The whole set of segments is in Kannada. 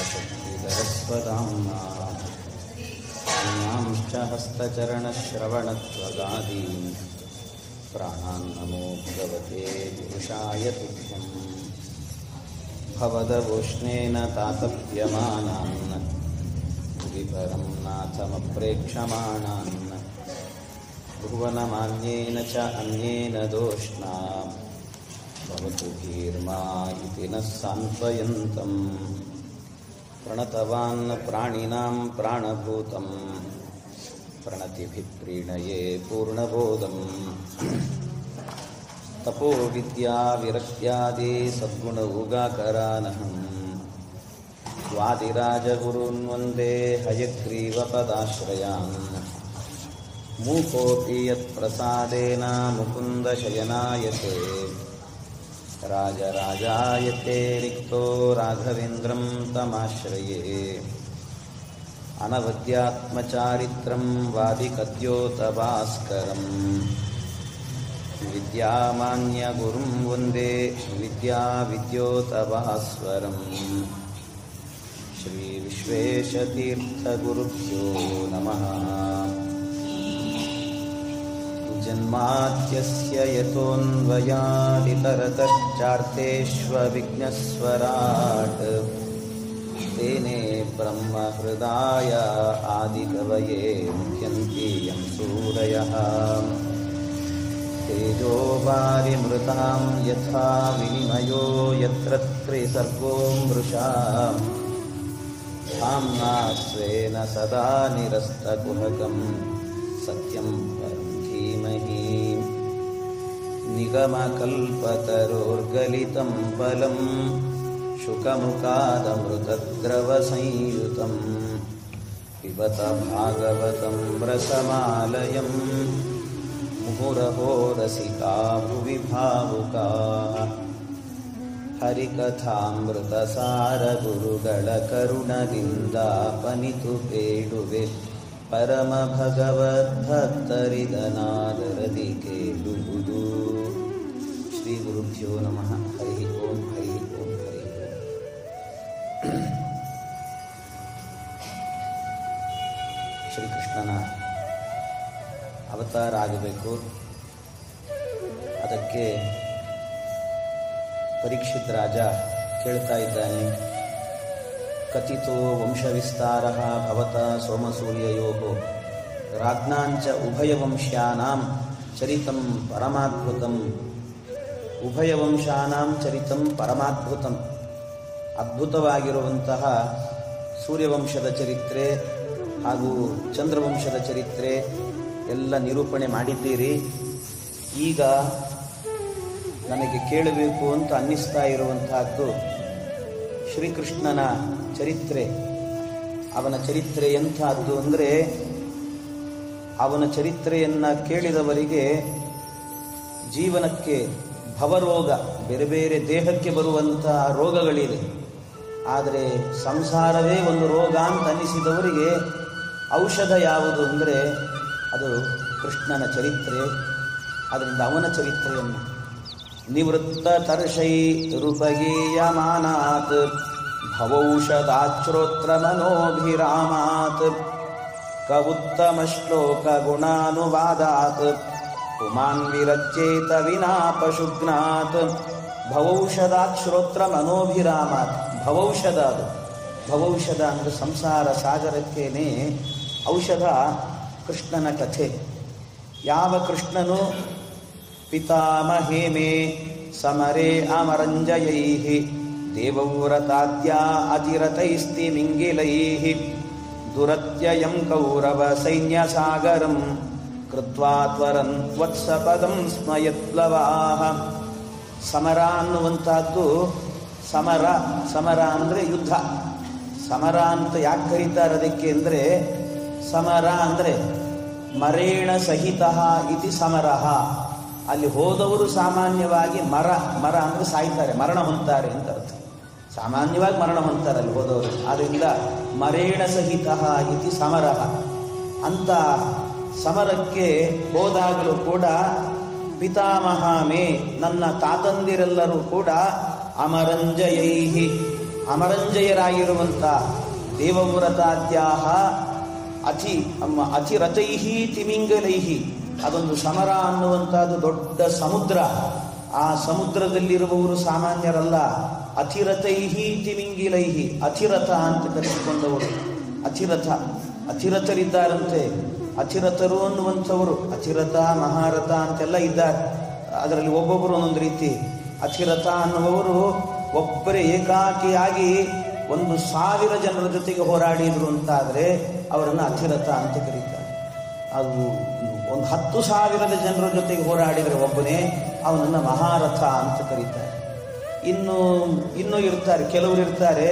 शक्तिधरस्वदाम्ना अन्यांश्च हस्तचरणश्रवणत्वगादीन् प्राणान्नमो भगवते पुरुषाय तुभ्यम् भवदवोष्णेन तातप्यमानान् विपरं नाथमप्रेक्षमाणान् भुवनमान्येन च अन्येन दोष्णा भवतु धीर्मा इति नः सान्त्वयन्तम् प्रणतवान् प्राणिनां प्राणभूतं प्रणतिभिः प्रीणये पूर्णबोधम् तपो विद्या विरक्त्यादि सद्गुणौगाकरानहं स्वादिराजगुरून् वन्दे हयग्रीवपदाश्रयान् मूकोऽपि यत्प्रसादेन मुकुन्दशयनायते राजराजायते रिक्तो राघवेन्द्रं तमाश्रये अनवद्यात्मचारित्रं वादिकद्योतभास्करम् विद्यामान्यगुरुं वन्दे विद्याविद्योतभास्वरम् श्रीविश्वेशतीर्थगुरुभ्यो नमः। जन्माद्यस्य यतोऽन्वयादितरतश्चार्तेष्वविघ्नस्वराट् तेने ब्रह्महृदाय आदिकवये मुह्यन्ति यं सूरयः तेजो वारिमृतां यथा विनिमयो यत्र त्रिसर्गो मृषा धाम्ना स्वेन सदा निरस्तकुहकं सत्यं परं धीमहि निगमकल्पतरोर्गलितं फलं शुकमुखादमृतद्रवसंयुतं पिबत भागवतं रसमालयम् मुहुरहो रसिका भुवि भावुकाः हरिकथामृतसारगुरुಗಳ ಕರುಣದಿಂದಾಪನಿತು ಬೇಡುವೆ ಪರಮ ಭಗವದ್ಭಕ್ತರಿದನಾದರದಿ ಕೇಳುವುದು. ಶ್ರೀ ಗುರುಭ್ಯೋ ನಮಃ. ಹರಿ ಓಂ ಹರಿ ಓಂ ಹರಿ ಓಂ. ಶ್ರೀಕೃಷ್ಣನ ಅವತಾರ ಆಗಬೇಕು. ಅದಕ್ಕೆ ಪರೀಕ್ಷಿತ್ ರಾಜ ಕೇಳ್ತಾ ಇದ್ದಾನೆ. ಕಥಿತೋ ವಂಶವಿಸ್ತಾರ ಭವತ ಸೋಮಸೂರ್ಯಯೋ ರಾಜ್ಞಾಂಚ ಉಭಯವಂಶ್ಯಾನಾಂ ಚರಿತಂ ಪರಮಾದ್ಭುತಂ. ಉಭಯವಂಶಾನಾಂ ಚರಿತಂ ಪರಮಾದ್ಭುತಂ. ಅದ್ಭುತವಾಗಿರುವಂತಹ ಸೂರ್ಯವಂಶದ ಚರಿತ್ರೆ ಹಾಗೂ ಚಂದ್ರವಂಶದ ಚರಿತ್ರೆ ಎಲ್ಲ ನಿರೂಪಣೆ ಮಾಡಿದ್ದೀರಿ. ಈಗ ನನಗೆ ಕೇಳಬೇಕು ಅಂತ ಅನ್ನಿಸ್ತಾ ಇರುವಂತಹದ್ದು ಶ್ರೀಕೃಷ್ಣನ ಚರಿತ್ರೆ. ಅವನ ಚರಿತ್ರೆ ಎಂಥದ್ದು ಅಂದರೆ, ಅವನ ಚರಿತ್ರೆಯನ್ನು ಕೇಳಿದವರಿಗೆ ಜೀವನಕ್ಕೆ ಭವರೋಗ, ಬೇರೆ ಬೇರೆ ದೇಹಕ್ಕೆ ಬರುವಂತಹ ರೋಗಗಳಿದೆ. ಆದರೆ ಸಂಸಾರವೇ ಒಂದು ರೋಗ ಅಂತ ಅನ್ನಿಸಿದವರಿಗೆ ಔಷಧ ಯಾವುದು ಅಂದರೆ ಅದು ಕೃಷ್ಣನ ಚರಿತ್ರೆ. ಅದರಿಂದ ಅವನ ಚರಿತ್ರೆಯನ್ನು ನಿವೃತ್ತ ತರ್ಷೈ ರೂಪಗೀಯಮಾನಾತ್ ಭವೌಷಧಾಚ್ಛ್ರೋತ್ರ ಮನೋಭಿರಾಮಾತ್ ಕವುತ್ತಮ ಶ್ಲೋಕ ಗುಣಾನುವಾದಾತ್ ಪುಮಾನ್ ವಿರಚೇತ ವಿನಾ ಪಶುಘ್ನಾತ್. ಭವೌಷಧಾಚ್ಛ್ರೋತ್ರ ಮನೋಭಿರಾಮಾತ್. ಭವೌಷಧ ಅದು. ಭವೌಷಧ ಅಂದರೆ ಸಂಸಾರ ಸಾಗರಕ್ಕೇನೆ ಔಷಧ ಕೃಷ್ಣನ ಕಥೆ. ಯಾವ ಕೃಷ್ಣನು ಪಿತಾಮಹೇ ಮೇ ಸಮರೇ ಅಮರಂಜಯೈಃ ದೇವವ್ರತಾದ್ಯಾ ಅತಿರತೈಸ್ತಿಮಿಂಗಿಲೈಃ ದುರತ್ಯಯಂ ಕೌರವ ಸೈನ್ಯ ಸಾಗರಂ ಕೃತ್ವಾ ತ್ವರನ್ ವತ್ಸಪದಂ ಸ್ಮಯತ್ಲವಾಹ. ಸಮರ ಅನ್ನುವಂಥದ್ದು ಸಮರ. ಸಮರ ಅಂದರೆ ಯುದ್ಧ. ಸಮರ ಅಂತ ಯಾಕೆ ಕರೀತಾರೆ ಅದಕ್ಕೆ ಅಂದರೆ, ಸಮರ ಅಂದರೆ ಮರೇಣ ಸಹಿತ ಇತಿ ಸಮರಃ. ಅಲ್ಲಿ ಹೋದವರು ಸಾಮಾನ್ಯವಾಗಿ ಮರ ಅಂದರೆ ಸಾಯ್ತಾರೆ, ಮರಣ ಹೊಂದ್ತಾರೆ ಅಂತ ಅರ್ಥ. ಸಾಮಾನ್ಯವಾಗಿ ಮರಣ ಹೊಂದ್ತಾರೆ ಅಲ್ಲಿ ಹೋದವರು. ಆದ್ದರಿಂದ ಮರೇಣ ಸಹಿತ ಇತಿ ಸಮರಃ ಅಂತ ಸಮರಕ್ಕೆ ಹೋದಾಗಲೂ ಕೂಡ ಪಿತಾಮಹ ಮೇ, ನನ್ನ ತಾತಂದಿರೆಲ್ಲರೂ ಕೂಡ ಅಮರಂಜಯೈಹಿ, ಅಮರಂಜಯರಾಗಿರುವಂಥ ದೇವವ್ರತಾದ್ಯಾಹ ಅತಿರಥೈಹಿ ತಿಮಿಂಗಲೈಹಿ, ಅದೊಂದು ಸಮರ ಅನ್ನುವಂಥದ್ದು ದೊಡ್ಡ ಸಮುದ್ರ. ಆ ಸಮುದ್ರದಲ್ಲಿರುವವರು ಸಾಮಾನ್ಯರಲ್ಲ. ಅತಿರಥೈಹಿ ತಿಮಿಂಗಿಲೈಹಿ, ಅತಿರಥ ಅಂತ ಕರೆಸಿಕೊಂಡವರು. ಅತಿರಥರಿದ್ದಾರಂತೆ. ಅತಿರಥರು ಅನ್ನುವಂಥವರು ಅತಿರಥ ಮಹಾರಥ ಅಂತೆಲ್ಲ ಇದ್ದಾರೆ. ಅದರಲ್ಲಿ ಒಬ್ಬೊಬ್ಬರು ಒಂದೊಂದು ರೀತಿ. ಅತಿರಥ ಅನ್ನುವವರು ಒಬ್ಬರೇ ಏಕಾಕಿಯಾಗಿ 1,000 ಜನರ ಜೊತೆಗೆ ಹೋರಾಡಿದ್ರು ಅಂತಾದರೆ ಅವರನ್ನು ಅತಿರಥ ಅಂತ ಕರೀತಾರೆ. ಅದು 10,000 ಜನರ ಜೊತೆಗೆ ಹೋರಾಡಿದರೆ ಒಬ್ಬನೇ, ಅವನನ್ನು ಮಹಾರಥ ಅಂತ ಕರೀತಾರೆ. ಇನ್ನೂ ಇರ್ತಾರೆ, ಕೆಲವರು ಇರ್ತಾರೆ,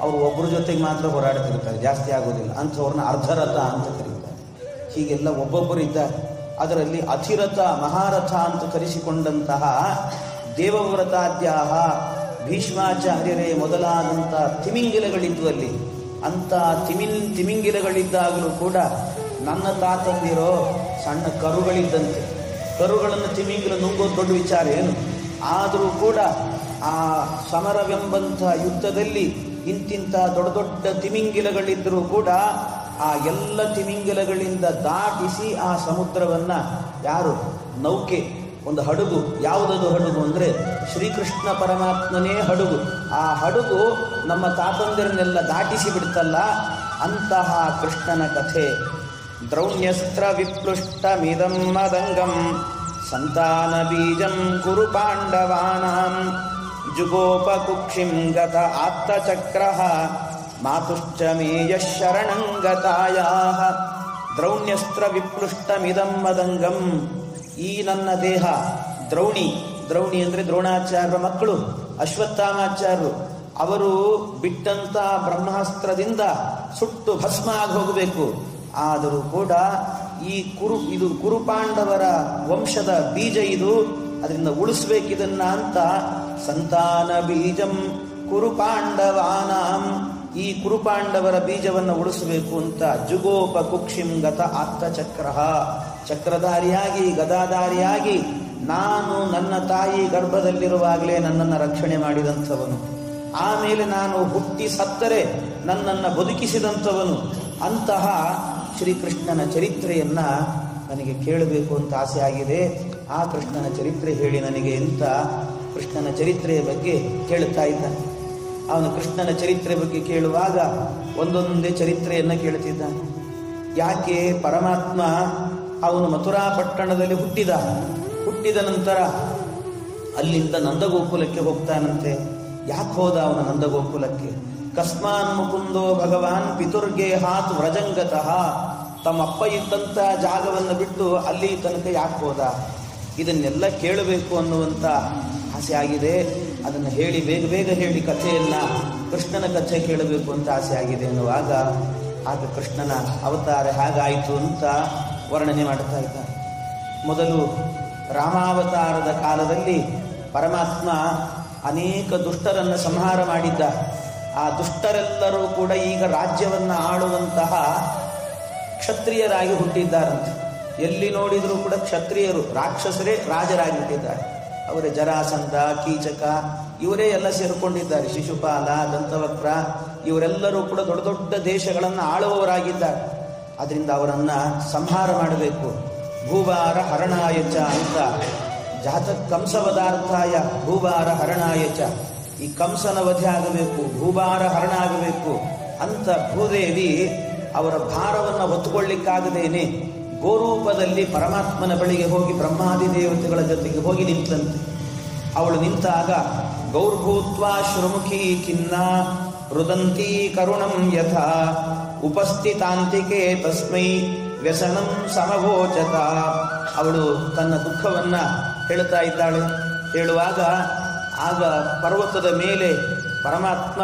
ಅವರು ಒಬ್ಬರ ಜೊತೆಗೆ ಮಾತ್ರ ಹೋರಾಡ್ತಿರ್ತಾರೆ, ಜಾಸ್ತಿ ಆಗೋದಿಲ್ಲ, ಅಂಥವ್ರನ್ನ ಅರ್ಧರಥ ಅಂತ ಕರೀತಾರೆ. ಹೀಗೆಲ್ಲ ಒಬ್ಬೊಬ್ಬರು ಇದ್ದಾರೆ. ಅದರಲ್ಲಿ ಅತಿರಥ ಮಹಾರಥ ಅಂತ ಕರೆಸಿಕೊಂಡಂತಹ ದೇವವ್ರತಾದ್ಯಾಹ ಭೀಷ್ಮಾಚಾರ್ಯರೇ ಮೊದಲಾದಂಥ ತಿಮಿಂಗಿಲಗಳಿದ್ದು ಅಲ್ಲಿ. ಅಂಥ ತಿಮಿಂಗಿಲಗಳಿದ್ದಾಗಲೂ ಕೂಡ ನನ್ನ ತಾತಂದಿರೋ ಸಣ್ಣ ಕರುಗಳಿದ್ದಂತೆ. ಕರುಗಳನ್ನು ತಿಮಿಂಗಿಲ ನುಂಗೋದು ದೊಡ್ಡ ವಿಚಾರ ಏನು? ಆದರೂ ಕೂಡ ಆ ಸಮರವೆಂಬಂಥ ಯುದ್ಧದಲ್ಲಿ ಇಂತಿಂಥ ದೊಡ್ಡ ದೊಡ್ಡ ತಿಮಿಂಗಿಲಗಳಿದ್ದರೂ ಕೂಡ ಆ ಎಲ್ಲ ತಿಮಿಂಗಿಲಗಳಿಂದ ದಾಟಿಸಿ ಆ ಸಮುದ್ರವನ್ನು ಯಾರು? ನೌಕೆ, ಒಂದು ಹಡಗು. ಯಾವುದದು ಹಡಗು ಅಂದರೆ ಶ್ರೀಕೃಷ್ಣ ಪರಮಾತ್ಮನೇ ಹಡಗು. ಆ ಹಡಗು ನಮ್ಮ ತಾತಂದಿರನ್ನೆಲ್ಲ ದಾಟಿಸಿ ಬಿಡ್ತಲ್ಲ, ಅಂತಹ ಕೃಷ್ಣನ ಕಥೆ. ದ್ರೌಣ್ಯಸ್ತ್ರ ವಿಪ್ಲುಷ್ಟಮಿದಂ ಮದಂಗಂ ಸಂತಾನ ಬೀಜಂ ಕುರು ಪಾಂಡವಾನಾಂ ಜುಗೋಪ ಕುಕ್ಷಿಂ ಗತ ಆತ್ತಚಕ್ರಃ ಮಾತುಶ್ಚ ಮೇಯ ಶರಣಂಗತಾಯಾಃ. ದ್ರೌಣ್ಯಸ್ತ್ರ ವಿಪ್ಲುಷ್ಟಮಿದಂ ಮದಂಗಂ, ಈ ನನ್ನ ದೇಹ ದ್ರೌಣಿ. ದ್ರೌಣಿ ಅಂದರೆ ದ್ರೋಣಾಚಾರ್ಯರ ಮಕ್ಕಳು ಅಶ್ವತ್ಥಾಮಾಚಾರ್ಯರು. ಅವರು ಬಿಟ್ಟಂತ ಬ್ರಹ್ಮಾಸ್ತ್ರದಿಂದ ಸುಟ್ಟು ಭಸ್ಮ ಆಗಿ ಹೋಗಬೇಕು. ಆದರೂ ಕೂಡ ಇದು ಕುರುಪಾಂಡವರ ವಂಶದ ಬೀಜ, ಇದು ಅದರಿಂದ ಉಳಿಸ್ಬೇಕಿದನ್ನ ಅಂತ ಸಂತಾನ ಬೀಜಂ ಕುರುಪಾಂಡವಾನಾಂ, ಈ ಕುರುಪಾಂಡವರ ಬೀಜವನ್ನು ಉಳಿಸಬೇಕು ಅಂತ ಜುಗೋಪ ಕುಕ್ಷಿಂ ಗತ ಆತ್ತಚಕ್ರ, ಚಕ್ರಧಾರಿಯಾಗಿ ಗದಾಧಾರಿಯಾಗಿ ನಾನು ನನ್ನ ತಾಯಿ ಗರ್ಭದಲ್ಲಿರುವಾಗಲೇ ನನ್ನನ್ನು ರಕ್ಷಣೆ ಮಾಡಿದಂಥವನು. ಆಮೇಲೆ ನಾನು ಹುಟ್ಟಿ ಸತ್ತರೆ ನನ್ನನ್ನು ಬದುಕಿಸಿದಂಥವನು. ಅಂತಹ ಶ್ರೀಕೃಷ್ಣನ ಚರಿತ್ರೆಯನ್ನ ನನಗೆ ಕೇಳಬೇಕು ಅಂತ ಆಸೆ ಆಗಿದೆ. ಆ ಕೃಷ್ಣನ ಚರಿತ್ರೆ ಹೇಳಿ ನನಗೆ ಅಂತ ಕೃಷ್ಣನ ಚರಿತ್ರೆಯ ಬಗ್ಗೆ ಕೇಳುತ್ತಾ ಇದ್ದಾನೆ. ಅವನು ಕೃಷ್ಣನ ಚರಿತ್ರೆ ಬಗ್ಗೆ ಕೇಳುವಾಗ ಒಂದೊಂದೇ ಚರಿತ್ರೆಯನ್ನು ಕೇಳುತ್ತಿದ್ದಾನೆ. ಯಾಕೆ ಪರಮಾತ್ಮ ಅವನು ಮಥುರಾ ಪಟ್ಟಣದಲ್ಲಿ ಹುಟ್ಟಿದ ನಂತರ ಅಲ್ಲಿಂದ ನಂದಗೋಕುಲಕ್ಕೆ ಹೋಗ್ತಾನಂತೆ. ಯಾಕೆ ಹೋದ ಅವನ ನಂದಗೋಕುಲಕ್ಕೆ? ಕಸ್ಮಾನ್ ಮುಕುಂದೋ ಭಗವಾನ್ ಪಿತುರ್ಗೇಹಾತ್ ವ್ರಜಂಗತಃ, ತಮ್ಮಪ್ಪ ಇದ್ದಂಥ ಜಾಗವನ್ನು ಬಿಟ್ಟು ಅಲ್ಲಿ ತನಕ ಯಾಕೆ ಹೋದ? ಇದನ್ನೆಲ್ಲ ಕೇಳಬೇಕು ಅನ್ನುವಂಥ ಆಸೆ ಆಗಿದೆ. ಅದನ್ನು ಹೇಳಿ ಬೇಗ ಹೇಳಿ ಕಥೆಯನ್ನ, ಕೃಷ್ಣನ ಕಥೆ ಕೇಳಬೇಕು ಅಂತ ಆಸೆ ಆಗಿದೆ ಎನ್ನುವಾಗ ಆಗ ಕೃಷ್ಣನ ಅವತಾರ ಹೇಗಾಯಿತು ಅಂತ ವರ್ಣನೆ ಮಾಡುತ್ತಾ ಇದ್ದಾರೆ. ಮೊದಲು ರಾಮಾವತಾರದ ಕಾಲದಲ್ಲಿ ಪರಮಾತ್ಮ ಅನೇಕ ದುಷ್ಟರನ್ನು ಸಂಹಾರ ಮಾಡಿದ್ದ. ಆ ದುಷ್ಟರೆಲ್ಲರೂ ಕೂಡ ಈಗ ರಾಜ್ಯವನ್ನು ಆಳುವಂತಹ ಕ್ಷತ್ರಿಯರಾಗಿ ಹುಟ್ಟಿದ್ದಾರಂತೆ. ಎಲ್ಲಿ ನೋಡಿದರೂ ಕೂಡ ಕ್ಷತ್ರಿಯರು, ರಾಕ್ಷಸರೇ ರಾಜರಾಗಿ ಹುಟ್ಟಿದ್ದಾರೆ. ಅವರೇ ಜರಾಸಂಧ, ಕೀಚಕ ಇವರೇ ಎಲ್ಲ ಸೇರಿಕೊಂಡಿದ್ದಾರೆ. ಶಿಶುಪಾಲ, ದಂತವಕ್ರ ಇವರೆಲ್ಲರೂ ಕೂಡ ದೊಡ್ಡ ದೊಡ್ಡ ದೇಶಗಳನ್ನು ಆಳುವವರಾಗಿದ್ದಾರೆ. ಅದರಿಂದ ಅವರನ್ನು ಸಂಹಾರ ಮಾಡಬೇಕು. ಭೂಭಾರ ಹರಣಾಯಚ ಅಂತ ಜಾತ ಕಂಸವದಾರ್ಥಾಯ ಭೂಭಾರ ಹರಣಾಯಚ, ಈ ಕಂಸನ ವಧೆ ಆಗಬೇಕು, ಭೂಭಾರ ಹರಣ ಆಗಬೇಕು ಅಂತ ಭೂದೇವಿ ಅವರ ಭಾರವನ್ನು ಹೊತ್ತುಕೊಳ್ಳಿಕ್ಕಾಗದೇನೆ ಗೋರೂಪದಲ್ಲಿ ಪರಮಾತ್ಮನ ಬಳಿಗೆ ಹೋಗಿ ಬ್ರಹ್ಮಾದಿ ದೇವತೆಗಳ ಜೊತೆಗೆ ಹೋಗಿ ನಿಂತಂತೆ. ಅವಳು ನಿಂತಾಗ ಗೌರ್ಭೂತ್ವಾ ಶ್ರಮುಖಿ ಖಿನ್ನ ರುದಂತಿ ಕರುಣಂ ಯಥಾ ಉಪಸ್ಥಿತಾಂತಿಕೆ ತಸ್ಮೈ ವ್ಯಸನಂ ಸಮವೋಚತ. ಅವಳು ತನ್ನ ದುಃಖವನ್ನ ಹೇಳ್ತಾ ಇದ್ದಾಳೆ. ಹೇಳುವಾಗ ಆಗ ಪರ್ವತದ ಮೇಲೆ ಪರಮಾತ್ಮ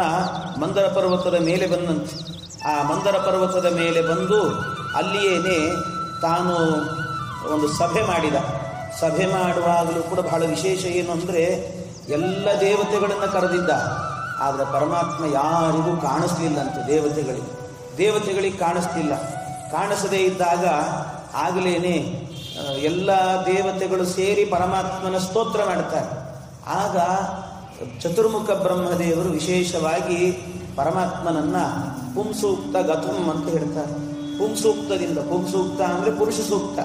ಮಂದರ ಪರ್ವತದ ಮೇಲೆ ಬಂದಂತೆ. ಆ ಮಂದರ ಪರ್ವತದ ಮೇಲೆ ಬಂದು ಅಲ್ಲಿಯೇನೆ ತಾನು ಒಂದು ಸಭೆ ಮಾಡಿದ. ಸಭೆ ಮಾಡುವಾಗಲೂ ಕೂಡ ಬಹಳ ವಿಶೇಷ ಏನು ಅಂದರೆ ಎಲ್ಲ ದೇವತೆಗಳನ್ನು ಕರೆದಿದ್ದ. ಆದರೆ ಪರಮಾತ್ಮ ಯಾರಿಗೂ ಕಾಣಿಸ್ಲಿಲ್ಲಂತೆ. ದೇವತೆಗಳಿಗೆ ಕಾಣಿಸ್ತಿಲ್ಲ. ಕಾಣಿಸದೇ ಇದ್ದಾಗ ಆಗಲೇನೆ ಎಲ್ಲ ದೇವತೆಗಳು ಸೇರಿ ಪರಮಾತ್ಮನ ಸ್ತೋತ್ರ ಮಾಡ್ತಾರೆ. ಆಗ ಚತುರ್ಮುಖ ಬ್ರಹ್ಮದೇವರು ವಿಶೇಷವಾಗಿ ಪರಮಾತ್ಮನನ್ನ ಪುಂಸೂಕ್ತ ಗತಂ ಅಂತ ಹೇಳ್ತಾರೆ. ಪುಂಸೂಕ್ತದಿಂದ, ಪುಂಸೂಕ್ತ ಅಂದ್ರೆ ಪುರುಷ ಸೂಕ್ತ,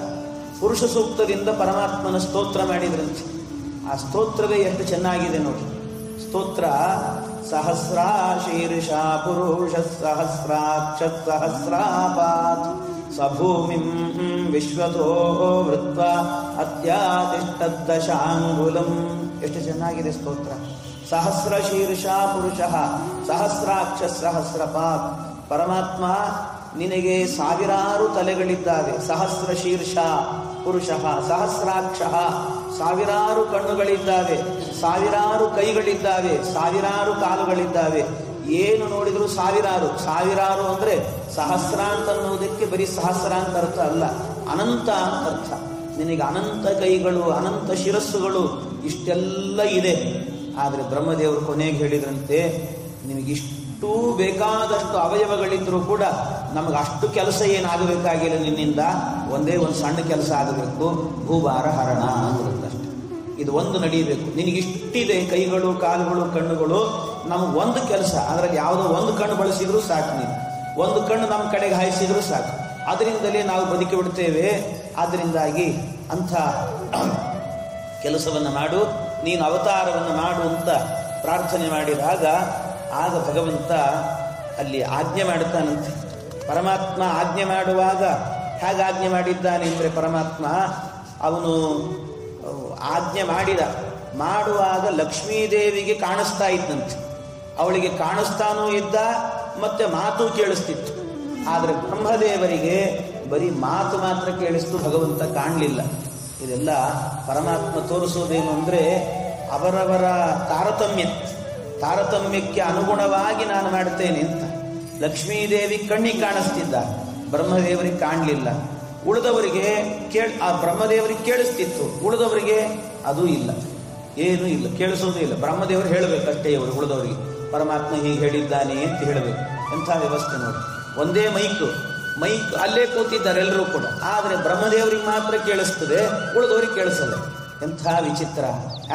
ಪುರುಷ ಸೂಕ್ತದಿಂದ ಪರಮಾತ್ಮನ ಸ್ತೋತ್ರ ಮಾಡಿದ್ರಂತೆ. ಆ ಸ್ತೋತ್ರವೇ ಎಷ್ಟು ಚೆನ್ನಾಗಿದೆ ನೋಡಿ. ಸ್ತೋತ್ರ ಸಹಸ್ರಾ ಶೀರ್ಷ ಪುರುಷ ಸಹಸ್ರಾಕ್ಷ ಸಹಸ್ರಾಪಾತ್ ಸಭೂಮಿಂ ವಿಶ್ವತೋ ವೃತ್ವ ಅತ್ಯಾತಿಷ್ಠದಶಾಂಗುಲಂ. ಎಷ್ಟು ಚೆನ್ನಾಗಿದೆ ಸ್ತೋತ್ರ. ಸಹಸ್ರ ಶೀರ್ಷ ಪುರುಷ ಸಹಸ್ರಾಕ್ಷ ಸಹಸ್ರಪಾತ್. ಪರಮಾತ್ಮ ನಿನಗೆ ಸಾವಿರಾರು ತಲೆಗಳಿದ್ದಾವೆ. ಸಹಸ್ರ ಶೀರ್ಷ ಪುರುಷ ಸಹಸ್ರಾಕ್ಷ, ಸಾವಿರಾರು ಕಣ್ಣುಗಳಿದ್ದಾವೆ, ಸಾವಿರಾರು ಕೈಗಳಿದ್ದಾವೆ, ಸಾವಿರಾರು ಕಾಲುಗಳಿದ್ದಾವೆ. ಏನು ನೋಡಿದ್ರು ಸಾವಿರಾರು. ಸಾವಿರಾರು ಅಂದ್ರೆ ಸಹಸ್ರ ಅಂತ ಅನ್ನೋದಕ್ಕೆ ಬರೀ ಸಹಸ್ರ ಅಂತ ಅರ್ಥ ಅಲ್ಲ, ಅನಂತ ಅಂತ ಅರ್ಥ. ನಿನಗೆ ಅನಂತ ಕೈಗಳು, ಅನಂತ ಶಿರಸ್ಸುಗಳು, ಇಷ್ಟೆಲ್ಲ ಇದೆ. ಆದರೆ ಬ್ರಹ್ಮದೇವರು ಕೊನೆಗೆ ಹೇಳಿದ್ರಂತೆ, ನಿಮಗಿಷ್ಟು ಬೇಕಾದಷ್ಟು ಅವಯವಗಳಿದ್ರೂ ಕೂಡ ನಮಗೆ ಅಷ್ಟು ಕೆಲಸ ಏನಾಗಬೇಕಾಗಿಲ್ಲ ನಿನ್ನಿಂದ. ಒಂದೇ ಒಂದು ಸಣ್ಣ ಕೆಲಸ ಆಗಬೇಕು, ಭೂಭಾರ ಹರಣ ಅಂದ್ರಷ್ಟೆ. ಇದು ಒಂದು ನಡೀಬೇಕು. ನಿನಗಿಷ್ಟಿದೆ, ಕೈಗಳು, ಕಾಲುಗಳು, ಕಣ್ಣುಗಳು. ನಮಗೆ ಒಂದು ಕೆಲಸ, ಅದರಲ್ಲಿ ಯಾವುದೋ ಒಂದು ಕಣ್ಣು ಬಳಸಿದ್ರು ಸಾಕು. ನೀನು ಒಂದು ಕಣ್ಣು ನಮ್ಮ ಕಡೆಗೆ ಹಾಯಿಸಿದ್ರು ಸಾಕು. ಅದರಿಂದಲೇ ನಾವು ಬದುಕಿ ಬಿಡ್ತೇವೆ. ಆದ್ದರಿಂದಾಗಿ ಅಂಥ ಕೆಲಸವನ್ನು ಮಾಡು, ನೀನು ಅವತಾರವನ್ನು ಮಾಡು ಅಂತ ಪ್ರಾರ್ಥನೆ ಮಾಡಿದಾಗ ಆಗ ಭಗವಂತ ಅಲ್ಲಿ ಆಜ್ಞೆ ಮಾಡುತ್ತಾನಂತೆ. ಪರಮಾತ್ಮ ಆಜ್ಞೆ ಮಾಡುವಾಗ ಹೇಗೆ ಆಜ್ಞೆ ಮಾಡಿದ್ದಾನೆ ಅಂದರೆ, ಪರಮಾತ್ಮ ಅವನು ಆಜ್ಞೆ ಮಾಡುವಾಗ ಲಕ್ಷ್ಮೀದೇವಿಗೆ ಕಾಣಿಸ್ತಾ ಇದ್ದಂತೆ. ಅವಳಿಗೆ ಕಾಣಿಸ್ತಾನೂ ಇದ್ದ, ಮತ್ತೆ ಮಾತು ಕೇಳಿಸ್ತಿತ್ತು. ಆದರೆ ಬ್ರಹ್ಮದೇವರಿಗೆ ಬರೀ ಮಾತು ಮಾತ್ರ ಕೇಳಿಸ್ತು, ಭಗವಂತ ಕಾಣಲಿಲ್ಲ. ಇದೆಲ್ಲ ಪರಮಾತ್ಮ ತೋರಿಸೋದೇನು ಅಂದರೆ, ಅವರವರ ತಾರತಮ್ಯಕ್ಕೆ ಅನುಗುಣವಾಗಿ ನಾನು ಮಾಡ್ತೇನೆ ಅಂತ. ಲಕ್ಷ್ಮೀದೇವಿ ಕಣ್ಣಿಗೆ ಕಾಣಿಸ್ತಿದ್ದ, ಬ್ರಹ್ಮದೇವರಿಗೆ ಕಾಣಲಿಲ್ಲ. ಉಳಿದವರಿಗೆ ಆ ಬ್ರಹ್ಮದೇವರಿಗೆ ಕೇಳಿಸ್ತಿತ್ತು, ಉಳಿದವರಿಗೆ ಅದೂ ಇಲ್ಲ, ಏನೂ ಇಲ್ಲ, ಕೇಳಿಸೋದೇ ಇಲ್ಲ. ಬ್ರಹ್ಮದೇವರು ಹೇಳಬೇಕಷ್ಟೇ, ಇವರು ಉಳಿದವರಿಗೆ ಪರಮಾತ್ಮ ಹೀಗೆ ಹೇಳಿದ್ದಾನೆ ಅಂತ ಹೇಳಬೇಕು. ಎಂಥ ವ್ಯವಸ್ಥೆ ನೋಡಿ. ಒಂದೇ ಮೈಕ್ ಅಲ್ಲೇ ಕೂತಿದ್ದಾರೆ ಎಲ್ಲರೂ ಕೂಡ, ಆದರೆ ಬ್ರಹ್ಮದೇವರಿಗೆ ಮಾತ್ರ ಕೇಳಿಸ್ತದೆ, ಉಳಿದವರಿಗೆ ಕೇಳಿಸಲ್ಲ. ಎಂಥ ವಿಚಿತ್ರ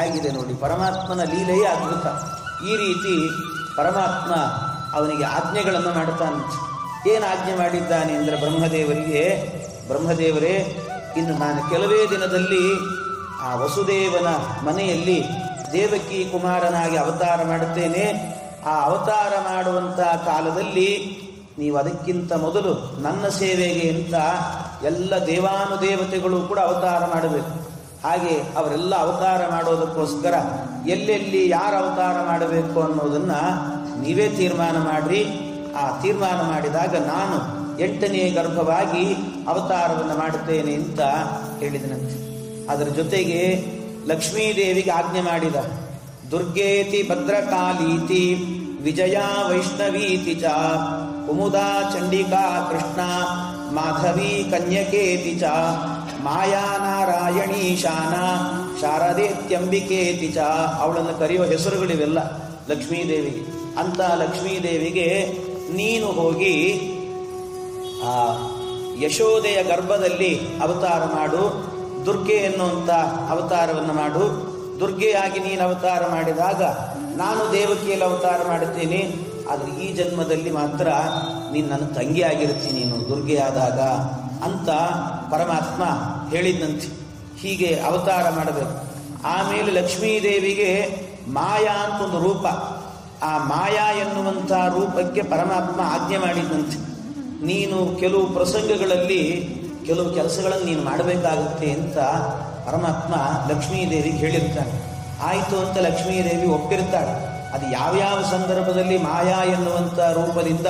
ಆಗಿದೆ ನೋಡಿ. ಪರಮಾತ್ಮನ ಲೀಲೆಯೇ ಅದ್ಭುತ. ಈ ರೀತಿ ಪರಮಾತ್ಮ ಅವನಿಗೆ ಆಜ್ಞೆಗಳನ್ನು ಮಾಡ್ತಾನಂತೆ. ಏನು ಆಜ್ಞೆ ಮಾಡಿದ್ದಾನೆ ಅಂದರೆ, ಬ್ರಹ್ಮದೇವರೇ, ಇನ್ನು ನಾನು ಕೆಲವೇ ದಿನದಲ್ಲಿ ಆ ವಸುದೇವನ ಮನೆಯಲ್ಲಿ ದೇವಕಿ ಕುಮಾರನಾಗಿ ಅವತಾರ ಮಾಡುತ್ತೇನೆ. ಆ ಅವತಾರ ಮಾಡುವಂಥ ಕಾಲದಲ್ಲಿ ನೀವು ಅದಕ್ಕಿಂತ ಮೊದಲು ನನ್ನ ಸೇವೆಗೆ ಅಂತ ಎಲ್ಲ ದೇವಾನುದೇವತೆಗಳು ಕೂಡ ಅವತಾರ ಮಾಡಬೇಕು. ಹಾಗೆ ಅವರೆಲ್ಲ ಅವತಾರ ಮಾಡೋದಕ್ಕೋಸ್ಕರ ಎಲ್ಲೆಲ್ಲಿ ಯಾರು ಅವತಾರ ಮಾಡಬೇಕು ಅನ್ನೋದನ್ನು ನೀವೇ ತೀರ್ಮಾನ ಮಾಡ್ರಿ. ಆ ತೀರ್ಮಾನ ಮಾಡಿದಾಗ ನಾನು 8ನೇ ಗರ್ಭವಾಗಿ ಅವತಾರವನ್ನು ಮಾಡುತ್ತೇನೆ ಅಂತ ಹೇಳಿದನಂತೆ. ಅದರ ಜೊತೆಗೆ ಲಕ್ಷ್ಮೀದೇವಿಗೆ ಆಜ್ಞೆ ಮಾಡಿದ. ದುರ್ಗೇತಿ ಭದ್ರಕಾಲೀತಿ ವಿಜಯಾ ವೈಷ್ಣವೀತಿ ಚ ಕುಮುದಾ ಚಂಡಿಕಾ ಕೃಷ್ಣ ಮಾಧವಿ ಕನ್ಯಕೇತಿ ಚ ಮಾಯಾ ನಾರಾಯಣೀ ಶಾನ ಶಾರದೇತ್ಯಂಬಿಕೇತಿ ಚ. ಅವಳನ್ನು ಕರೆಯುವ ಹೆಸರುಗಳಿವೆಲ್ಲ ಲಕ್ಷ್ಮೀದೇವಿಗೆ. ಅಂತ ಲಕ್ಷ್ಮೀದೇವಿಗೆ ನೀನು ಹೋಗಿ ಆ ಯಶೋದೆಯ ಗರ್ಭದಲ್ಲಿ ಅವತಾರ ಮಾಡು, ದುರ್ಗೆ ಎನ್ನುವಂಥ ಅವತಾರವನ್ನು ಮಾಡು. ದುರ್ಗೆಯಾಗಿ ನೀನು ಅವತಾರ ಮಾಡಿದಾಗ ನಾನು ದೇವಕಿಯಲ್ಲಿ ಅವತಾರ ಮಾಡುತ್ತೇನೆ. ಆದರೆ ಈ ಜನ್ಮದಲ್ಲಿ ಮಾತ್ರ ನೀನು ನನ್ನ ತಂಗಿ ಆಗಿರ್ತೀನಿ, ನೀನು ದುರ್ಗೆಯಾದಾಗ ಅಂತ ಪರಮಾತ್ಮ ಹೇಳಿದ್ನಂತೆ. ಹೀಗೆ ಅವತಾರ ಮಾಡಬೇಕು. ಆಮೇಲೆ ಲಕ್ಷ್ಮೀದೇವಿಗೆ ಮಾಯಾ ಅಂತ ಒಂದು ರೂಪ, ಆ ಮಾಯಾ ಎನ್ನುವಂಥ ರೂಪಕ್ಕೆ ಪರಮಾತ್ಮ ಆಜ್ಞೆ ಮಾಡಿದ್ದಂತೆ. ನೀನು ಕೆಲವು ಪ್ರಸಂಗಗಳಲ್ಲಿ ಕೆಲವು ಕೆಲಸಗಳನ್ನು ನೀನು ಮಾಡಬೇಕಾಗುತ್ತೆ ಅಂತ ಪರಮಾತ್ಮ ಲಕ್ಷ್ಮೀದೇವಿಗೆ ಹೇಳಿರ್ತಾನೆ. ಆಯಿತು ಅಂತ ಲಕ್ಷ್ಮೀದೇವಿ ಒಪ್ಪಿರ್ತಾಳೆ. ಅದು ಯಾವ್ಯಾವ ಸಂದರ್ಭದಲ್ಲಿ ಮಾಯಾ ಎನ್ನುವಂಥ ರೂಪದಿಂದ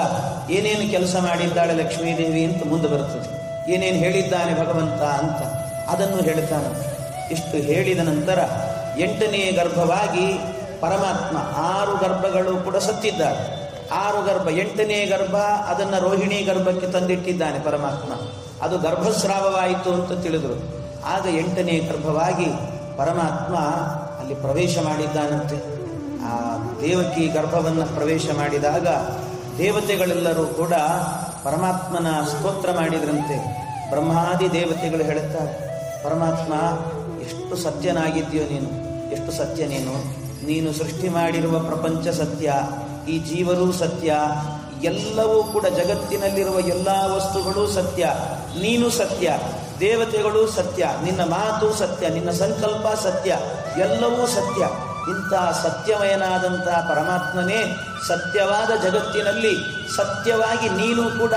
ಏನೇನು ಕೆಲಸ ಮಾಡಿದ್ದಾಳೆ ಲಕ್ಷ್ಮೀದೇವಿ ಅಂತ ಮುಂದೆ ಬರ್ತದೆ. ಏನೇನು ಹೇಳಿದ್ದಾನೆ ಭಗವಂತ ಅಂತ ಅದನ್ನು ಹೇಳ್ತಾನೆ. ಇಷ್ಟು ಹೇಳಿದ ನಂತರ 8ನೇ ಗರ್ಭವಾಗಿ ಪರಮಾತ್ಮ 6 ಗರ್ಭಗಳು ಕೂಡ ಸತ್ತಿದ್ದಾರೆ. 6 ಗರ್ಭ, 8ನೇ ಗರ್ಭ ಅದನ್ನು ರೋಹಿಣಿ ಗರ್ಭಕ್ಕೆ ತಂದಿಟ್ಟಿದ್ದಾನೆ ಪರಮಾತ್ಮ. ಅದು ಗರ್ಭಸ್ರಾವವಾಯಿತು ಅಂತ ತಿಳಿದರು. ಆಗ 8ನೇ ಗರ್ಭವಾಗಿ ಪರಮಾತ್ಮ ಅಲ್ಲಿ ಪ್ರವೇಶ ಮಾಡಿದ್ದಾನಂತೆ. ಆ ದೇವಕಿ ಗರ್ಭವನ್ನು ಪ್ರವೇಶ ಮಾಡಿದಾಗ ದೇವತೆಗಳೆಲ್ಲರೂ ಕೂಡ ಪರಮಾತ್ಮನ ಸ್ತೋತ್ರ ಮಾಡಿದ್ರಂತೆ. ಬ್ರಹ್ಮಾದಿ ದೇವತೆಗಳು ಹೇಳುತ್ತಾರೆ, ಪರಮಾತ್ಮ ಎಷ್ಟು ಸತ್ಯನಾಗಿದ್ದೀಯೋ ನೀನು, ಎಷ್ಟು ಸತ್ಯ ನೀನು. ನೀನು ಸೃಷ್ಟಿ ಮಾಡಿರುವ ಪ್ರಪಂಚ ಸತ್ಯ, ಈ ಜೀವರೂ ಸತ್ಯ, ಎಲ್ಲವೂ ಕೂಡ ಜಗತ್ತಿನಲ್ಲಿರುವ ಎಲ್ಲ ವಸ್ತುಗಳು ಸತ್ಯ, ನೀನು ಸತ್ಯ, ದೇವತೆಗಳು ಸತ್ಯ, ನಿನ್ನ ಮಾತು ಸತ್ಯ, ನಿನ್ನ ಸಂಕಲ್ಪ ಸತ್ಯ, ಎಲ್ಲವೂ ಸತ್ಯ. ಇಂಥ ಸತ್ಯಮಯನಾದಂಥ ಪರಮಾತ್ಮನೇ ಸತ್ಯವಾದ ಜಗತ್ತಿನಲ್ಲಿ ಸತ್ಯವಾಗಿ ನೀನು ಕೂಡ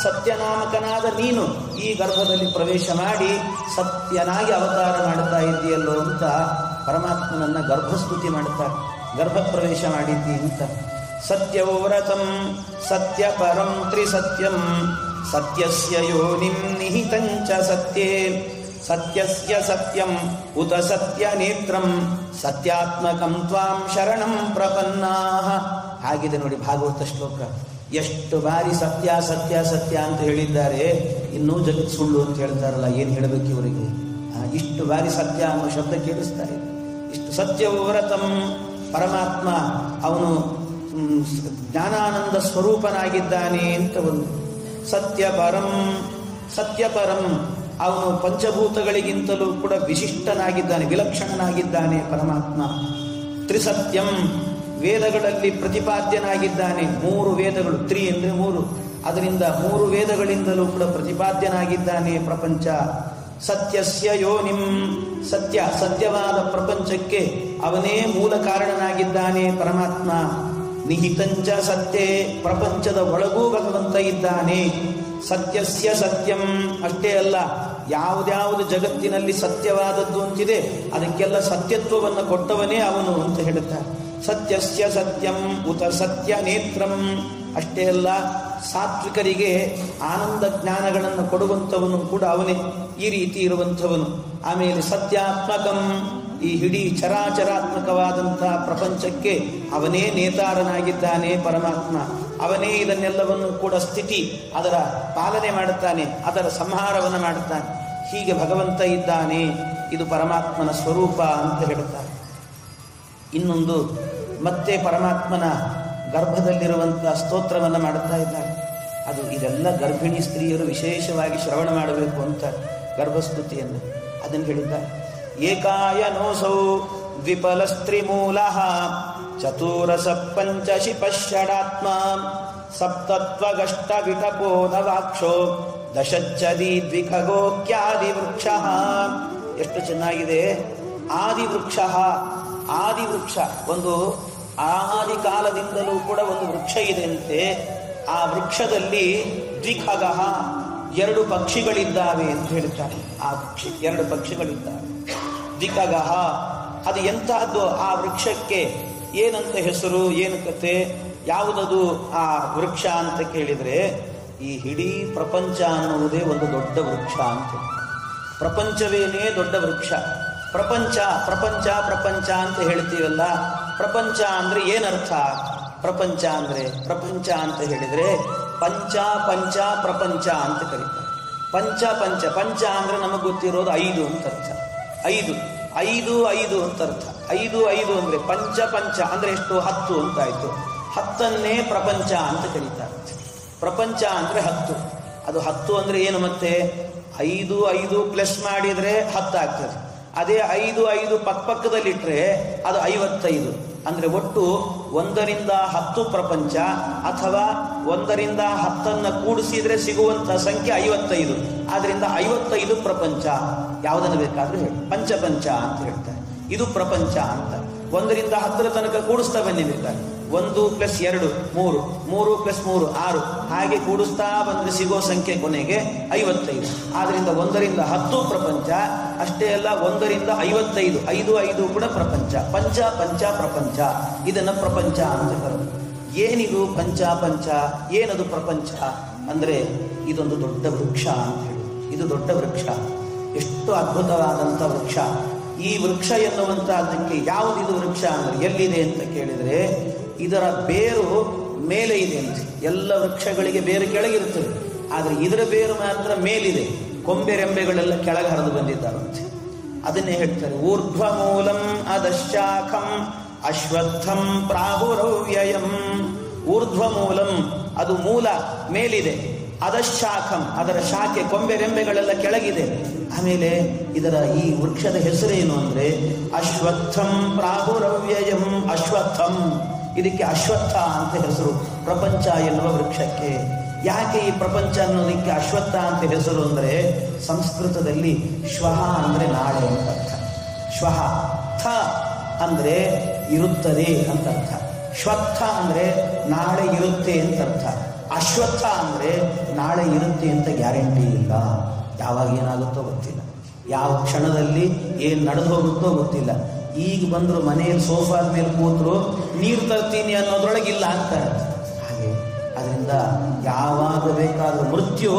ಸತ್ಯನಾಮಕನಾದ ನೀನು ಈ ಗರ್ಭದಲ್ಲಿ ಪ್ರವೇಶ ಮಾಡಿ ಸತ್ಯನಾಗಿ ಅವತಾರ ಮಾಡ್ತಾ ಇದ್ದೀಯಲ್ಲೋ ಅಂತ ಪರಮಾತ್ಮನನ್ನ ಗರ್ಭಸ್ತುತಿ ಮಾಡ್ತಾರೆ. ಗರ್ಭ ಪ್ರವೇಶ ಮಾಡಿದ್ದಿ ಅಂತ. ಸತ್ಯವ್ರತಂ ಸತ್ಯ ಪರಂ ತ್ರಿಸತ್ಯಂ ಸತ್ಯಸ್ಯ ಯೋನಿಂ ನಿಹಿತಂಚ ಸತ್ಯೇ ಸತ್ಯಸ್ಯ ಸತ್ಯಂ ಉತ ಸತ್ಯ ನೇತ್ರಂ ಸತ್ಯಾತ್ಮಕಂ ತ್ವಾಂ ಶರಣಂ ಪ್ರಪನ್ನಾಃ. ಹಾಗಿದೆ ನೋಡಿ ಭಾಗವತ ಶ್ಲೋಕ. ಎಷ್ಟು ಬಾರಿ ಸತ್ಯ ಸತ್ಯ ಸತ್ಯ ಅಂತ ಹೇಳಿದ್ದಾರೆ, ಇನ್ನೂ ಜಗತ್ ಸುಳ್ಳು ಅಂತ ಹೇಳ್ತಾರಲ್ಲ, ಏನು ಹೇಳಬೇಕು ಇವರಿಗೆ? ಇಷ್ಟು ಬಾರಿ ಸತ್ಯ ಅನ್ನೋ ಶಬ್ದ ಕೇಳಿಸ್ತಾ ಇದೆ. ಇಷ್ಟು ಸತ್ಯವ್ರತಂ ಪರಮಾತ್ಮ ಅವನು ಜ್ಞಾನಾನಂದ ಸ್ವರೂಪನಾಗಿದ್ದಾನೆ ಅಂತ ಒಂದು. ಸತ್ಯಪರಂ ಸತ್ಯಪರಂ ಅವನು ಪಂಚಭೂತಗಳಿಗಿಂತಲೂ ಕೂಡ ವಿಶಿಷ್ಟನಾಗಿದ್ದಾನೆ, ವಿಲಕ್ಷಣನಾಗಿದ್ದಾನೆ ಪರಮಾತ್ಮ. ತ್ರಿಸತ್ಯಂ ವೇದಗಳಲ್ಲಿ ಪ್ರತಿಪಾದ್ಯನಾಗಿದ್ದಾನೆ. 3 ವೇದಗಳು, ತ್ರಿ ಅಂದರೆ 3, ಅದರಿಂದ 3 ವೇದಗಳಿಂದಲೂ ಕೂಡ ಪ್ರತಿಪಾದ್ಯನಾಗಿದ್ದಾನೆ ಪ್ರಪಂಚ. ಸತ್ಯಸ್ಯ ಯೋನಿಂ ಸತ್ಯ ಸತ್ಯವಾದ ಪ್ರಪಂಚಕ್ಕೆ ಅವನೇ ಮೂಲ ಕಾರಣನಾಗಿದ್ದಾನೆ ಪರಮಾತ್ಮ. ನಿಹಿತಂಚ ಸತ್ಯೇ ಪ್ರಪಂಚದ ಒಳಗೂ ಭಗವಂತ ಇದ್ದಾನೆ. ಸತ್ಯಸ್ಯ ಸತ್ಯಂ ಅಷ್ಟೇ ಅಲ್ಲ, ಯಾವುದ್ಯಾವುದು ಜಗತ್ತಿನಲ್ಲಿ ಸತ್ಯವಾದದ್ದು ಅಂತಿದೆ ಅದಕ್ಕೆಲ್ಲ ಸತ್ಯತ್ವವನ್ನು ಕೊಟ್ಟವನೇ ಅವನು ಅಂತ ಹೇಳುತ್ತಾರೆ. ಸತ್ಯಸ್ಯ ಸತ್ಯಂ ಉತ ಸತ್ಯ ನೇತ್ರಂ ಅಷ್ಟೇ ಅಲ್ಲ, ಸಾತ್ವಿಕರಿಗೆ ಆನಂದ ಜ್ಞಾನಗಳನ್ನು ಕೊಡುವಂಥವನು ಕೂಡ ಅವನೇ, ಈ ರೀತಿ ಇರುವಂಥವನು. ಆಮೇಲೆ ಸತ್ಯಾತ್ಮಕಂ ಈ ಇಡೀ ಚರಾಚರಾತ್ಮಕವಾದಂತಹ ಪ್ರಪಂಚಕ್ಕೆ ಅವನೇ ನೇತಾರನಾಗಿದ್ದಾನೆ ಪರಮಾತ್ಮ. ಅವನೇ ಇದನ್ನೆಲ್ಲವನ್ನು ಕೂಡ ಸ್ಥಿತಿ ಅದರ ಪಾಲನೆ ಮಾಡುತ್ತಾನೆ, ಅದರ ಸಂಹಾರವನ್ನು ಮಾಡುತ್ತಾನೆ. ಹೀಗೆ ಭಗವಂತ ಇದ್ದಾನೆ. ಇದು ಪರಮಾತ್ಮನ ಸ್ವರೂಪ ಅಂತ ಹೇಳುತ್ತಾರೆ. ಇನ್ನೊಂದು ಮತ್ತೆ ಪರಮಾತ್ಮನ ಗರ್ಭದಲ್ಲಿರುವಂತಹ ಸ್ತೋತ್ರವನ್ನು ಮಾಡುತ್ತಾ ಇದ್ದಾರೆ. ಅದು ಇದೆಲ್ಲ ಗರ್ಭಿಣಿ ಸ್ತ್ರೀಯರು ವಿಶೇಷವಾಗಿ ಶ್ರವಣ ಮಾಡಬೇಕು ಅಂತ ಗರ್ಭಸ್ತುತಿಯನ್ನು ಅದನ್ನು ಹೇಳಿದ್ದಾರೆ. ಏಕಾಯನೋಸೌ ದ್ವಿಪಲ ಸ್ತ್ರೀಮೂಲಃ ಚತುರಸ ಪಂಚಶಿಪಶ್ಷಡಾತ್ಮ ಸಪ್ತತ್ವಗಷ್ಟ ವಿಟಪೋ ನವಾಕ್ಷೋ ದಶಚ್ಚದಿ ದ್ವಿಖಗೋಕ್ಯಾದಿ ವೃಕ್ಷ. ಎಷ್ಟು ಚೆನ್ನಾಗಿದೆ. ಆದಿವೃಕ್ಷ, ಆದಿವೃಕ್ಷ ಒಂದು ಆದಿ ಕಾಲದಿಂದಲೂ ಕೂಡ ಒಂದು ವೃಕ್ಷ ಇದೆ ಅಂತೆ. ಆ ವೃಕ್ಷದಲ್ಲಿ ದ್ವಿಖಗ 2 ಪಕ್ಷಿಗಳಿದ್ದಾವೆ ಅಂತ ಹೇಳ್ತಾರೆ. ಆ ಪಕ್ಷಿ 2 ಪಕ್ಷಿಗಳಿದ್ದಾವೆ. ದ್ವಿಖಗ ಅದು ಎಂತಹದ್ದು? ಆ ವೃಕ್ಷಕ್ಕೆ ಏನಂತ ಹೆಸರು, ಏನು ಕತೆ, ಯಾವುದದು ಆ ವೃಕ್ಷ ಅಂತ ಕೇಳಿದರೆ, ಈ ಇಡೀ ಪ್ರಪಂಚ ಅನ್ನುವುದೇ ಒಂದು ದೊಡ್ಡ ವೃಕ್ಷ ಅಂತ. ಪ್ರಪಂಚವೇನೇ ದೊಡ್ಡ ವೃಕ್ಷ. ಪ್ರಪಂಚ ಪ್ರಪಂಚ ಪ್ರಪಂಚ ಅಂತ ಹೇಳ್ತೀವಲ್ಲ, ಪ್ರಪಂಚ ಅಂದ್ರೆ ಏನರ್ಥ? ಪ್ರಪಂಚ ಅಂದ್ರೆ, ಪ್ರಪಂಚ ಅಂತ ಹೇಳಿದ್ರೆ ಪಂಚ ಪಂಚ ಪ್ರಪಂಚ ಅಂತ ಕರೀತಾರೆ. ಪಂಚ ಪಂಚ ಪಂಚ ಅಂದ್ರೆ ನಮಗೆ ಗೊತ್ತಿರೋದು 5 ಅಂತ ಅರ್ಥ. 5 5 5 ಅಂತ ಅರ್ಥ. 5 5 ಅಂದ್ರೆ ಪಂಚ ಪಂಚ ಅಂದ್ರೆ ಎಷ್ಟು? 10 ಅಂತ ಆಯ್ತು. 10ನ್ನೇ ಪ್ರಪಂಚ ಅಂತ ಕರೀತಾರೆ. ಪ್ರಪಂಚ ಅಂದ್ರೆ 10. ಅದು 10 ಅಂದ್ರೆ ಏನು? ಮತ್ತೆ 5 5 ಪ್ಲಸ್ ಮಾಡಿದ್ರೆ 10 ಆಗ್ತದೆ. ಅದೇ 5 5 ಪಕ್ಕದಲ್ಲಿಟ್ರೆ ಅದು 55. ಅಂದ್ರೆ ಒಟ್ಟು 1 ರಿಂದ 10 ಪ್ರಪಂಚ, ಅಥವಾ 1 ರಿಂದ 10 ಕೂಡಿಸಿದ್ರೆ ಸಿಗುವಂತಹ ಸಂಖ್ಯೆ 55. ಆದ್ರಿಂದ 55 ಪ್ರಪಂಚ. ಯಾವುದನ್ನು ಬೇಕಾದ್ರೂ ಹೇಳಿ ಪಂಚಪಂಚ ಅಂತ ಹೇಳ್ತಾರೆ. ಇದು ಪ್ರಪಂಚ ಅಂತ. 1 ರಿಂದ 10 ತನಕ ಕೂಡಿಸ್ತಾ ಬನ್ನಿ ಬೇಕಾದ್ರೆ. 1 + 2 3, 3 + 3 6, ಹಾಗೆ ಕೂಡಿಸ್ತಾ ಬಂದ್ರೆ ಸಿಗೋ ಸಂಖ್ಯೆ ಕೊನೆಗೆ 55. ಆದ್ರಿಂದ 1 ರಿಂದ 10 ಪ್ರಪಂಚ. ಅಷ್ಟೇ ಅಲ್ಲ, 1 ರಿಂದ 55, 5 5 ಕೂಡ ಪ್ರಪಂಚ. ಪಂಚ ಪಂಚ ಪ್ರಪಂಚ, ಇದನ್ನ ಪ್ರಪಂಚ ಅಂತ ಕರೆದು. ಏನಿದು ಪಂಚ ಪಂಚ? ಏನದು ಪ್ರಪಂಚ ಅಂದ್ರೆ ಇದೊಂದು ದೊಡ್ಡ ವೃಕ್ಷ ಅಂತ ಹೇಳಿ. ಇದು ದೊಡ್ಡ ವೃಕ್ಷ, ಎಷ್ಟು ಅದ್ಭುತವಾದಂಥ ವೃಕ್ಷ. ಈ ವೃಕ್ಷ ಎನ್ನುವಂತಹದಕ್ಕೆ ಯಾವುದಿದು ವೃಕ್ಷ ಅಂದ್ರೆ ಎಲ್ಲಿದೆ ಅಂತ ಕೇಳಿದ್ರೆ, ಇದರ ಬೇರು ಮೇಲೆ ಇದೆ ಅಂತೆ. ಎಲ್ಲ ವೃಕ್ಷಗಳಿಗೆ ಬೇರು ಕೆಳಗಿರುತ್ತದೆ, ಆದರೆ ಇದರ ಬೇರು ಮಾತ್ರ ಮೇಲಿದೆ. ಕೊಂಬೆ ರೆಂಬೆಗಳೆಲ್ಲ ಕೆಳಗೆ ಹರಿದು ಬಂದಿದ್ದಾರಂತೆ. ಅದನ್ನೇ ಹೇಳ್ತಾರೆ, ಊರ್ಧ್ವ ಮೂಲಂ ಅದಶಾಖಂ ಅಶ್ವತ್ಥಂ ಪ್ರಾಹುರವ್ಯಯಂ. ಊರ್ಧ್ವ ಮೂಲಂ ಅದು ಮೂಲ ಮೇಲಿದೆ, ಅದಶಾಖಂ, ಅದರ ಶಾಖೆ ಕೊಂಬೆ ರೆಂಬೆಗಳೆಲ್ಲ ಕೆಳಗಿದೆ. ಆಮೇಲೆ ಇದರ ಈ ವೃಕ್ಷದ ಹೆಸರೇನು ಅಂದ್ರೆ ಅಶ್ವತ್ಥಂ ಪ್ರಾಹುರವ್ಯಯಂ. ಅಶ್ವತ್ಥಂ, ಇದಕ್ಕೆ ಅಶ್ವತ್ಥ ಅಂತ ಹೆಸರು, ಪ್ರಪಂಚ ಎನ್ನುವ ವೃಕ್ಷಕ್ಕೆ. ಯಾಕೆ ಈ ಪ್ರಪಂಚ ಅನ್ನೋದಕ್ಕೆ ಅಶ್ವತ್ಥ ಅಂತ ಹೆಸರು ಅಂದ್ರೆ ಸಂಸ್ಕೃತದಲ್ಲಿ ಶ್ವಃ ಅಂದ್ರೆ ನಾಳೆ ಅಂತ ಅರ್ಥ. ಶ್ವಃ, ಥ ಅಂದ್ರೆ ಇರುತ್ತದೆ ಅಂತ ಅರ್ಥ. ಶ್ವತ್ಥ ಅಂದ್ರೆ ನಾಳೆ ಇರುತ್ತೆ ಅಂತ ಅರ್ಥ. ಅಶ್ವತ್ಥ ಅಂದ್ರೆ ನಾಳೆ ಇರುತ್ತೆ ಅಂತ ಗ್ಯಾರಂಟಿ ಇಲ್ಲ. ಯಾವಾಗ ಏನಾಗುತ್ತೋ ಗೊತ್ತಿಲ್ಲ, ಯಾವ ಕ್ಷಣದಲ್ಲಿ ಏನ್ ನಡೆದು ಹೋಗುತ್ತೋ ಗೊತ್ತಿಲ್ಲ. ಈಗ ಬಂದ್ರು ಮನೆಯಲ್ಲಿ ಸೋಫಾದ ಮೇಲೆ ಕೂತ್ರು ನೀರು ತರ್ತೀನಿ ಅನ್ನೋದ್ರೊಳಗಿಲ್ಲ ಅಂತಾರೆ. ಹಾಗೆ ಅದರಿಂದ ಯಾವಾಗ ಬೇಕಾದ್ರೂ ಮೃತ್ಯು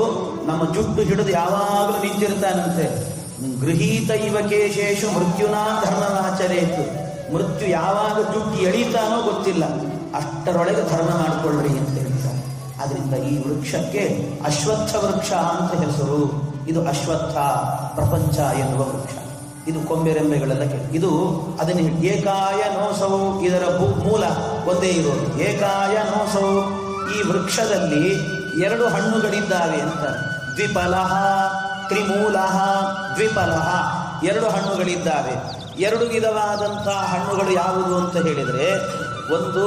ನಮ್ಮ ಜುಟ್ಟು ಹಿಡಿದು ಯಾವಾಗಲೂ ನಿಂತಿರ್ತಾನಂತೆ. ಗೃಹೀತ ಇವ ಕೇಶೇಶು ಮೃತ್ಯುನಾ ಧರ್ಮವಾಚರೇತು. ಮೃತ್ಯು ಯಾವಾಗ ಜುಟ್ಟು ಎಳೀತಾನೋ ಗೊತ್ತಿಲ್ಲ, ಅಷ್ಟರೊಳಗೆ ಧರ್ಮ ಮಾಡಿಕೊಳ್ಳ್ರಿ ಅಂತ ಹೇಳ್ತಾರೆ. ಆದ್ರಿಂದ ಈ ವೃಕ್ಷಕ್ಕೆ ಅಶ್ವತ್ಥ ವೃಕ್ಷ ಅಂತ ಹೆಸರು. ಇದು ಅಶ್ವತ್ಥ, ಪ್ರಪಂಚ ಎನ್ನುವ ವೃಕ್ಷ. ಇದು ಕೊಂಬೆರೆಂಬೆಗಳೆಲ್ಲ ಇದು ಅದನ್ನು ಏಕಾಯ ನೋಸವು, ಇದರ ಮೂಲ ಒಂದೇ ಇರೋದು. ಏಕಾಯ ನೋಸವು, ಈ ವೃಕ್ಷದಲ್ಲಿ 2 ಹಣ್ಣುಗಳಿದ್ದಾವೆ ಅಂತ. ದ್ವಿಫಲಃ ತ್ರಿಮೂಲಃ ದ್ವಿಫಲಃ, 2 ಹಣ್ಣುಗಳಿದ್ದಾವೆ. 2 ವಿಧವಾದಂತಹ ಹಣ್ಣುಗಳು ಯಾವುದು ಅಂತ ಹೇಳಿದರೆ, ಒಂದು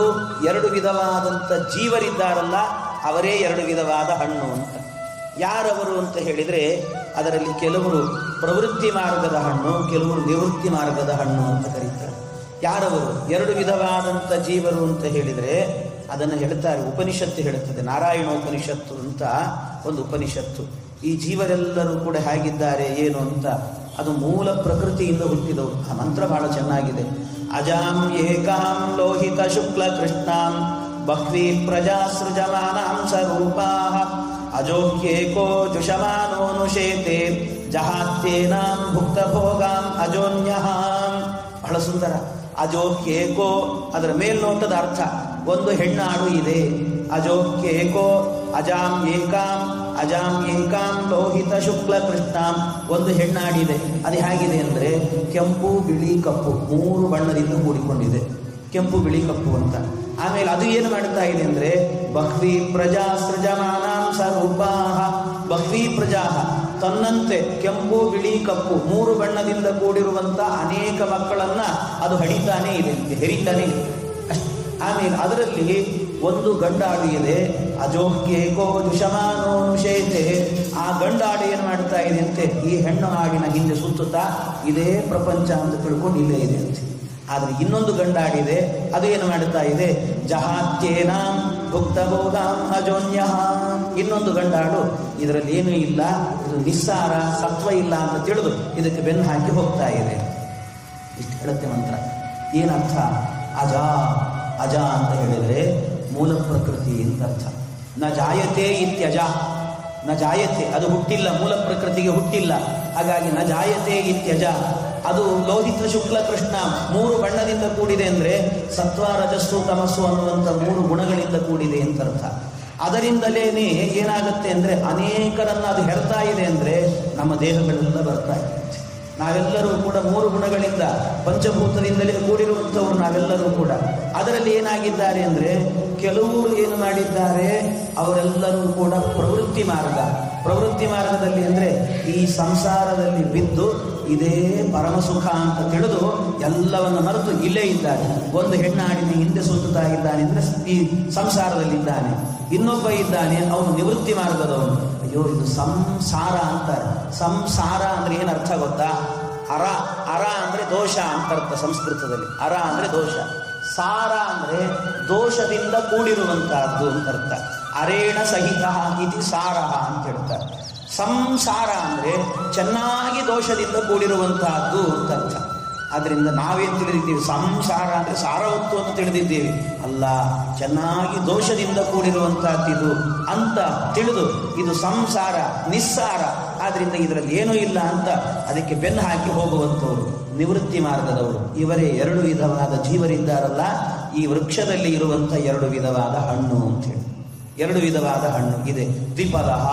2 ವಿಧವಾದಂಥ ಜೀವರಿದ್ದಾರಲ್ಲ ಅವರೇ 2 ವಿಧವಾದ ಹಣ್ಣು ಅಂತ. ಯಾರವರು ಅಂತ ಹೇಳಿದರೆ ಅದರಲ್ಲಿ ಕೆಲವರು ಪ್ರವೃತ್ತಿ ಮಾರ್ಗದ ಹಣ್ಣು, ಕೆಲವರು ನಿವೃತ್ತಿ ಮಾರ್ಗದ ಹಣ್ಣು ಅಂತ ಕರೀತಾರೆ. ಯಾರವರು 2 ವಿಧವಾದಂಥ ಜೀವರು ಅಂತ ಹೇಳಿದರೆ ಅದನ್ನು ಹೇಳ್ತಾರೆ, ಉಪನಿಷತ್ತು ಹೇಳುತ್ತದೆ. ನಾರಾಯಣೋಪನಿಷತ್ತು ಅಂತ ಒಂದು ಉಪನಿಷತ್ತು. ಈ ಜೀವರೆಲ್ಲರೂ ಕೂಡ ಹೇಗಿದ್ದಾರೆ ಏನು ಅಂತ ಅದು ಮೂಲ ಪ್ರಕೃತಿಯಿಂದ ಹುಟ್ಟಿದವರು. ಆ ಮಂತ್ರ ಬಹಳ ಚೆನ್ನಾಗಿದೆ. ಅಜಾಂ ಏಕಾಂ ಲೋಹಿತ ಶುಕ್ಲ ಕೃಷ್ಣಾಂ ಬಹ್ವೀ ಪ್ರಜಾ ಸೃಜಮಾನಾಂ ಸ್ವರೂಪಾಃ ಅಜೋಕ್ಯೇಕೋ ಜುಷಮಾನೋನುಷೇತೆ ಜಹಾತ್ಯೇನಾಂ ಭುಕ್ತ ಭೋಗಾಂ ಅಜೋನ್ಯಃ. ಬಹಳ ಸುಂದರ. ಅಜೋಕ್ಯೇಕೋ ಅದರ ಮೇಲ್ನೋಟದ ಅರ್ಥ, ಒಂದು ಹೆಣ್ಣಾಡು ಇದೆ. ಅಜೋಕ್ಯೇಕೋ ಅಜಾಂ ಏಕಾಂ, ಅಜಾಂ ಏಕಾಂ ಲೋಹಿತ ಶುಕ್ಲ ಕೃಷ್ಣಾಂ, ಒಂದು ಹೆಣ್ಣಾಡಿದೆ. ಅದು ಹೇಗಿದೆ ಅಂದರೆ ಕೆಂಪು ಬಿಳಿ ಕಪ್ಪು 3 ಬಣ್ಣದಿಂದ ಕೂಡಿಕೊಂಡಿದೆ. ಕೆಂಪು ಬಿಳಿ ಕಪ್ಪು ಅಂತ. ಆಮೇಲೆ ಅದು ಏನು ಮಾಡ್ತಾ ಇದೆ ಅಂದ್ರೆ ಬಹ್ವೀ ಪ್ರಜಾ ಸೃಜಮಾನಾಂ ಸ್ವರೂಪಾಃ. ಬಹ್ವೀ ಪ್ರಜಾ, ತನ್ನಂತೆ ಕೆಂಪು ಬಿಳಿ ಕಪ್ಪು 3 ಬಣ್ಣದಿಂದ ಕೂಡಿರುವಂತ ಅನೇಕ ಮಕ್ಕಳನ್ನ ಅದು ಹಡಿತಾನೇ ಇದೆ, ಹೆರಿತಾನೇ ಇದೆ. ಆಮೇಲೆ ಅದರಲ್ಲಿ ಒಂದು ಗಂಡಾಡು ಇದೆ. ಅಜೋಕ್ಯೇಕೋ ಜುಷಮಾನೋನುಷೇತೆ, ಆ ಗಂಡಾಡು ಏನು ಮಾಡ್ತಾ ಇದೆ ಅಂತೆ, ಈ ಹೆಣ್ಣು ಆಡಿನ ಹಿಂದೆ ಸುತ್ತುತ್ತಾ ಇದೇ ಪ್ರಪಂಚ ಅಂತ ತಿಳ್ಕೊಂಡು ಇಲ್ಲೇ ಇದೆ ಅಂತೆ. ಆದರೆ ಇನ್ನೊಂದು ಗಂಡಾಡಿದೆ, ಅದು ಏನು ಮಾಡುತ್ತಾ ಇದೆ, ಜಹಾತ್ಯೇನಾಂ ಭುಕ್ತ ಭೋಗಾಂ ಅಜೋನ್ಯಃ. ಇನ್ನೊಂದು ಗಂಡಾಡು ಇದರಲ್ಲಿ ಏನೂ ಇಲ್ಲ, ಇದು ನಿಸ್ಸಾರ, ಸತ್ವ ಇಲ್ಲ ಅಂತ ತಿಳಿದು ಇದಕ್ಕೆ ಬೆನ್ನು ಹಾಕಿ ಹೋಗ್ತಾ ಇದೆ. ಇಷ್ಟು ಹೇಳುತ್ತೆ ಮಂತ್ರ. ಏನರ್ಥ? ಅಜ, ಅಜ ಅಂತ ಹೇಳಿದರೆ ಮೂಲ ಪ್ರಕೃತಿ ಅಂತ ಅರ್ಥ. ನ ಜಾಯತೆ ಇತ್ಯಜ, ನ ಜಾಯತೆ ಅದು ಹುಟ್ಟಿಲ್ಲ, ಮೂಲ ಪ್ರಕೃತಿಗೆ ಹುಟ್ಟಿಲ್ಲ. ಹಾಗಾಗಿ ನ ಜಾಯತೆ ಇತ್ಯಜ. ಅದು ಲೋಹಿತ ಶುಕ್ಲ ಕೃಷ್ಣ 3 ಬಣ್ಣದಿಂದ ಕೂಡಿದೆ ಅಂದ್ರೆ ಸತ್ವ ರಜಸ್ಸು ತಮಸ್ಸು ಅನ್ನುವಂಥ 3 ಗುಣಗಳಿಂದ ಕೂಡಿದೆ ಅಂತ ಅರ್ಥ. ಅದರಿಂದಲೇನೆ ಏನಾಗುತ್ತೆ ಅಂದ್ರೆ ಅನೇಕರನ್ನ ಅದು ಹೆರ್ತಾ ಇದೆ ಅಂದ್ರೆ ನಮ್ಮ ದೇಹಗಳೆಲ್ಲ ಬರ್ತಾ ಇದೆ. ನಾವೆಲ್ಲರೂ ಕೂಡ 3 ಗುಣಗಳಿಂದ ಪಂಚಭೂತದಿಂದಲೇ ಕೂಡಿರುವಂಥವ್ರು ನಾವೆಲ್ಲರೂ ಕೂಡ. ಅದರಲ್ಲಿ ಏನಾಗಿದ್ದಾರೆ ಅಂದ್ರೆ ಕೆಲವರು ಏನು ಮಾಡಿದ್ದಾರೆ, ಅವರೆಲ್ಲರೂ ಕೂಡ ಪ್ರವೃತ್ತಿ ಮಾರ್ಗದಲ್ಲಿ ಅಂದ್ರೆ ಈ ಸಂಸಾರದಲ್ಲಿ ಬಿದ್ದು ಇದೇ ಪರಮ ಸುಖ ಅಂತ ತಿಳಿದು ಎಲ್ಲವನ್ನು ಮರೆತು ಇಲ್ಲೇ ಇದ್ದಾನೆ. ಒಂದು ಹೆಣ್ಣಾಡಿನ ಹಿಂದೆ ಸುತ್ತುತ್ತಾ ಇದ್ದಾನೆ ಅಂದ್ರೆ ಈ ಸಂಸಾರದಲ್ಲಿದ್ದಾನೆ. ಇನ್ನೊಬ್ಬ ಇದ್ದಾನೆ, ಅವನು ನಿವೃತ್ತಿ ಮಾರ್ಗದವನು. ಅಯ್ಯೋ, ಇದು ಸಂಸಾರ ಅಂತಾರೆ. ಸಂಸಾರ ಅಂದ್ರೆ ಏನು ಅರ್ಥ ಗೊತ್ತಾ? ಅರ ಅಂದ್ರೆ ದೋಷ ಅಂತ ಅರ್ಥ ಸಂಸ್ಕೃತದಲ್ಲಿ. ಅರ ಅಂದ್ರೆ ದೋಷ, ಸಾರ ಅಂದ್ರೆ ದೋಷದಿಂದ ಕೂಡಿರುವಂತಹದ್ದು ಅಂತ ಅರ್ಥ. ಅರೇಣ ಸಹಿತ ಇತಿ ಸಾರ ಅಂತ ಹೇಳ್ತಾರೆ. ಸಂಸಾರ ಅಂದ್ರೆ ಚೆನ್ನಾಗಿ ದೋಷದಿಂದ ಕೂಡಿರುವಂತಹದ್ದು ಅಂತ ಅರ್ಥ. ಆದ್ರಿಂದ ನಾವೇನು ತಿಳಿದಿದ್ದೀವಿ, ಸಂಸಾರ ಅಂದ್ರೆ ಸಾರವತ್ತು ಅಂತ ತಿಳಿದಿದ್ದೀವಿ. ಅಲ್ಲ, ಚೆನ್ನಾಗಿ ದೋಷದಿಂದ ಕೂಡಿರುವಂತಹದ್ದು ಅಂತ ತಿಳಿದು ಇದು ಸಂಸಾರ, ನಿಸ್ಸಾರ. ಆದ್ರಿಂದ ಇದರಲ್ಲಿ ಏನೂ ಇಲ್ಲ ಅಂತ ಅದಕ್ಕೆ ಬೆನ್ನು ಹಾಕಿ ಹೋಗುವಂಥವ್ರು ನಿವೃತ್ತಿ ಮಾರ್ಗದವರು. ಇವರೇ 2 ವಿಧವಾದ ಜೀವರಿದ್ದಾರಲ್ಲ, ಈ ವೃಕ್ಷದಲ್ಲಿ ಇರುವಂಥ 2 ವಿಧವಾದ ಹಣ್ಣು ಅಂತ ಹೇಳಿ. 2 ವಿಧವಾದ ಹಣ್ಣು ಇದೆ. ದ್ವಿಫಲಃ,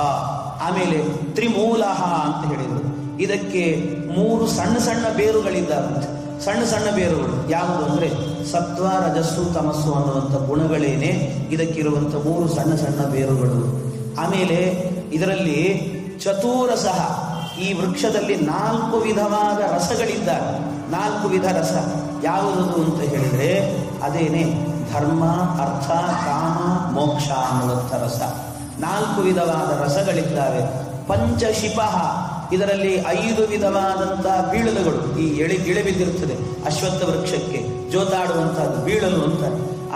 ಆಮೇಲೆ ತ್ರಿಮೂಲಃ ಅಂತ ಹೇಳಿದರು. ಇದಕ್ಕೆ 3 ಸಣ್ಣ ಸಣ್ಣ ಬೇರುಗಳಿದ್ದಾವಂತೆ. ಸಣ್ಣ ಬೇರುಗಳು ಯಾವುದು ಅಂದ್ರೆ ಸತ್ವ ರಜಸ್ಸು ತಮಸ್ಸು ಅನ್ನುವಂಥ ಗುಣಗಳೇನೆ ಇದಕ್ಕಿರುವಂಥ 3 ಸಣ್ಣ ಬೇರುಗಳು. ಆಮೇಲೆ ಇದರಲ್ಲಿ ಚತುರಸ, ಈ ವೃಕ್ಷದಲ್ಲಿ 4 ವಿಧವಾದ ರಸಗಳಿದ್ದಾವೆ. 4 ವಿಧ ರಸ ಯಾವುದದು ಅಂತ ಹೇಳಿದರೆ ಅದೇನೆ ಧರ್ಮ, ಅರ್ಥ, ಕಾಮ, ಮೋಕ್ಷ ಅನ್ನುವಂಥ ರಸ. 4 ವಿಧವಾದ ರಸಗಳಿದ್ದಾವೆ. ಪಂಚಶಿಪ, ಇದರಲ್ಲಿ 5 ವಿಧವಾದಂಥ ಬೀಳಲುಗಳು. ಈ ಗಿಳೆ ಬಿದ್ದಿರುತ್ತದೆ ಅಶ್ವತ್ಥ ವೃಕ್ಷಕ್ಕೆ, ಜೋತಾಡುವಂಥದ್ದು ಬೀಳಲು ಅಂತ.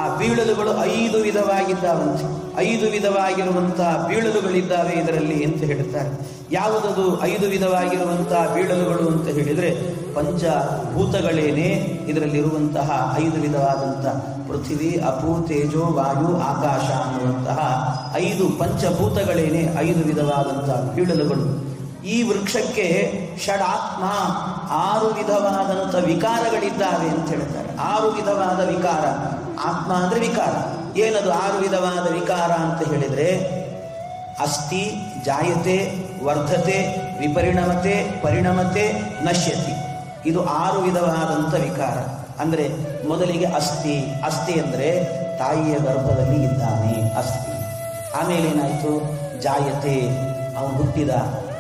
ಆ ಬೀಳಲುಗಳು 5 ವಿಧವಾಗಿದ್ದಾವಂತೆ. 5 ವಿಧವಾಗಿರುವಂಥ ಬೀಳಲುಗಳಿದ್ದಾವೆ ಇದರಲ್ಲಿ ಅಂತ ಹೇಳ್ತಾರೆ. ಯಾವುದದು 5 ವಿಧವಾಗಿರುವಂಥ ಬೀಳಲುಗಳು ಅಂತ ಹೇಳಿದರೆ ಪಂಚಭೂತಗಳೇನೆ ಇದರಲ್ಲಿರುವಂತಹ 5 ವಿಧವಾದಂಥ ಪೃಥ್ವಿ, ಅಪು, ತೇಜೋ, ವಾಯು, ಆಕಾಶ ಅನ್ನುವಂತಹ 5 ಪಂಚಭೂತಗಳೇನೆ 5 ವಿಧವಾದಂಥ ಬೀಳಲುಗಳು. ಈ ವೃಕ್ಷಕ್ಕೆ ಷಡಾತ್ಮ, 6 ವಿಧವಾದಂಥ ವಿಕಾರಗಳಿದ್ದಾವೆ ಅಂತ ಹೇಳ್ತಾರೆ. 6 ವಿಧವಾದ ವಿಕಾರ. ಆತ್ಮ ಅಂದರೆ ವಿಕಾರ. ಏನದು 6 ವಿಧವಾದ ವಿಕಾರ ಅಂತ ಹೇಳಿದರೆ ಅಸ್ಥಿ, ಜಾಯತೆ, ವರ್ಧತೆ, ವಿಪರಿಣಮತೆ, ಪರಿಣಮತೆ, ನಶ್ಯತಿ. ಇದು 6 ವಿಧವಾದಂಥ ವಿಕಾರ. ಅಂದರೆ ಮೊದಲಿಗೆ ಅಸ್ಥಿ. ಅಸ್ಥಿ ಅಂದರೆ ತಾಯಿಯ ಗರ್ಭದಲ್ಲಿ ಇದ್ದಾನೆ ಅಸ್ಥಿ. ಆಮೇಲೆ ಏನಾಯಿತು? ಜಾಯತೆ, ಅವನು ಹುಟ್ಟಿದ,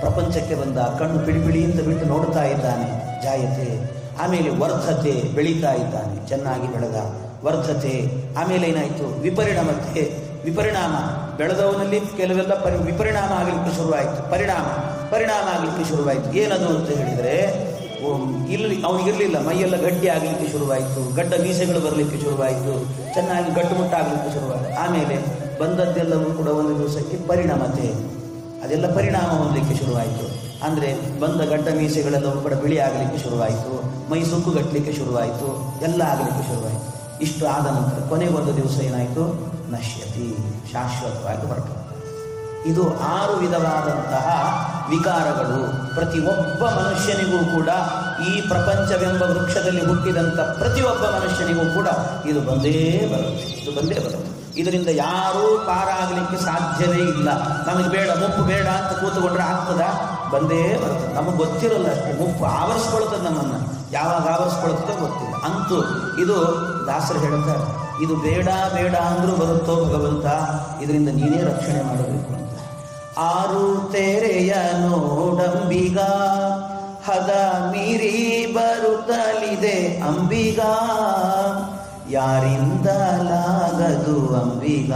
ಪ್ರಪಂಚಕ್ಕೆ ಬಂದ, ಕಣ್ಣು ಪಿಳಿ ಅಂತ ಬಿಟ್ಟು ನೋಡ್ತಾ ಇದ್ದಾನೆ, ಜಾಯತೆ. ಆಮೇಲೆ ವರ್ಧತೆ, ಬೆಳೀತಾ ಇದ್ದಾನೆ, ಚೆನ್ನಾಗಿ ಬೆಳೆದ, ವರ್ಧತೆ. ಆಮೇಲೆ ಏನಾಯಿತು? ವಿಪರಿಣಮತೆ, ವಿಪರಿಣಾಮ, ಬೆಳೆದವನಲ್ಲಿ ಕೆಲವೆಲ್ಲ ವಿಪರಿಣಾಮ ಆಗಲಿಕ್ಕೆ ಶುರುವಾಯಿತು. ಪರಿಣಾಮ ಆಗಲಿಕ್ಕೆ ಶುರುವಾಯಿತು. ಏನದು ಅಂತ ಹೇಳಿದರೆ ಇಲ್ಲಿ ಅವನಿಗಿರಲಿಲ್ಲ, ಮೈಯೆಲ್ಲ ಗಡ್ಡೆ ಆಗಲಿಕ್ಕೆ ಶುರುವಾಯಿತು, ಗಡ್ಡ ಮೀಸೆಗಳು ಬರಲಿಕ್ಕೆ ಶುರುವಾಯಿತು, ಚೆನ್ನಾಗಿ ಗಟ್ಟುಮುಟ್ಟಾಗಲಿಕ್ಕೆ ಶುರುವಾಯಿತು. ಆಮೇಲೆ ಬಂದದ್ದೆಲ್ಲವೂ ಕೂಡ ಒಂದು ದಿವಸಕ್ಕೆ ಪರಿಣಮತೆ, ಅದೆಲ್ಲ ಪರಿಣಾಮ ಹೊಂದಲಿಕ್ಕೆ ಶುರುವಾಯಿತು. ಅಂದರೆ ಬಂದ ಗಡ್ಡ ಮೀಸೆಗಳೆಲ್ಲವೂ ಕೂಡ ಬಿಳಿ ಆಗಲಿಕ್ಕೆ ಶುರುವಾಯಿತು, ಮೈ ಸುಕ್ಕುಗಟ್ಟಲಿಕ್ಕೆ ಶುರುವಾಯಿತು, ಎಲ್ಲ ಆಗಲಿಕ್ಕೆ ಶುರುವಾಯಿತು. ಇಷ್ಟು ಆದ ನಂತರ ಕೊನೆಗೊಂದು ದಿವಸ ಏನಾಯಿತು? ನಶ್ಯತಿ, ಶಾಶ್ವತವಾಗಿ ಹೊರಟು. ಇದು 6 ವಿಧವಾದಂತಹ ವಿಕಾರಗಳು. ಪ್ರತಿಯೊಬ್ಬ ಮನುಷ್ಯನಿಗೂ ಕೂಡ, ಈ ಪ್ರಪಂಚವೆಂಬ ವೃಕ್ಷದಲ್ಲಿ ಹುಟ್ಟಿದಂಥ ಪ್ರತಿಯೊಬ್ಬ ಮನುಷ್ಯನಿಗೂ ಕೂಡ ಇದು ಬಂದೇ ಬರುತ್ತೆ. ಇದರಿಂದ ಯಾರೂ ಪಾರಾಗಲಿಕ್ಕೆ ಸಾಧ್ಯವೇ ಇಲ್ಲ. ನಮಗೆ ಬೇಡ, ಮುಪ್ಪು ಬೇಡ ಅಂತ ಕೂತ್ಕೊಂಡ್ರೆ ಆಗ್ತದ? ಬಂದೇ ಬರ್ತದೆ. ನಮಗೆ ಗೊತ್ತಿರೋಲ್ಲ ಅಷ್ಟೇ, ಮುಪ್ಪು ಆವರಿಸ್ಕೊಳ್ತದೆ ನಮ್ಮನ್ನು. ಯಾವಾಗ ಆವರಿಸ್ಕೊಳ್ತದೋ ಗೊತ್ತಿಲ್ಲ. ಅಂತೂ ಇದು ದಾಸರು ಹೇಳ್ತಾರೆ, ಇದು ಬೇಡ ಅಂದ್ರೂ ಬರುತ್ತೋ ಭಗವಂತ, ಇದರಿಂದ ನೀನೇ ರಕ್ಷಣೆ ಮಾಡಬೇಕು ಅಂತ. 6 ತೆರೆಯ ನೋಡಂಬಿಗ, ಹದ ಮೀರಿ ಬರುತ್ತಲಿದೆ ಅಂಬಿಗ, ಯಾರಿಂದಲಾಗದು ಅಂಬಿಗ,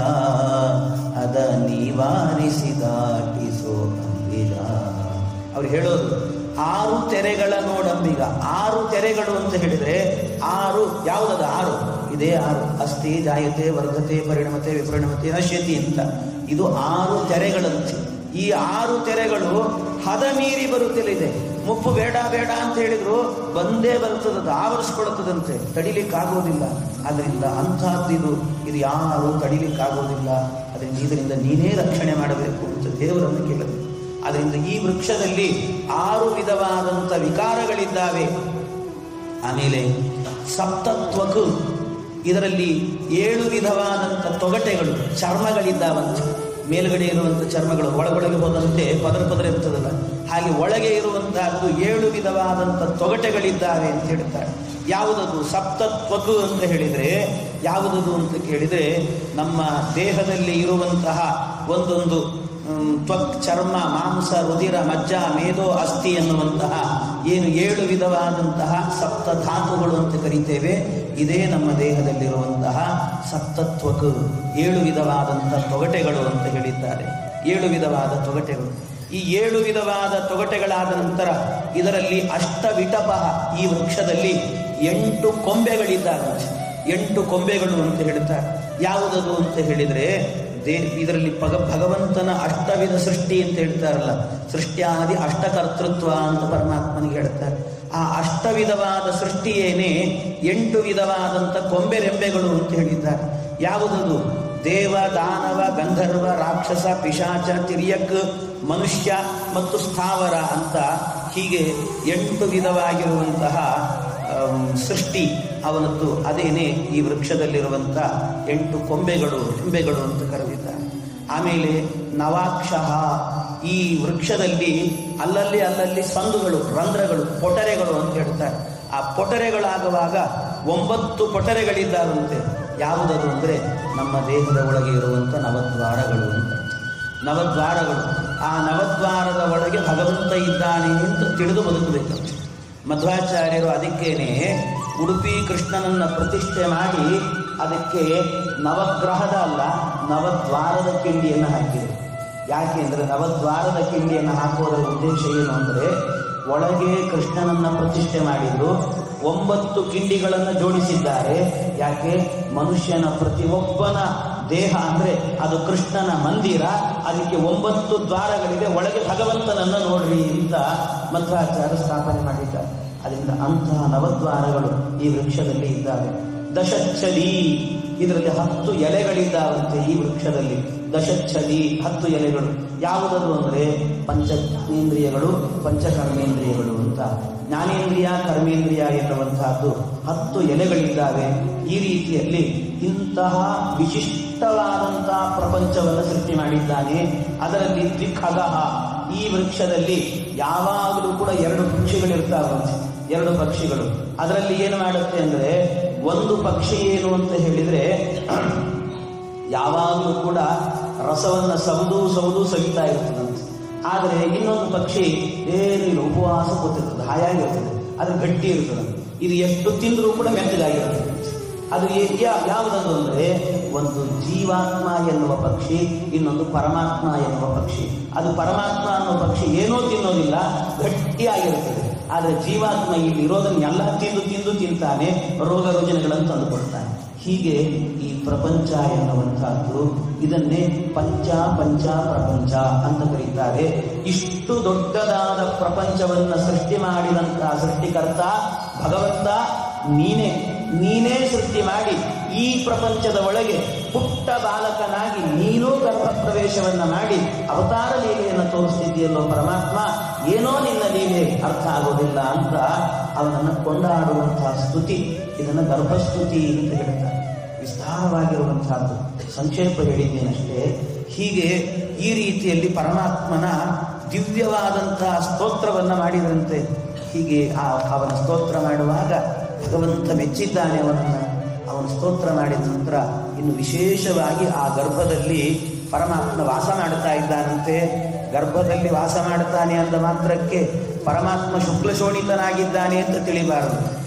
ಅದ ನಿವಾರಿಸಿದಾಟಿಸೋ ಅಂಬಿಗ. ಅವ್ರು ಹೇಳೋದು 6 ತೆರೆಗಳ ನೋಡಂಬಿಗ. 6 ತೆರೆಗಳು ಅಂತ ಹೇಳಿದರೆ 6 ಯಾವುದದು? 6 ಇದೇ 6 ಅಸ್ಥಿ, ಜಾಯತೆ, ವರ್ಧತೆ, ಪರಿಣಮತೆ, ವಿಪರಿಣಮತೆ, ನಶ್ಯತಿ ಅಂತ. ಇದು 6 ತೆರೆಗಳಂತೆ. ಈ 6 ತೆರೆಗಳು ಹದ ಮೀರಿ ಬರುತ್ತಲಿದೆ. ಮುಪ್ಪು ಬೇಡ ಅಂತ ಹೇಳಿದ್ರು ಬಂದೇ ಬರ್ತದದು, ಆವರಿಸ್ಕೊಳ್ತದಂತೆ, ತಡಿಲಿಕ್ಕಾಗೋದಿಲ್ಲ. ಅದರಿಂದ ಅಂಥದ್ದು ಇದು ಯಾರು ತಡಿಲಿಕ್ಕಾಗೋದಿಲ್ಲ. ಇದರಿಂದ ನೀನೇ ರಕ್ಷಣೆ ಮಾಡಬೇಕು ಅಂತ ದೇವರನ್ನು ಕೇಳಬೇಕು. ಅದರಿಂದ ಈ ವೃಕ್ಷದಲ್ಲಿ 6 ವಿಧವಾದಂಥ ವಿಕಾರಗಳಿದ್ದಾವೆ. ಆಮೇಲೆ ಸಪ್ತತ್ವಕು, ಇದರಲ್ಲಿ 7 ವಿಧವಾದಂಥ ತೊಗಟೆಗಳು, ಚರ್ಮಗಳಿದ್ದಾವಂತೆ. ಮೇಲುಗಡೆ ಇರುವಂಥ ಚರ್ಮಗಳು ಒಳಗೊಳಗೆ ಹೋದಂತೆ ಪದರ ಇರ್ತದಲ್ಲ, ಹಾಗೆ ಒಳಗೆ ಇರುವಂತಹದ್ದು 7 ವಿಧವಾದಂಥ ತೊಗಟೆಗಳಿದ್ದಾವೆ ಅಂತ ಹೇಳ್ತಾರೆ. ಯಾವುದದು ಸಪ್ತತ್ವಕು ಅಂತ ಹೇಳಿದರೆ ಯಾವುದದು ಅಂತ ಕೇಳಿದರೆ, ನಮ್ಮ ದೇಹದಲ್ಲಿ ಇರುವಂತಹ ಒಂದೊಂದು ತ್ವಕ್, ಚರ್ಮ, ಮಾಂಸ, ರುಧಿರ, ಮಜ್ಜ, ಮೇದೋ, ಅಸ್ಥಿ ಎನ್ನುವಂತಹ ಏನು 7 ವಿಧವಾದಂತಹ ಸಪ್ತಧಾತುಗಳು ಅಂತ ಕರೀತೇವೆ, ಇದೇ ನಮ್ಮ ದೇಹದಲ್ಲಿರುವಂತಹ ಸಪ್ತತ್ವಕು. 7 ವಿಧವಾದಂಥ ತೊಗಟೆಗಳು ಅಂತ ಹೇಳಿದ್ದಾರೆ. 7 ವಿಧವಾದ ತೊಗಟೆಗಳು. ಈ 7 ವಿಧವಾದ ತೊಗಟೆಗಳಾದ ನಂತರ ಇದರಲ್ಲಿ ಅಷ್ಟವಿಟಪ, ಈ ವೃಕ್ಷದಲ್ಲಿ 8 ಕೊಂಬೆಗಳಿದ್ದಾವೆ. 8 ಕೊಂಬೆಗಳು ಅಂತ ಹೇಳ್ತಾರೆ. ಯಾವುದದು ಅಂತ ಹೇಳಿದರೆ ಇದರಲ್ಲಿ ಭಗವಂತನ ಅಷ್ಟವಿಧ ಸೃಷ್ಟಿ ಅಂತ ಹೇಳ್ತಾರಲ್ಲ, ಸೃಷ್ಟ್ಯಾದಿ ಅಷ್ಟಕರ್ತೃತ್ವ ಅಂತ ಪರಮಾತ್ಮನಿಗೆ ಹೇಳ್ತಾರೆ. ಆ ಅಷ್ಟವಿಧವಾದ ಸೃಷ್ಟಿಯೇನೆ 8 ವಿಧವಾದಂಥ ಕೊಂಬೆರೆಂಬೆಗಳು ಅಂತ ಹೇಳಿದ್ದಾರೆ. ಯಾವುದದು? ದೇವ, ದಾನವ, ಗಂಧರ್ವ, ರಾಕ್ಷಸ, ಪಿಶಾಚ, ತಿರ್ಯಕ್, ಮನುಷ್ಯ ಮತ್ತು ಸ್ಥಾವರ ಅಂತ ಹೀಗೆ 8 ವಿಧವಾಗಿರುವಂತಹ ಸೃಷ್ಟಿ ಅವನದ್ದು. ಅದೇನೆ ಈ ವೃಕ್ಷದಲ್ಲಿರುವಂಥ 8 ಕೊಂಬೆಗಳು, ರೆಂಬೆಗಳು ಅಂತ ಕರೆದಿದ್ದಾರೆ. ಆಮೇಲೆ ನವಾಕ್ಷ, ಈ ವೃಕ್ಷದಲ್ಲಿ ಅಲ್ಲಲ್ಲಿ ಸಂದುಗಳು, ರಂಧ್ರಗಳು, ಪೊಟರೆಗಳು ಅಂತ ಹೇಳ್ತಾರೆ. ಆ ಪೊಟರೆಗಳಾಗುವಾಗ 9 ಪೊಟರೆಗಳಿದ್ದಾವಂತೆ. ಯಾವುದದು ಅಂದರೆ ನಮ್ಮ ದೇಹದ ಒಳಗೆ ಇರುವಂಥ ನವದ್ವಾರಗಳು ಅಂತ. ನವದ್ವಾರಗಳು. ಆ ನವದ್ವಾರದ ಒಳಗೆ ಭಗವಂತ ಇದ್ದಾನೆ ಅಂತ ತಿಳಿದು ಬದುಕಬೇಕಂತೆ. ಮಧ್ವಾಚಾರ್ಯರು ಅದಕ್ಕೇನೆ ಉಡುಪಿ ಕೃಷ್ಣನನ್ನ ಪ್ರತಿಷ್ಠೆ ಮಾಡಿ ಅದಕ್ಕೆ ನವಗ್ರಹದ ಅಲ್ಲ ನವದ್ವಾರದ ಕಿಂಡಿಯನ್ನು ಹಾಕಿದರು. ಯಾಕೆ ಅಂದರೆ ನವದ್ವಾರದ ಕಿಂಡಿಯನ್ನು ಹಾಕುವುದರ ಉದ್ದೇಶ ಏನು ಅಂದರೆ, ಒಳಗೆ ಕೃಷ್ಣನನ್ನ ಪ್ರತಿಷ್ಠೆ ಮಾಡಿದ್ರು, 9 ಕಿಂಡಿಗಳನ್ನು ಜೋಡಿಸಿದ್ದಾರೆ. ಯಾಕೆ? ಮನುಷ್ಯನ ಪ್ರತಿಯೊಬ್ಬನ ದೇಹ ಅಂದ್ರೆ ಅದು ಕೃಷ್ಣನ ಮಂದಿರ, ಅದಕ್ಕೆ 9 ದ್ವಾರಗಳಿದೆ, ಒಳಗೆ ಭಗವಂತನನ್ನ ನೋಡ್ರಿ ಅಂತ ಮಧ್ವಾಚಾರ್ಯ ಸ್ಥಾಪನೆ ಮಾಡಿದ್ದಾರೆ. ಅದರಿಂದ ಅಂತಹ ನವದ್ವಾರಗಳು ಈ ವೃಕ್ಷದಲ್ಲಿ ಇದ್ದಾವೆ. ದಶಚ್ಛದಿ, ಇದರಲ್ಲಿ 10 ಎಲೆಗಳಿದ್ದಾವಂತೆ ಈ ವೃಕ್ಷದಲ್ಲಿ. ದಶಚ್ಛದಿ 10 ಎಲೆಗಳು. ಯಾವುದದು ಅಂದರೆ ಪಂಚೇಂದ್ರಿಯಗಳು, ಪಂಚಕರ್ಮೇಂದ್ರಿಯಗಳು ಅಂತ. ಜ್ಞಾನೇಂದ್ರಿಯ, ಕರ್ಮೇಂದ್ರಿಯ ಎನ್ನುವಂತಹದ್ದು 10 ಎಲೆಗಳಿದ್ದಾವೆ. ಈ ರೀತಿಯಲ್ಲಿ ಇಂತಹ ವಿಶಿಷ್ಟವಾದಂತಹ ಪ್ರಪಂಚವನ್ನು ಸೃಷ್ಟಿ ಮಾಡಿದ್ದಾನೆ. ಅದರಲ್ಲಿ ದ್ವಿಖಗಃ, ಈ ವೃಕ್ಷದಲ್ಲಿ ಯಾವಾಗಲೂ ಕೂಡ 2 ಪಕ್ಷಿಗಳಿರ್ತಾವಂತೆ, 2 ಪಕ್ಷಿಗಳು. ಅದರಲ್ಲಿ ಏನು ಮಾಡುತ್ತೆ ಅಂದರೆ, ಒಂದು ಪಕ್ಷಿ ಏನು ಅಂತ ಹೇಳಿದ್ರೆ ಯಾವಾಗಲೂ ಕೂಡ ರಸವನ್ನ ಸವಿದು ಸವಿತಾ ಇರ್ತದಂತೆ. ಆದರೆ ಇನ್ನೊಂದು ಪಕ್ಷಿ ಏನಿಲ್ಲ, ಉಪವಾಸ ಕೂತಿರ್ತದೆ, ಹಾಯಾಗಿರ್ತದೆ, ಅದು ಗಟ್ಟಿ ಇರ್ತದೆ. ಇದು ಎಷ್ಟು ತಿಂದರೂ ಕೂಡ ಮೆತ್ತಗಾಗಿರ್ತದೆ. ಅದು ಯಾವುದದು ಅಂದರೆ, ಒಂದು ಜೀವಾತ್ಮ ಎನ್ನುವ ಪಕ್ಷಿ, ಇನ್ನೊಂದು ಪರಮಾತ್ಮ ಎನ್ನುವ ಪಕ್ಷಿ. ಅದು ಪರಮಾತ್ಮ ಅನ್ನುವ ಪಕ್ಷಿ ಏನೋ ತಿನ್ನೋದಿಲ್ಲ, ಗಟ್ಟಿಯಾಗಿರುತ್ತದೆ. ಆದರೆ ಜೀವಾತ್ಮ ಇಲ್ಲಿ ಇರೋದನ್ನು ಎಲ್ಲ ತಿಂತಾನೆ, ರೋಗ ರುಜಿನಗಳನ್ನು ತಂದುಕೊಳ್ತಾನೆ. ಹೀಗೆ ಈ ಪ್ರಪಂಚ ಎನ್ನುವಂತಹದ್ದು, ಇದನ್ನೇ ಪಂಚ ಪ್ರಪಂಚ ಅಂತ ಕರೀತಾರೆ. ಇಷ್ಟು ದೊಡ್ಡದಾದ ಪ್ರಪಂಚವನ್ನು ಸೃಷ್ಟಿ ಮಾಡಿದಂತಹ ಸೃಷ್ಟಿಕರ್ತ ಭಗವಂತ ನೀನೇ ಸೃಷ್ಟಿ ಮಾಡಿ ಈ ಪ್ರಪಂಚದ ಒಳಗೆ ಪುಟ್ಟ ಬಾಲಕನಾಗಿ ನೀನೂ ಗರ್ಭ ಪ್ರವೇಶವನ್ನ ಮಾಡಿ ಅವತಾರ ಲೀಲೆಯನ್ನು ತೋರಿಸ್ತಿದ್ದೀಯಲ್ಲೋ ಪರಮಾತ್ಮ, ಏನೋ ನಿನ್ನ ಲೀಲೆ ಅರ್ಥ ಆಗೋದಿಲ್ಲ ಅಂತ ಅವನನ್ನು ಕೊಂಡಾಡುವಂತಹ ಸ್ತುತಿ, ಇದನ್ನು ಗರ್ಭಸ್ತುತಿ ಅಂತ ಹೇಳ್ತಾರೆ. ವಿಸ್ತಾರವಾಗಿರುವಂತಹದ್ದು, ಸಂಕ್ಷೇಪ ಹೇಳಿದ್ದೇನಷ್ಟೇ. ಹೀಗೆ ಈ ರೀತಿಯಲ್ಲಿ ಪರಮಾತ್ಮನ ದಿವ್ಯವಾದಂತಹ ಸ್ತೋತ್ರವನ್ನ ಮಾಡಿದಂತೆ. ಹೀಗೆ ಅವನ ಸ್ತೋತ್ರ ಮಾಡುವಾಗ ಭಗವಂತ ಮೆಚ್ಚಿದ್ದಾನೆ ಅವನ ಸ್ತೋತ್ರ ಮಾಡಿದ ನಂತರ ಇನ್ನು ವಿಶೇಷವಾಗಿ ಆ ಗರ್ಭದಲ್ಲಿ ಪರಮಾತ್ಮ ವಾಸ ಮಾಡುತ್ತಾ ಇದ್ದಾನಂತೆ. ಗರ್ಭದಲ್ಲಿ ವಾಸ ಮಾಡುತ್ತಾನೆ ಅಂದ ಮಾತ್ರಕ್ಕೆ ಪರಮಾತ್ಮ ಶುಕ್ಲ ಶೋಣಿತನಾಗಿದ್ದಾನೆ ಅಂತ ತಿಳಿಬಾರದು.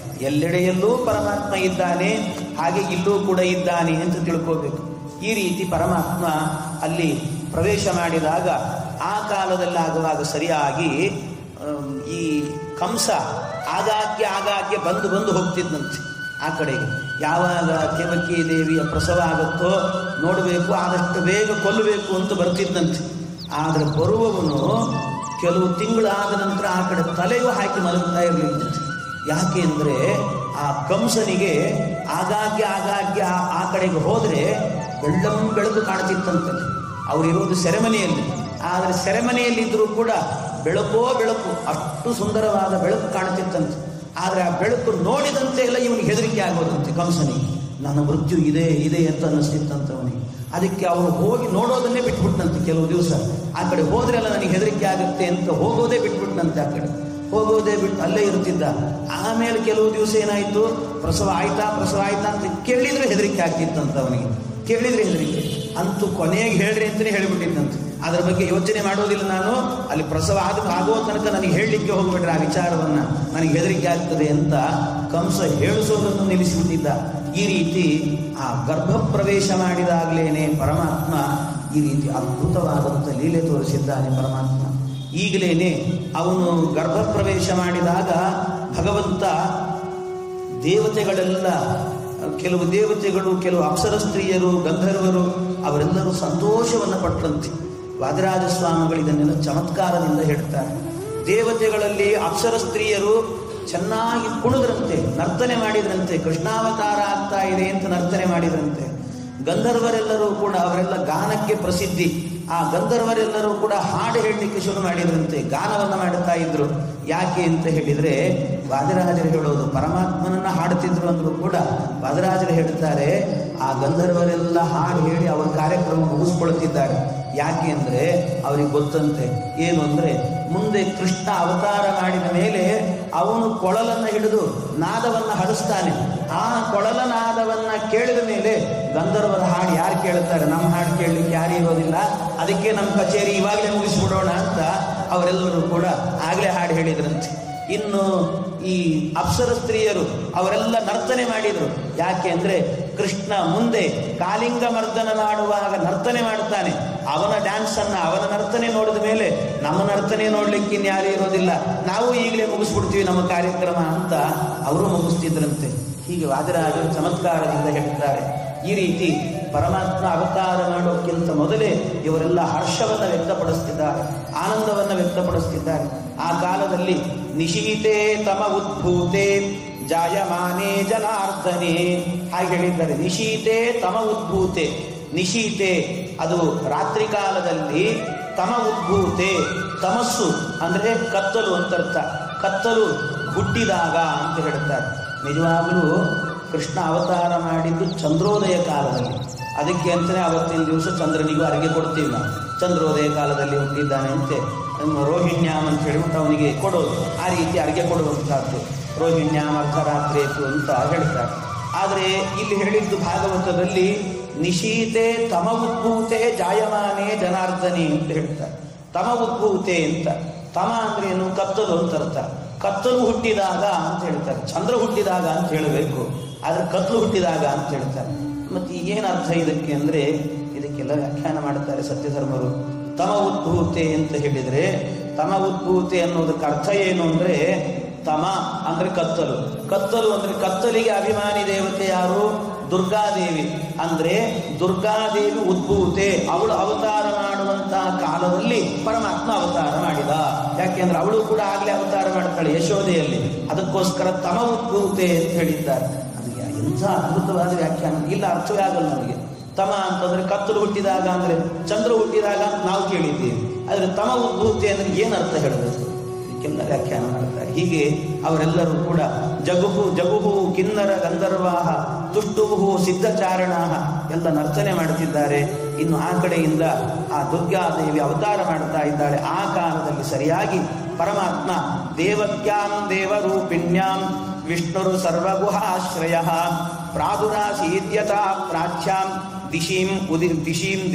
ಎಲ್ಲೆಡೆಯಲ್ಲೂ ಪರಮಾತ್ಮ ಇದ್ದಾನೆ, ಹಾಗೆ ಇಲ್ಲೂ ಕೂಡ ಇದ್ದಾನೆ ಅಂತ ತಿಳ್ಕೋಬೇಕು. ಈ ರೀತಿ ಪರಮಾತ್ಮ ಅಲ್ಲಿ ಪ್ರವೇಶ ಮಾಡಿದಾಗ ಆ ಕಾಲದಲ್ಲಾಗುವಾಗ ಸರಿಯಾಗಿ ಈ ಕಂಸ ಆಗಾಗ್ಗೆ ಬಂದು ಹೋಗ್ತಿದ್ದಂತೆ ಆ ಕಡೆಗೆ. ಯಾವಾಗ ಕೇವಕಿ ದೇವಿಯ ಪ್ರಸವ ಆಗುತ್ತೋ ನೋಡಬೇಕು, ಆದಷ್ಟು ಬೇಗ ಕೊಲ್ಲಬೇಕು ಅಂತ ಬರ್ತಿದ್ದಂತೆ. ಆದರೆ ಬರುವವನು ಕೆಲವು ತಿಂಗಳಾದ ನಂತರ ಆ ಕಡೆ ತಲೆಯೂ ಹಾಕಿ ಮಲಗ್ತಾ ಇರಲಿಲ್ಲಂತೆ. ಯಾಕೆ ಅಂದರೆ ಆ ಕಂಸನಿಗೆ ಆಗಾಗ್ಗೆ ಆ ಕಡೆಗೆ ಹೋದರೆ ಬೆಳಕು ಕಾಣ್ತಿತ್ತಂತೆ. ಅವರಿರೋದು ಸೆರೆಮನೆಯಲ್ಲಿ. ಆದರೆ ಸೆರೆಮನೆಯಲ್ಲಿದ್ದರೂ ಕೂಡ ಬೆಳಕು ಅಷ್ಟು ಸುಂದರವಾದ ಬೆಳಕು ಕಾಣ್ತಿತ್ತಂತೆ. ಆದರೆ ಆ ಬೆಳಕು ನೋಡಿದಂತೆ ಎಲ್ಲ ಇವನಿಗೆ ಹೆದರಿಕೆ ಆಗೋದಂತೆ ಕಂಸನಿಗೆ. ನನ್ನ ಮೃತ್ಯು ಇದೆ ಅಂತ ಅನ್ನಿಸ್ತಿತ್ತಂತವನಿಗೆ. ಅದಕ್ಕೆ ಅವನು ಹೋಗಿ ನೋಡೋದನ್ನೇ ಬಿಟ್ಬಿಟ್ನಂತೆ. ಕೆಲವು ದಿವಸ ಆ ಕಡೆ ಹೋದ್ರೆ ಎಲ್ಲ ನನಗೆ ಹೆದರಿಕೆ ಆಗುತ್ತೆ ಅಂತ ಹೋಗೋದೇ ಬಿಟ್ಬಿಟ್ನಂತೆ. ಆ ಕಡೆ ಹೋಗೋದೇ ಬಿಟ್ಟು ಅಲ್ಲೇ ಇರ್ತಿದ್ದ. ಆಮೇಲೆ ಕೆಲವು ದಿವಸ ಏನಾಯ್ತು, ಪ್ರಸವ ಆಯ್ತಾ ಅಂತ ಕೇಳಿದ್ರೆ ಹೆದರಿಕೆ ಆಗ್ತಿತ್ತಂತ ಅವನಿಗೆ. ಕೇಳಿದ್ರೆ ಹೆದರಿಕೆ ಅಂತೂ ಕೊನೆಗೆ ಹೇಳ್ರಿ ಅಂತಲೇ ಹೇಳಿಬಿಟ್ಟಿದ್ದಂತೆ. ಅದರ ಬಗ್ಗೆ ಯೋಚನೆ ಮಾಡೋದಿಲ್ಲ ನಾನು, ಅಲ್ಲಿ ಪ್ರಸವ ಆಗೋ ತನಕ ನನಗೆ ಹೇಳಲಿಕ್ಕೆ ಹೋಗ್ಬಿಟ್ರೆ ಆ ವಿಚಾರವನ್ನ, ನನಗೆ ಹೆದರಿಕೆ ಆಗ್ತದೆ ಅಂತ ಕಂಸ ಹೇಳಿಸೋದನ್ನು ನಿಲ್ಲಿಸಿಬಿಟ್ಟಿದ್ದ. ಈ ರೀತಿ ಆ ಗರ್ಭ ಪ್ರವೇಶ ಮಾಡಿದಾಗಲೇನೆ ಪರಮಾತ್ಮ ಈ ರೀತಿ ಅದ್ಭುತವಾದಂಥ ಲೀಲೆ ತೋರಿಸಿದ್ದಾನೆ ಪರಮಾತ್ಮ. ಈಗಲೇನೆ ಅವನು ಗರ್ಭ ಪ್ರವೇಶ ಮಾಡಿದಾಗ ಭಗವಂತ ದೇವತೆಗಳೆಲ್ಲ, ಕೆಲವು ದೇವತೆಗಳು, ಕೆಲವು ಅಪ್ಸರ ಸ್ತ್ರೀಯರು, ಗಂಧರ್ವರು ಅವರೆಲ್ಲರೂ ಸಂತೋಷವನ್ನು ಪಟ್ಟರಂತೆ. ವಾದಿರಾಜ ಸ್ವಾಮಿಗಳು ಇದನ್ನೆಲ್ಲ ಚಮತ್ಕಾರದಿಂದ ಹೇಳ್ತಾರೆ. ದೇವತೆಗಳಲ್ಲಿ ಅಪ್ಸರ ಸ್ತ್ರೀಯರು ಚೆನ್ನಾಗಿ ಕುಣಿದ್ರಂತೆ, ನರ್ತನೆ ಮಾಡಿದ್ರಂತೆ, ಕೃಷ್ಣಾವತಾರ ಆಗ್ತಾ ಇದೆ ಅಂತ ನರ್ತನೆ ಮಾಡಿದ್ರಂತೆ. ಗಂಧರ್ವರೆಲ್ಲರೂ ಕೂಡ ಅವರೆಲ್ಲ ಗಾನಕ್ಕೆ ಪ್ರಸಿದ್ಧಿ. ಆ ಗಂಧರ್ವರೆಲ್ಲರೂ ಕೂಡ ಹಾಡು ಹೇಳಲಿಕ್ಕೆ ಶುರು ಮಾಡಿದ್ರಂತೆ, ಗಾನವನ್ನು ಮಾಡುತ್ತಾ ಇದ್ರು. ಯಾಕೆ ಅಂತ ಹೇಳಿದ್ರೆ ವಾದಿರಾಜರು ಹೇಳೋದು, ಪರಮಾತ್ಮನನ್ನ ಹಾಡುತ್ತಿದ್ರು ಅಂದ್ರೂ ಕೂಡ ವಾದಿರಾಜರು ಹೇಳ್ತಾರೆ ಆ ಗಂಧರ್ವರೆಲ್ಲ ಹಾಡು ಹೇಳಿ ಅವರ ಕಾರ್ಯಕ್ರಮ ಮುಗಿಸ್ಕೊಳ್ತಿದ್ದಾರೆ. ಯಾಕೆ ಅಂದ್ರೆ ಅವರಿಗೆ ಗೊತ್ತಂತೆ ಏನು ಅಂದ್ರೆ, ಮುಂದೆ ಕೃಷ್ಣ ಅವತಾರ ಮಾಡಿದ ಮೇಲೆ ಅವನು ಕೊಳಲನ್ನು ಹಿಡಿದು ನಾದವನ್ನು ಹಡಿಸ್ತಾನೆ. ಆ ಕೊಳಲನಾದವನ್ನ ಕೇಳಿದ ಮೇಲೆ ಗಂಧರ್ವರ ಹಾಡು ಯಾರು ಕೇಳುತ್ತಾರೆ? ನಮ್ಮ ಹಾಡು ಕೇಳಲಿಕ್ಕೆ ಯಾರು ಇರೋದಿಲ್ಲ, ಅದಕ್ಕೆ ನಮ್ಮ ಕಚೇರಿ ಇವಾಗಲೇ ಮುಗಿಸ್ಬಿಡೋಣ ಅಂತ ಅವರೆಲ್ಲರೂ ಕೂಡ ಆಗಲೇ ಹಾಡು ಹೇಳಿದ್ರಂತೆ. ಇನ್ನು ಈ ಅಪ್ಸರ ಸ್ತ್ರೀಯರು ಅವರೆಲ್ಲ ನರ್ತನೆ ಮಾಡಿದರು. ಯಾಕೆ ಅಂದ್ರೆ ಕೃಷ್ಣ ಮುಂದೆ ಕಾಲಿಂಗ ಮರ್ದನ ಮಾಡುವಾಗ ನರ್ತನೆ ಮಾಡ್ತಾನೆ. ಅವನ ಡ್ಯಾನ್ಸ್ ಅನ್ನ, ಅವನ ನರ್ತನೆ ನೋಡಿದ ಮೇಲೆ ನಮ್ಮ ನರ್ತನೆ ನೋಡ್ಲಿಕ್ಕೆ ಇನ್ಯಾರೂ ಇರೋದಿಲ್ಲ, ನಾವು ಈಗಲೇ ಮುಗಿಸ್ಬಿಡ್ತೀವಿ ನಮ್ಮ ಕಾರ್ಯಕ್ರಮ ಅಂತ ಅವರು ಮುಗಿಸ್ತಿದ್ರಂತೆ. ಹೀಗೆ ವಾದಿರಾಜರು ಚಮತ್ಕಾರದಿಂದ ಹೇಳ್ತಾರೆ. ಈ ರೀತಿ ಪರಮಾತ್ಮ ಅವತಾರ ಮಾಡೋಕ್ಕಿಂತ ಮೊದಲೇ ಇವರೆಲ್ಲ ಹರ್ಷವನ್ನು ವ್ಯಕ್ತಪಡಿಸ್ತಿದ್ದಾರೆ, ಆನಂದವನ್ನು ವ್ಯಕ್ತಪಡಿಸ್ತಿದ್ದಾರೆ. ಆ ಕಾಲದಲ್ಲಿ ನಿಶೀತೆ ತಮ ಉದ್ಭೂತೆ ಜಾಯಮಾನೇ ಜನಾರ್ದನೆ ಹಾಗೆ ಹೇಳಿದ್ದಾರೆ. ನಿಶೀತೆ ತಮ ಉದ್ಭೂತೆ, ನಿಶೀತೆ ಅದು ರಾತ್ರಿ ಕಾಲದಲ್ಲಿ, ತಮ ಉದ್ಭೂತೆ ತಮಸ್ಸು ಅಂದ್ರೆ ಕತ್ತಲು ಅಂತರ್ಥ, ಕತ್ತಲು ಹುಟ್ಟಿದಾಗ ಅಂತ ಹೇಳ್ತಾರೆ. ನಿಜವಾಗಲೂ ಕೃಷ್ಣ ಅವತಾರ ಮಾಡಿದ್ದು ಚಂದ್ರೋದಯ ಕಾಲದಲ್ಲಿ, ಅದಕ್ಕೆ ಅಂತಲೇ ಅವತ್ತಿನ ದಿವಸ ಚಂದ್ರನಿಗೂ ಅರ್ಗೆ ಕೊಡ್ತೀವಿ ನಾವು. ಚಂದ್ರೋದಯ ಕಾಲದಲ್ಲಿ ಹುಟ್ಟಿದ್ದಾನೆ ಅಂತೆ ರೋಹಿಣ್ಯಾಮ್ ಅಂತ ಹೇಳಿಬಿಟ್ಟು ಅವನಿಗೆ ಕೊಡೋದು, ಆ ರೀತಿ ಅರ್ಗೆ ಕೊಡುವಂತಹದ್ದು ರೋಹಿಣ್ಯಾಮ್ ಅರ್ಧರಾತ್ರಿಯತು ಅಂತ ಹೇಳ್ತಾರೆ. ಆದರೆ ಇಲ್ಲಿ ಹೇಳಿದ್ದು ಭಾಗವತದಲ್ಲಿ ನಿಶೀತೆ ತಮ ಉದ್ಭೂತೆ ಜಾಯಮಾನೇ ಜನಾರ್ದನೆ ಅಂತ ಹೇಳ್ತಾರೆ. ತಮ ಉದ್ಭೂತೆ ಅಂತ, ತಮ ಅಂದ್ರೆ ಏನು? ಕತ್ತಲು ಅಂತ ಅರ್ಥ. ಕತ್ತಲು ಹುಟ್ಟಿದಾಗ ಅಂತ ಹೇಳ್ತಾರೆ, ಚಂದ್ರ ಹುಟ್ಟಿದಾಗ ಅಂತ ಹೇಳಬೇಕು, ಆದ್ರೆ ಕತ್ತಲು ಹುಟ್ಟಿದಾಗ ಅಂತ ಹೇಳ್ತಾರೆ. ಮತ್ತೆ ಏನು ಅರ್ಥ ಇದಕ್ಕೆ ಅಂದ್ರೆ ಇದಕ್ಕೆಲ್ಲ ವ್ಯಾಖ್ಯಾನ ಮಾಡ್ತಾರೆ ಸತ್ಯಧರ್ಮರು. ತಮ ಉದ್ಭೂತೆ ಅಂತ ಹೇಳಿದ್ರೆ, ತಮ ಉದ್ಭೂತೆ ಅನ್ನೋದಕ್ಕೆ ಅರ್ಥ ಏನು ಅಂದ್ರೆ, ತಮ ಅಂದ್ರೆ ಕತ್ತಲು, ಕತ್ತಲು ಅಂದ್ರೆ ಕತ್ತಲಿಗೆ ಅಭಿಮಾನಿ ದೇವತೆ ಯಾರು? ದುರ್ಗಾದೇವಿ. ಅಂದ್ರೆ ದುರ್ಗಾದೇವಿ ಉದ್ಭೂತೆ, ಅವಳು ಅವತಾರ ಮಾಡುವಂತಹ ಕಾಲದಲ್ಲಿ ಪರಮಾತ್ಮ ಅವತಾರ ಮಾಡಿದ. ಯಾಕೆಂದ್ರೆ ಅವಳು ಕೂಡ ಆಗ್ಲೇ ಅವತಾರ ಮಾಡ್ತಾಳೆ ಯಶೋದೆಯಲ್ಲಿ, ಅದಕ್ಕೋಸ್ಕರ ತಮ ಉದ್ಭೂತೆ ಅಂತ ಹೇಳಿದ್ದಾರೆ. ಅದು ಎಂಥ ಅದ್ಭುತವಾದ ವ್ಯಾಖ್ಯಾನ, ಇಲ್ಲ ಅರ್ಥವೇ ಆಗಲ್ಲ ನಮಗೆ. ತಮ ಅಂತಂದ್ರೆ ಕತ್ತಲು ಹುಟ್ಟಿದಾಗ ಅಂದ್ರೆ ಚಂದ್ರ ಹುಟ್ಟಿದಾಗ ನಾವು ಕೇಳಿದ್ದೀವಿ, ಆದ್ರೆ ತಮ ಉದ್ಭೂತೆ ಅಂದ್ರೆ ಏನ್ ಅರ್ಥ ಹೇಳಬೇಕು? ಇದಕ್ಕೆಲ್ಲ ವ್ಯಾಖ್ಯಾನ ಮಾಡ್ತಾರೆ. ಹೀಗೆ ಅವರೆಲ್ಲರೂ ಕೂಡ ಜಗುಹು ಕಿನ್ನರ ಗಂಧರ್ವಾಹ ತುಷ್ಟುಹು ಸಿದ್ಧಚಾರಣಾಹ ಎಲ್ಲ ನರ್ತನೆ ಮಾಡುತ್ತಿದ್ದಾರೆ. ಇನ್ನು ಆ ಕಡೆಯಿಂದ ಆ ದುರ್ಗಾದೇವಿ ಅವತಾರ ಮಾಡ್ತಾ ಇದ್ದಾಳೆ. ಆ ಕಾಲದಲ್ಲಿ ಸರಿಯಾಗಿ ಪರಮಾತ್ಮ ದೇವಕ್ಯಾಂ ದೇವರೂಪಿಣ್ಯಾಂ ವಿಷ್ಣುರು ಸರ್ವಗುಹಾಶ್ರಯ ಪ್ರಾದುರಾಸೀದ್ಯತಾ ಪ್ರಾಚ್ಯಾಂ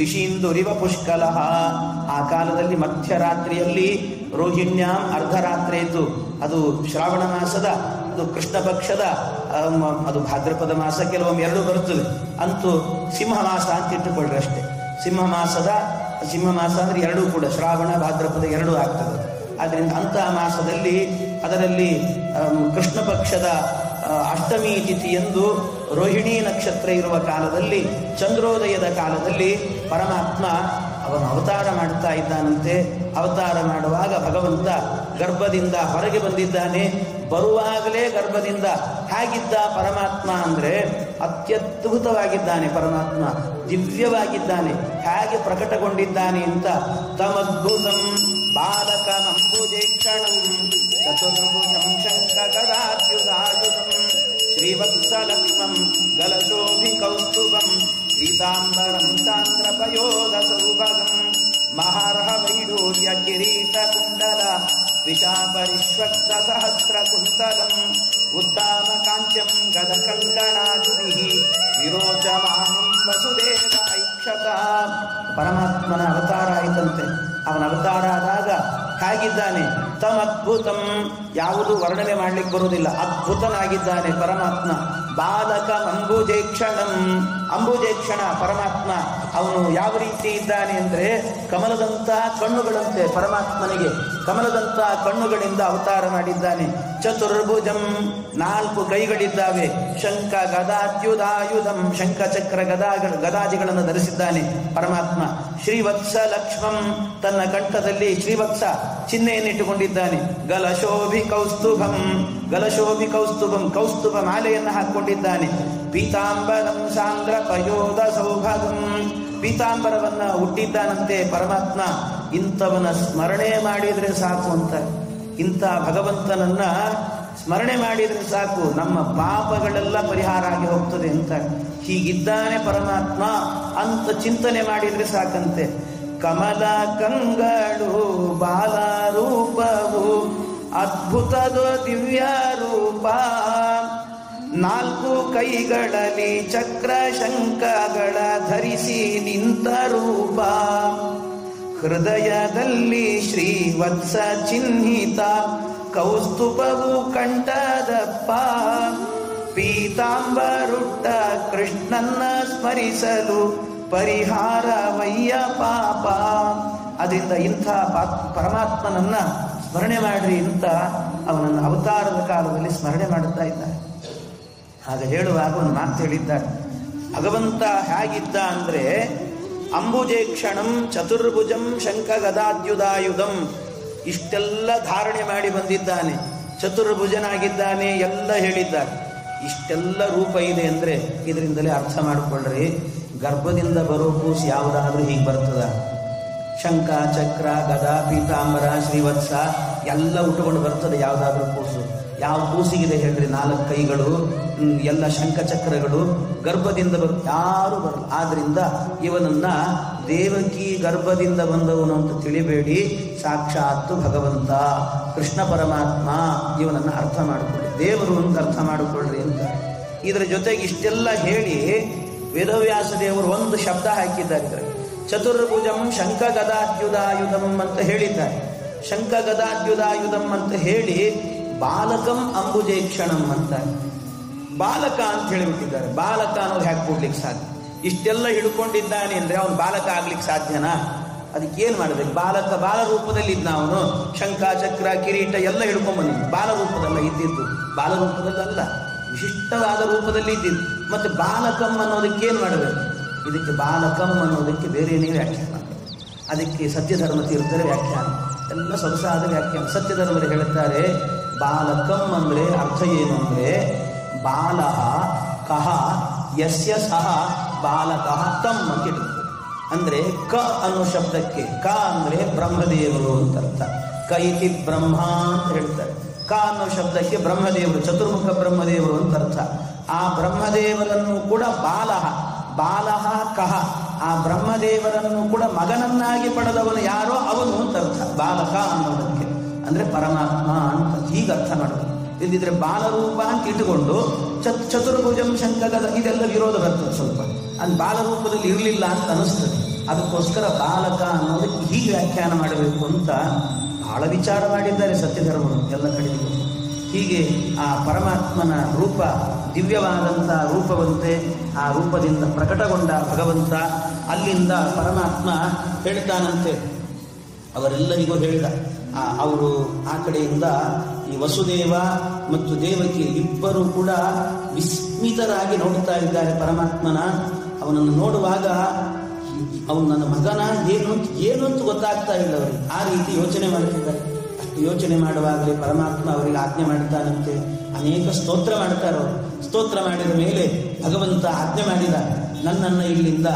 ದಿಶೀಂದುರಿವ ಪುಷ್ಕಲ. ಆ ಕಾಲದಲ್ಲಿ ಮಧ್ಯರಾತ್ರಿಯಲ್ಲಿ ರೋಹಿಣ್ಯಾಂ ಅರ್ಧರಾತ್ರಿಯಿತು, ಅದು ಶ್ರಾವಣ ಮಾಸದ, ಅದು ಕೃಷ್ಣ ಪಕ್ಷದ, ಅದು ಭಾದ್ರಪದ ಮಾಸ, ಕೆಲವೊಮ್ಮೆ ಎರಡು ಬರುತ್ತದೆ. ಅಂತೂ ಸಿಂಹ ಮಾಸ ಅಂತ ಇಟ್ಟುಕೊಳ್ಳ್ರಿ ಅಷ್ಟೇ. ಸಿಂಹ ಮಾಸ ಅಂದ್ರೆ ಎರಡೂ ಕೂಡ ಶ್ರಾವಣ ಭಾದ್ರಪದ ಎರಡೂ ಆಗ್ತದೆ. ಆದ್ರಿಂದ ಅಂತಹ ಮಾಸದಲ್ಲಿ ಅದರಲ್ಲಿ ಕೃಷ್ಣ ಪಕ್ಷದ ಅಷ್ಟಮಿ ತಿಥಿ ಎಂದು ರೋಹಿಣಿ ನಕ್ಷತ್ರ ಇರುವ ಕಾಲದಲ್ಲಿ, ಚಂದ್ರೋದಯದ ಕಾಲದಲ್ಲಿ ಪರಮಾತ್ಮ ಅವನು ಅವತಾರ ಮಾಡ್ತಾ ಇದ್ದಾನಂತೆ. ಅವತಾರ ಮಾಡುವಾಗ ಭಗವಂತ ಗರ್ಭದಿಂದ ಹೊರಗೆ ಬಂದಿದ್ದಾನೆ. ಬರುವಾಗಲೇ ಗರ್ಭದಿಂದ ಹೇಗಿದ್ದ ಪರಮಾತ್ಮ ಅಂದ್ರೆ ಅತ್ಯದ್ಭುತವಾಗಿದ್ದಾನೆ ಪರಮಾತ್ಮ, ದಿವ್ಯವಾಗಿದ್ದಾನೆ. ಹೇಗೆ ಪ್ರಕಟಗೊಂಡಿದ್ದಾನೆ ಅಂತ, ತಮದ್ಭುತಂ ಬಾಲಕ ನಂಬುಜೇಕ್ಷಣಂ ಚತುರ್ಭುಜಂ ಶಂಖ ಗದಾದ್ಯುಧಾಯುಧಂ ಶ್ರೀವತ್ಸಲಕ್ಷ್ಮಂ ಗಲಶೋಭಿ ಕೌಸ್ತುಭಂ ಪೀತಾಂಬರಂ ಸಾಂದ್ರಪಯೋಧ ಸೌಭಗಂ ಮಹಾರ್ಹ ವೈಡೂರ್ಯ ಕಿರೀಟ ಕುಂಡಲ ವಿಶಾಪರಿಶ್ವಕ್ತ ಸಹಸ್ರ ಕುಂತಲಂ ಉದ್ದಾಮ ಕಾಂಚಂ ಗದ ಕಂಕಣಾದುದಿಹಿ ವಿರೋಚಮಾನಂ ವಸುದೇವ ಐಕ್ಷತ. ಪರಮಾತ್ಮನ ಅವತಾರ ಆಯಿತಂತೆ. ಅವನ ಅವತಾರ ಆದಾಗ ಹೇಗಿದ್ದಾನೆ? ತಮದ್ಭುತಂ, ಯಾವುದು ವರ್ಣನೆ ಮಾಡ್ಲಿಕ್ಕೆ ಬರುವುದಿಲ್ಲ, ಅದ್ಭುತನಾಗಿದ್ದಾನೆ ಪರಮಾತ್ಮ. ಬಾಲಕ ಅಂಬುಜೇಕ್ಷಣಂ, ಅಂಬುಜೇಕ್ಷಣ ಪರಮಾತ್ಮ. ಅವನು ಯಾವ ರೀತಿ ಇದ್ದಾನೆ ಅಂದ್ರೆ ಕಮಲದಂತಹ ಕಣ್ಣುಗಳಂತೆ ಪರಮಾತ್ಮನಿಗೆ, ಕಮಲದಂತಹ ಕಣ್ಣುಗಳಿಂದ ಅವತಾರ ಮಾಡಿದ್ದಾನೆ. ಚತುರ್ಭುಜಂ, 4 ಕೈಗಳಿದ್ದಾವೆ. ಶಂಖ ಗದಾದ್ಯುಧಾಯುಧಂ, ಶಂಖ ಚಕ್ರ ಗದಾದಿಗಳನ್ನು ಧರಿಸಿದ್ದಾನೆ ಪರಮಾತ್ಮ. ಶ್ರೀವತ್ಸ ಲಕ್ಷ್ಮಂ, ತನ್ನ ಕಂಠದಲ್ಲಿ ಶ್ರೀವತ್ಸ ಚಿಹ್ನೆಯನ್ನಿಟ್ಟುಕೊಂಡಿದ್ದಾನೆ. ಗಲಶೋಭಿ ಕೌಸ್ತುಭಂ, ಗಲಶೋಭಿ ಕೌಸ್ತುಭಂ, ಕೌಸ್ತುಭ ಮಾಲೆಯನ್ನು ಹಾಕಿಕೊಂಡಿದ್ದಾನೆ. ಪೀತಾಂಬರಂ ಸಾಂದ್ರ ಪಯೋಧ ಸೌಭಗಂ, ಪೀತಾಂಬರವನ್ನ ಹುಟ್ಟಿದ್ದಾನಂತೆ ಪರಮಾತ್ಮ. ಇಂಥವನ ಸ್ಮರಣೆ ಮಾಡಿದ್ರೆ ಸಾಕು ಅಂತ, ಇಂಥ ಭಗವಂತನನ್ನ ಸ್ಮರಣೆ ಮಾಡಿದ್ರೆ ಸಾಕು, ನಮ್ಮ ಪಾಪಗಳೆಲ್ಲ ಪರಿಹಾರ ಆಗಿ ಹೋಗ್ತದೆ ಅಂತ. ಹೀಗಿದ್ದಾನೆ ಪರಮಾತ್ಮ ಅಂತ ಚಿಂತನೆ ಮಾಡಿದ್ರೆ ಸಾಕಂತೆ. ಕಮಲ ಕಂಗಳು ಬಾಲರೂಪವು ಅದ್ಭುತದ ದಿವ್ಯ ರೂಪ, ನಾಲ್ಕು ಕೈಗಳಲ್ಲಿ ಚಕ್ರ ಶಂಖಗಳ ಧರಿಸಿ ನಿಂತ ರೂಪ, ಹೃದಯದಲ್ಲಿ ಶ್ರೀವತ್ಸ ಚಿಹ್ನಿತ ಕೌಸ್ತುಭವು ಕಂಠದಪ್ಪ, ಪೀತಾಂಬರುಟ್ಟ ಕೃಷ್ಣನ್ನ ಸ್ಮರಿಸಲು ಪರಿಹಾರವಯ್ಯ ಪಾಪ. ಅದರಿಂದ ಇಂಥ ಪರಮಾತ್ಮನನ್ನ ಸ್ಮರಣೆ ಮಾಡ್ರಿ ಅಂತ ಅವನನ್ನು ಅವತಾರದ ಕಾಲದಲ್ಲಿ ಸ್ಮರಣೆ ಮಾಡುತ್ತಾ ಇದ್ದಾರೆ. ಹಾಗೆ ಹೇಳುವಾಗ ಒಂದು ಮಾತು ಹೇಳಿದ್ದಾರೆ. ಭಗವಂತ ಹೇಗಿದ್ದ ಅಂದ್ರೆ ಅಂಬುಜೇಕ್ಷಣಂ ಚತುರ್ಭುಜಂ ಶಂಖ ಗದಾದ್ಯುದಾಯುಧಂ, ಇಷ್ಟೆಲ್ಲ ಧಾರಣೆ ಮಾಡಿ ಬಂದಿದ್ದಾನೆ, ಚತುರ್ಭುಜನಾಗಿದ್ದಾನೆ ಎಲ್ಲ ಹೇಳಿದ್ದಾರೆ. ಇಷ್ಟೆಲ್ಲ ರೂಪ ಇದೆ ಅಂದ್ರೆ ಇದರಿಂದಲೇ ಅರ್ಥ ಮಾಡಿಕೊಳ್ಳ್ರಿ, ಗರ್ಭದಿಂದ ಬರೋ ಕೂಸು ಯಾವುದಾದ್ರೂ ಹೀಗೆ ಬರ್ತದ? ಶಂಖ ಚಕ್ರ ಗದಾ ಪೀತಾಂಬರ ಶ್ರೀವತ್ಸ ಎಲ್ಲ ಉಟ್ಕೊಂಡು ಬರ್ತದೆ ಯಾವುದಾದ್ರೂ ಕೂಸು? ಯಾವ ಕೂಸಿಗಿದೆ ಹೇಳ್ರಿ? 4 ಕೈಗಳು, ಎಲ್ಲ ಶಂಖಚಕ್ರಗಳು, ಗರ್ಭದಿಂದ ಯಾರು ಬರಲ್ಲ. ಆದ್ರಿಂದ ಇವನನ್ನ ದೇವಕಿ ಗರ್ಭದಿಂದ ಬಂದವನು ಅಂತ ತಿಳಿಬೇಡಿ, ಸಾಕ್ಷಾತ್ತು ಭಗವಂತ ಕೃಷ್ಣ ಪರಮಾತ್ಮ, ಇವನನ್ನ ಅರ್ಥ ಮಾಡಿಕೊಳ್ಳಿ, ದೇವರು ಅಂತ ಅರ್ಥ ಮಾಡಿಕೊಳ್ಳ್ರಿ ಅಂತ. ಇದರ ಜೊತೆಗೆ ಇಷ್ಟೆಲ್ಲ ಹೇಳಿ ವೇದವ್ಯಾಸ ದೇವರು ಒಂದು ಶಬ್ದ ಹಾಕಿದ್ದಾರೆ. ಚತುರ್ಭುಜಂ ಶಂಖ ಗದಾದ್ಯುದಾಯುಧಂ ಅಂತ ಹೇಳಿದ್ದಾರೆ. ಶಂಖ ಗದಾದ್ಯುದಾಯುಧಂ ಅಂತ ಹೇಳಿ ಬಾಲಕಂ ಅಂಬುಜೇಕ್ಷಣಂ ಅಂತ ಬಾಲಕ ಅಂತ ಹೇಳಿಬಿಟ್ಟಿದ್ದಾರೆ. ಬಾಲಕ ಅನ್ನೋದು ಹ್ಯಾಕ್ ಕೊಡ್ಲಿಕ್ಕೆ ಸಾಧ್ಯ? ಇಷ್ಟೆಲ್ಲ ಹಿಡ್ಕೊಂಡಿದ್ದಾನೆ ಅಂದ್ರೆ ಅವನು ಬಾಲಕ ಆಗ್ಲಿಕ್ಕೆ ಸಾಧ್ಯನಾ? ಅದಕ್ಕೇನ್ ಮಾಡಬೇಕು? ಬಾಲಕ ಬಾಲ ರೂಪದಲ್ಲಿ ಇದ್ದ, ಅವನು ಶಂಖ ಚಕ್ರ ಕಿರೀಟ ಎಲ್ಲ ಹಿಡ್ಕೊಂಡ್ಬಂದಿದ್ದು ಬಾಲ ರೂಪದಲ್ಲ ಇದ್ದಿದ್ದು, ಬಾಲ ರೂಪದಲ್ಲ ವಿಶಿಷ್ಟವಾದ ರೂಪದಲ್ಲಿ ಇದ್ದಿದ್ದು. ಮತ್ತೆ ಬಾಲಕಂ ಅನ್ನೋದಕ್ಕೇನ್ ಮಾಡಬೇಕು? ಇದಕ್ಕೆ ಬಾಲಕಂ ಅನ್ನೋದಕ್ಕೆ ಬೇರೆಯೇ ವ್ಯಾಖ್ಯಾನ, ಅದಕ್ಕೆ ಸತ್ಯಧರ್ಮ ತೀರ್ಥರ ವ್ಯಾಖ್ಯಾನ, ಎಲ್ಲ ಸೊಗಸಾದ ವ್ಯಾಖ್ಯಾನ. ಸತ್ಯಧರ್ಮರು ಹೇಳುತ್ತಾರೆ, ಬಾಲಕಂ ಅಂದ್ರೆ ಅರ್ಥ ಏನು ಅಂದ್ರೆ ಬಾಲಃ ಕಹ ಯಸ್ಯ ಸಹ ಬಾಲಕಃ ತಮ್ ಅಂತ ಇಟ್ಟಿರ್ತಾರೆ. ಅಂದ್ರೆ ಕ ಅನ್ನೋ ಶಬ್ದಕ್ಕೆ ಕ ಅಂದ್ರೆ ಬ್ರಹ್ಮದೇವರು ಅಂತ ಅರ್ಥ. ಕ ಇತಿ ಬ್ರಹ್ಮ ಅಂತ ಹೇಳ್ತಾರೆ. ಕ ಅನ್ನೋ ಶಬ್ದಕ್ಕೆ ಬ್ರಹ್ಮದೇವರು, ಚತುರ್ಮುಖ ಬ್ರಹ್ಮದೇವರು ಅಂತ ಅರ್ಥ. ಆ ಬ್ರಹ್ಮದೇವರನ್ನು ಕೂಡ ಬಾಲಃ ಬಾಲಃ ಕಹ, ಆ ಬ್ರಹ್ಮದೇವರನ್ನು ಕೂಡ ಮಗನನ್ನಾಗಿ ಪಡೆದವನು ಯಾರೋ ಅವನು ಅಂತ ಅರ್ಥ. ಬಾಲಕ ಅನ್ನೋದಕ್ಕೆ ಅಂದ್ರೆ ಪರಮಾತ್ಮ ಅಂತ ಹೀಗೆ ಅರ್ಥ ಮಾಡಬೇಕು. ಇಲ್ದಿದ್ರೆ ಬಾಲರೂಪ ಅಂತ ಇಟ್ಟುಕೊಂಡು ಚತುರ್ಭುಜಂ ಶಂಖಗದ ಇದೆಲ್ಲ ವಿರೋಧ ಬರ್ತದೆ ಸ್ವಲ್ಪ. ಅದು ಬಾಲರೂಪದಲ್ಲಿ ಇರಲಿಲ್ಲ ಅಂತ ಅನಿಸ್ತದೆ. ಅದಕ್ಕೋಸ್ಕರ ಬಾಲಕ ಅನ್ನೋದಕ್ಕೆ ಹೀಗೆ ವ್ಯಾಖ್ಯಾನ ಮಾಡಬೇಕು ಅಂತ ಬಹಳ ವಿಚಾರ ಮಾಡಿದ್ದಾರೆ ಸತ್ಯಧರ್ಮರು ಎಲ್ಲ ಕಡೆಗೂ. ಹೀಗೆ ಆ ಪರಮಾತ್ಮನ ರೂಪ ದಿವ್ಯವಾದಂಥ ರೂಪವಂತೆ, ಆ ರೂಪದಿಂದ ಪ್ರಕಟಗೊಂಡ ಭಗವಂತ. ಅಲ್ಲಿಂದ ಪರಮಾತ್ಮ ಹೇಳ್ತಾನಂತೆ, ಅವರೆಲ್ಲರಿಗೂ ಹೇಳಿದ. ಅವರು ಆ ಕಡೆಯಿಂದ ಈ ವಸುದೇವ ಮತ್ತು ದೇವಕಿ ಇಬ್ಬರು ಕೂಡ ವಿಸ್ಮಿತರಾಗಿ ನೋಡ್ತಾ ಇದ್ದಾರೆ ಪರಮಾತ್ಮನ. ಅವನನ್ನು ನೋಡುವಾಗ ಅವನು ನನ್ನ ಮಗನ ಏನು ಅಂತ ಗೊತ್ತಾಗ್ತಾ ಇಲ್ಲ ಅವರಿಗೆ. ಆ ರೀತಿ ಯೋಚನೆ ಮಾಡ್ತಿದ್ದಾರೆ. ಅಷ್ಟು ಯೋಚನೆ ಮಾಡುವಾಗಲೇ ಪರಮಾತ್ಮ ಅವರಿಗೆ ಆಜ್ಞೆ ಮಾಡ್ತಾನಂತೆ. ಅನೇಕ ಸ್ತೋತ್ರ ಮಾಡ್ತಾರೆ ಅವರು. ಸ್ತೋತ್ರ ಮಾಡಿದ ಮೇಲೆ ಭಗವಂತ ಆಜ್ಞೆ ಮಾಡಿದ, ನನ್ನನ್ನು ಇಲ್ಲಿಂದ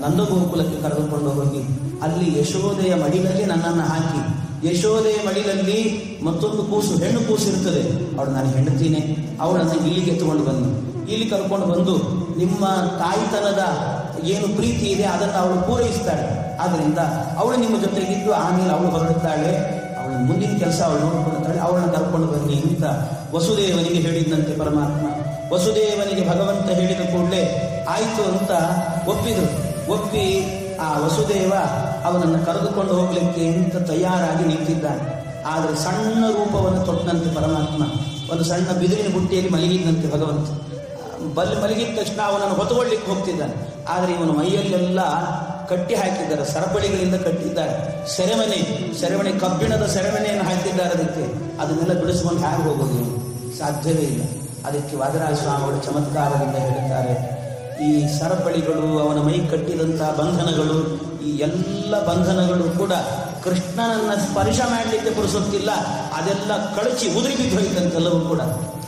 ನಂದಗೋಕುಲಕ್ಕೆ ಕರೆದುಕೊಂಡು ಹೋಗಿ ಅಲ್ಲಿ ಯಶೋದೆಯ ಮಡಿಲಲ್ಲಿ ನನ್ನನ್ನು ಹಾಕಿ, ಯಶೋದೆಯ ಮಡಿಲಲ್ಲಿ ಮತ್ತೊಂದು ಕೂಸು, ಹೆಣ್ಣು ಕೂಸು ಇರ್ತದೆ, ಅವಳು ನಾನು ಹೆಂಡತೀನಿ, ಅವಳನ್ನು ಇಲ್ಲಿಗೆ ಎತ್ತುಕೊಂಡು ಬಂದು ಇಲ್ಲಿ ಕರ್ಕೊಂಡು ಬಂದು ನಿಮ್ಮ ತಾಯಿತನದ ಏನು ಪ್ರೀತಿ ಇದೆ ಅದನ್ನು ಅವಳು ಪೂರೈಸ್ತಾಳೆ. ಆದ್ರಿಂದ ಅವಳು ನಿಮ್ಮ ಜೊತೆಗಿದ್ದು ಆಮೇಲೆ ಅವಳು ಹೊರಡುತ್ತಾಳೆ, ಅವಳ ಮುಂದಿನ ಕೆಲಸ ಅವಳು ನೋಡ್ಕೊಳ್ತಾಳೆ, ಅವಳನ್ನ ಕರ್ಕೊಂಡು ಬನ್ನಿ ಅಂತ ವಸುದೇವನಿಗೆ ಹೇಳಿದಂತೆ ಪರಮಾತ್ಮ. ವಸುದೇವನಿಗೆ ಭಗವಂತ ಹೇಳಿದ ಕೂಡಲೇ ಆಯಿತು ಅಂತ ಒಪ್ಪಿದ್ರು. ಒಪ್ಪಿ ಆ ವಸುದೇವ ಅವನನ್ನು ಕರೆದುಕೊಂಡು ಹೋಗ್ಲಿಕ್ಕೆ ಅಂತ ತಯಾರಾಗಿ ನಿಂತಿದ್ದಾನೆ. ಆದರೆ ಸಣ್ಣ ರೂಪವನ್ನು ತೊಟ್ಟನಂತೆ ಪರಮಾತ್ಮ. ಒಂದು ಸಣ್ಣ ಬಿದಿರಿನ ಬುಟ್ಟಿಯಲ್ಲಿ ಮಲಗಿದ್ದಂತೆ ಭಗವಂತ. ಮಲಗಿದ ತಕ್ಷಣ ಅವನನ್ನು ಹೊತ್ತುಕೊಳ್ಳಿಕ್ಕೆ ಹೋಗ್ತಿದ್ದಾನೆ. ಆದರೆ ಇವನು ಮೈಯಲ್ಲೆಲ್ಲ ಕಟ್ಟಿ ಹಾಕಿದ್ದಾರೆ, ಸರಪಳಿಗಳಿಂದ ಕಟ್ಟಿದ್ದಾರೆ. ಸೆರೆಮನೆ ಕಬ್ಬಿಣದ ಸೆರೆಮನೆಯನ್ನು ಹಾಕಿದ್ದಾರೆ. ಅದನ್ನೆಲ್ಲ ಬಿಡಿಸ್ಕೊಂಡು ಹೇಗೆ ಹೋಗೋದು? ಸಾಧ್ಯವೇ ಇಲ್ಲ. ಅದಕ್ಕೆ ವಾದರಾಜ ಸ್ವಾಮಿಗಳು ಚಮತ್ಕಾರದಿಂದ ಹೇಳುತ್ತಾರೆ, ಈ ಸರಪಳಿಗಳು, ಅವನ ಮೈ ಕಟ್ಟಿದಂತಹ ಬಂಧನಗಳು, ಈ ಎಲ್ಲ ಬಂಧನಗಳು ಕೂಡ ಕೃಷ್ಣನನ್ನ ಸ್ಪರ್ಶ ಮಾಡಲಿಕ್ಕೆ ಪುರುಸೊತ್ತಿಲ್ಲ, ಅದೆಲ್ಲ ಕಳಚಿ ಉದುರಿ ಬಿದ್ದು ಹೋಯ್ತಂತೆಲ್ಲವೂ ಕೂಡ.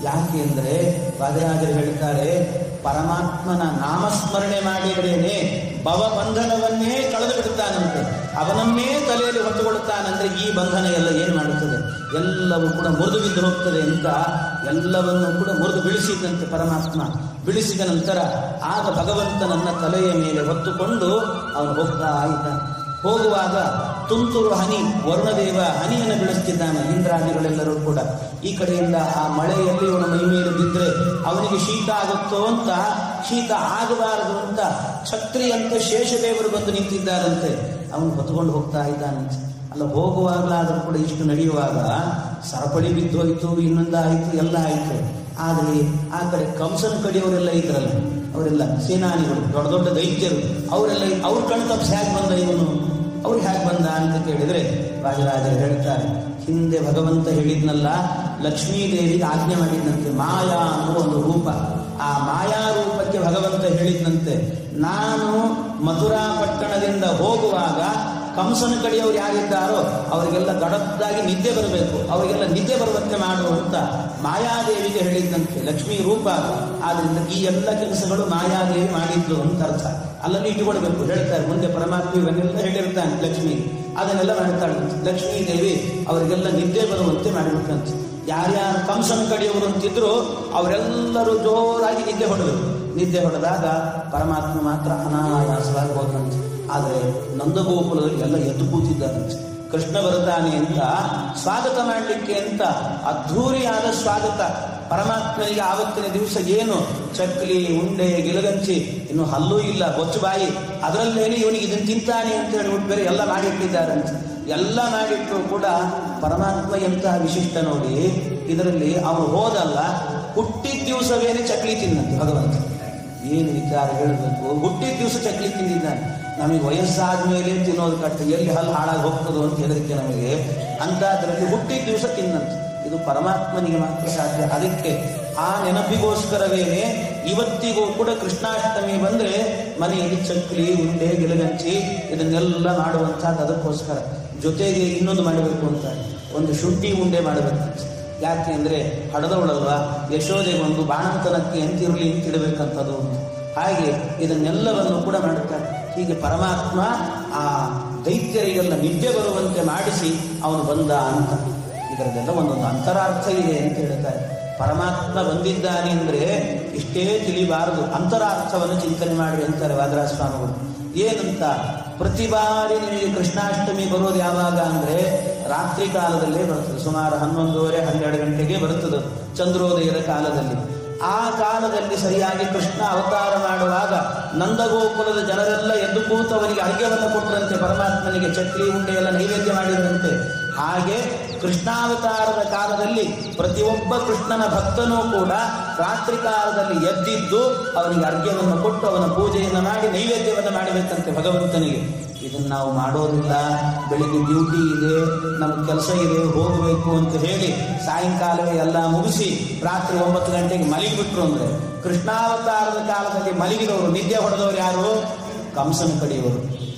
ಯಾಕೆ ಅಂದರೆ ವಾದರಾಜರು ಹೇಳ್ತಾರೆ, ಪರಮಾತ್ಮನ ನಾಮಸ್ಮರಣೆ ಮಾಡಿದ್ರೇನೆ ಭವಬಂಧನವನ್ನೇ ಕಳೆದು ಬಿಡುತ್ತಾನಂತೆ, ಅವನನ್ನೇ ತಲೆಯಲ್ಲಿ ಹೊತ್ತುಕೊಳ್ಳುತ್ತಾನಂದ್ರೆ ಈ ಬಂಧನ ಎಲ್ಲ ಏನು ಮಾಡುತ್ತದೆ? ಎಲ್ಲವೂ ಕೂಡ ಮುರಿದು ಬಿದ್ದು ಹೋಗ್ತದೆ ಅಂತ ಎಲ್ಲವನ್ನೂ ಕೂಡ ಮುರಿದು ಬೀಳಿಸಿದಂತೆ ಪರಮಾತ್ಮ. ಬೀಳಿಸಿದ ನಂತರ ಆಗ ಭಗವಂತನನ್ನ ತಲೆಯ ಮೇಲೆ ಹೊತ್ತುಕೊಂಡು ಅವನು ಹೋಗ್ತಾ ಇದ್ದಾನೆ. ಹೋಗುವಾಗ ತುಂತುರು ಹನಿ, ವರುಣದೇವ ಹನಿಯನ್ನು ಬೀಳಿಸ್ತಿದ್ದಾನೆ. ಇಂದ್ರಾದಿಗಳೆಲ್ಲರೂ ಕೂಡ ಈ ಕಡೆಯಿಂದ ಆ ಮಳೆಯಲ್ಲಿ ಅವನ ಮೈ ಮೇಲೆ ಬಿದ್ದರೆ ಅವನಿಗೆ ಶೀತ ಆಗುತ್ತೋ ಅಂತ, ಶೀತ ಆಗಬಾರದು ಅಂತ ಛತ್ರಿಯಂತೆ ಶೇಷದೇವರು ಬಂದು ನಿಂತಿದ್ದಾರಂತೆ. ಅವನು ಹೊತ್ಕೊಂಡು ಹೋಗ್ತಾ ಇದ್ದಾನಂತೆ. ಅಲ್ಲ, ಹೋಗುವಾಗಲಾದರೂ ಕೂಡ ಇಷ್ಟು ನಡೆಯುವಾಗ ಸರಪಳಿ ಬಿದ್ದೋಯ್ತು, ಇನ್ನೊಂದಾಯಿತು, ಎಲ್ಲ ಆಯಿತು. ಆದರೆ ಆ ಕಡೆ ಕಂಸನ ಕಡೆಯವರೆಲ್ಲ ಇದ್ರಲ್ಲ, ಅವರೆಲ್ಲ ಸೇನಾನಿಗಳು, ದೊಡ್ಡ ದೊಡ್ಡ ದೈತ್ಯರು, ಅವರೆಲ್ಲ ಅವ್ರ ಕಣ್ ತಪ್ಪಿಸಿ ಹೇಗೆ ಬಂದ ಇವನು, ಅವ್ರು ಹೇಗೆ ಬಂದ ಅಂತ ಕೇಳಿದರೆ ರಾಜರಾಜರು ಹೇಳ್ತಾರೆ, ಹಿಂದೆ ಭಗವಂತ ಹೇಳಿದ್ನಲ್ಲ, ಲಕ್ಷ್ಮೀದೇವಿಗೆ ಆಜ್ಞೆ ಮಾಡಿದ್ನಂತೆ. ಮಾಯಾ ಅನ್ನೋ ಒಂದು ರೂಪ, ಆ ಮಾಯಾ ರೂಪಕ್ಕೆ ಭಗವಂತ ಹೇಳಿದ್ನಂತೆ, ನಾನು ಮಥುರಾ ಪಟ್ಟಣದಿಂದ ಹೋಗುವಾಗ ಕಂಸನ ಕಡೆಯವರು ಯಾರಿದ್ದಾರೋ ಅವರಿಗೆಲ್ಲ ಗಡದ್ದಾಗಿ ನಿದ್ದೆ ಬರಬೇಕು, ಅವರಿಗೆಲ್ಲ ನಿದ್ದೆ ಬರುವಂತೆ ಮಾಡುವಂತ ಮಾಯಾದೇವಿಗೆ ಹೇಳಿದ್ದಂತೆ. ಲಕ್ಷ್ಮೀ ರೂಪ, ಆದ್ರಿಂದ ಈ ಎಲ್ಲ ಕೆಲಸಗಳು ಮಾಯಾದೇವಿ ಮಾಡಿದ್ದು ಅಂತ ಅರ್ಥ. ಅಲ್ಲಲ್ಲಿ ಇಟ್ಟುಕೊಳ್ಬೇಕು ಹೇಳ್ತಾರೆ. ಮುಂದೆ ಪರಮಾತ್ಮ ಇವನ್ನೆಲ್ಲ ಹೇಳಿರ್ತಾನೆ ಲಕ್ಷ್ಮಿಗೆ, ಅದನ್ನೆಲ್ಲ ಮಾಡ್ತಾಳೆ ಲಕ್ಷ್ಮೀ ದೇವಿ. ಅವರಿಗೆಲ್ಲ ನಿದ್ದೆ ಬರುವಂತೆ ಮಾಡಿಬಿಟ್ಟಂತೆ. ಯಾರ್ಯಾರು ಕಂಸನ ಕಡೆಯವರು ಅಂತಿದ್ರು ಅವರೆಲ್ಲರೂ ಜೋರಾಗಿ ನಿದ್ದೆ ಹೊಡೆದರು. ನಿದ್ದೆ ಹೊಡೆದಾಗ ಪರಮಾತ್ಮ ಮಾತ್ರ ಅನಾಯಾಸವಾಗಿ ಹೋದಂತೆ. ಆದರೆ ನಂದಗೋಕುಲದಲ್ಲಿ ಎಲ್ಲ ಎದ್ದು ಕೂತಿದ್ದಾರಂತೆ. ಕೃಷ್ಣ ಬರ್ತಾನೆ ಅಂತ ಸ್ವಾಗತ ಮಾಡಲಿಕ್ಕೆ ಅಂತ ಅದ್ಧೂರಿಯಾದ ಸ್ವಾಗತ. ಪರಮಾತ್ಮನಿಗೆ ಆವತ್ತಿನ ದಿವಸ ಏನು ಚಕ್ಲಿ, ಉಂಡೆ, ಗಿಲಗಂಚಿ, ಇನ್ನು ಹಲ್ಲೂ ಇಲ್ಲ, ಬೊಚ್ಚು ಬಾಯಿ, ಅದರಲ್ಲೇನೆ ಇವನಿಗೆ ಇದನ್ನು ತಿಂತಾನೆ ಅಂತ ಹೇಳ್ಬಿಟ್ಟು ಬೇರೆ ಎಲ್ಲ ಮಾಡಿಟ್ಟಿದ್ದಾರಂತೆ. ಎಲ್ಲ ಮಾಡಿಟ್ಟರು ಕೂಡ ಪರಮಾತ್ಮ ಎಂತಹ ವಿಶಿಷ್ಟ ನೋಡಿ, ಇದರಲ್ಲಿ ಅವನು ಹೋದಲ್ಲ, ಹುಟ್ಟಿದ ದಿವಸವೇನೆ ಚಕ್ಲಿ ತಿನ್ನಂತೆ ಭಗವಂತ. ಏನು ವಿಚಾರ ಹೇಳಬೇಕು, ಹುಟ್ಟಿದ ದಿವಸ ಚಕ್ಲಿ ತಿಂದಿದ್ದಾನೆ. ನಮಗೆ ವಯಸ್ಸಾದ ಮೇಲೆ ತಿನ್ನೋದು ಕಷ್ಟ, ಎಲ್ಲಿ ಹಲ್ಲು ಹಾಳಾಗಿ ಹೋಗ್ತದೋ ಅಂತ ಹೆದರಿಕೆ ನಮಗೆ. ಅಂಥದ್ರಲ್ಲಿ ಹುಟ್ಟಿದ ದಿವಸ ತಿನ್ನಂತೆ. ಇದು ಪರಮಾತ್ಮನಿಗೆ ಮಾತ್ರ ಸಾಧ್ಯ. ಅದಕ್ಕೆ ಆ ನೆನಪಿಗೋಸ್ಕರವೇನೆ ಇವತ್ತಿಗೂ ಕೂಡ ಕೃಷ್ಣಾಷ್ಟಮಿ ಬಂದ್ರೆ ಮನೆಯಲ್ಲಿ ಚಕ್ಲಿ, ಉಂಡೆ, ಗಿಲಗಂಚಿ ಇದನ್ನೆಲ್ಲ ಮಾಡುವಂಥದ್ದು ಅದಕ್ಕೋಸ್ಕರ. ಜೊತೆಗೆ ಇನ್ನೊಂದು ಮಾಡಬೇಕು ಅಂತ, ಒಂದು ಶುಂಠಿ ಉಂಡೆ ಮಾಡಬೇಕಂತ. ಯಾಕೆ ಅಂದರೆ ಹಡದವಳಲ್ವಾ, ಯಶೋದೆಗೊಂದು ಬಾಣಂತನಕ್ಕೆ ಎಂತಿರಲಿ ಅಂತಿಡಬೇಕಂಥದ್ದು. ಹಾಗೆ ಇದನ್ನೆಲ್ಲವನ್ನು ಕೂಡ ಮಾಡುತ್ತಾರೆ. ಹೀಗೆ ಪರಮಾತ್ಮ ಆ ದೈತ್ಯರಿಗೆಲ್ಲ ನಿದ್ದೆ ಬರುವಂತೆ ಮಾಡಿಸಿ ಅವನು ಬಂದ ಅಂತ. ಇದರದೆಲ್ಲ ಒಂದೊಂದು ಅಂತರಾರ್ಥ ಇದೆ ಅಂತ ಹೇಳ್ತಾರೆ. ಪರಮಾತ್ಮ ಬಂದಿದ್ದಾನೆ ಅಂದರೆ ಇಷ್ಟೇ ತಿಳಿಬಾರದು, ಅಂತರಾರ್ಥವನ್ನು ಚಿಂತನೆ ಮಾಡಿ ಅಂತಾರೆ ವಾದರಾಜ ಸ್ವಾಮಿಗಳು. ಏನಂತ, ಪ್ರತಿ ಬಾರಿ ನಿಮಗೆ ಕೃಷ್ಣಾಷ್ಟಮಿ ಬರೋದು ಯಾವಾಗ ಅಂದರೆ ರಾತ್ರಿ ಕಾಲದಲ್ಲೇ ಬರ್ತದೆ. ಸುಮಾರು 11:30-12 ಗಂಟೆಗೆ ಬರುತ್ತದೆ, ಚಂದ್ರೋದಯದ ಕಾಲದಲ್ಲಿ. ಆ ಕಾಲದಲ್ಲಿ ಸರಿಯಾಗಿ ಕೃಷ್ಣ ಅವತಾರ ಮಾಡುವಾಗ ನಂದಗೋಕುಲದ ಜನರೆಲ್ಲ ಎದ್ದು ಕೂತು ಅವನಿಗೆ ಅರ್ಘ್ಯವನ್ನು ಕೊಟ್ಟರಂತೆ. ಪರಮಾತ್ಮನಿಗೆ ಚಕ್ಲಿ, ಉಂಡೆ ಎಲ್ಲ ನೈವೇದ್ಯ ಮಾಡಿದ್ರಂತೆ. ಹಾಗೆ ಕೃಷ್ಣಾವತಾರದ ಕಾಲದಲ್ಲಿ ಪ್ರತಿಯೊಬ್ಬ ಕೃಷ್ಣನ ಭಕ್ತನೂ ಕೂಡ ರಾತ್ರಿ ಕಾಲದಲ್ಲಿ ಎದ್ದಿದ್ದು ಅವನಿಗೆ ಅರ್ಘ್ಯವನ್ನು ಕೊಟ್ಟು ಅವನ ಪೂಜೆಯನ್ನು ಮಾಡಿ ನೈವೇದ್ಯವನ್ನು ಮಾಡಬೇಕಂತೆ ಭಗವಂತನಿಗೆ. ಇದನ್ನು ನಾವು ಮಾಡೋದಿಲ್ಲ. ಬೆಳಿಗ್ಗೆ ಡ್ಯೂಟಿ ಇದೆ, ನಮ್ಗೆ ಕೆಲಸ ಇದೆ, ಹೋಗಬೇಕು ಅಂತ ಹೇಳಿ ಸಾಯಂಕಾಲವೇ ಎಲ್ಲ ಮುಗಿಸಿ ರಾತ್ರಿ 9 ಗಂಟೆಗೆ ಮಲಗಿಬಿಟ್ರು ಅಂದರೆ, ಕೃಷ್ಣಾವತಾರದ ಕಾಲದಲ್ಲಿ ಮಲಗಿದವರು, ನಿದ್ದೆ ಹೊಡೆದವರು ಯಾರು? ಕಂಸನ ಕಡೆಯವರು.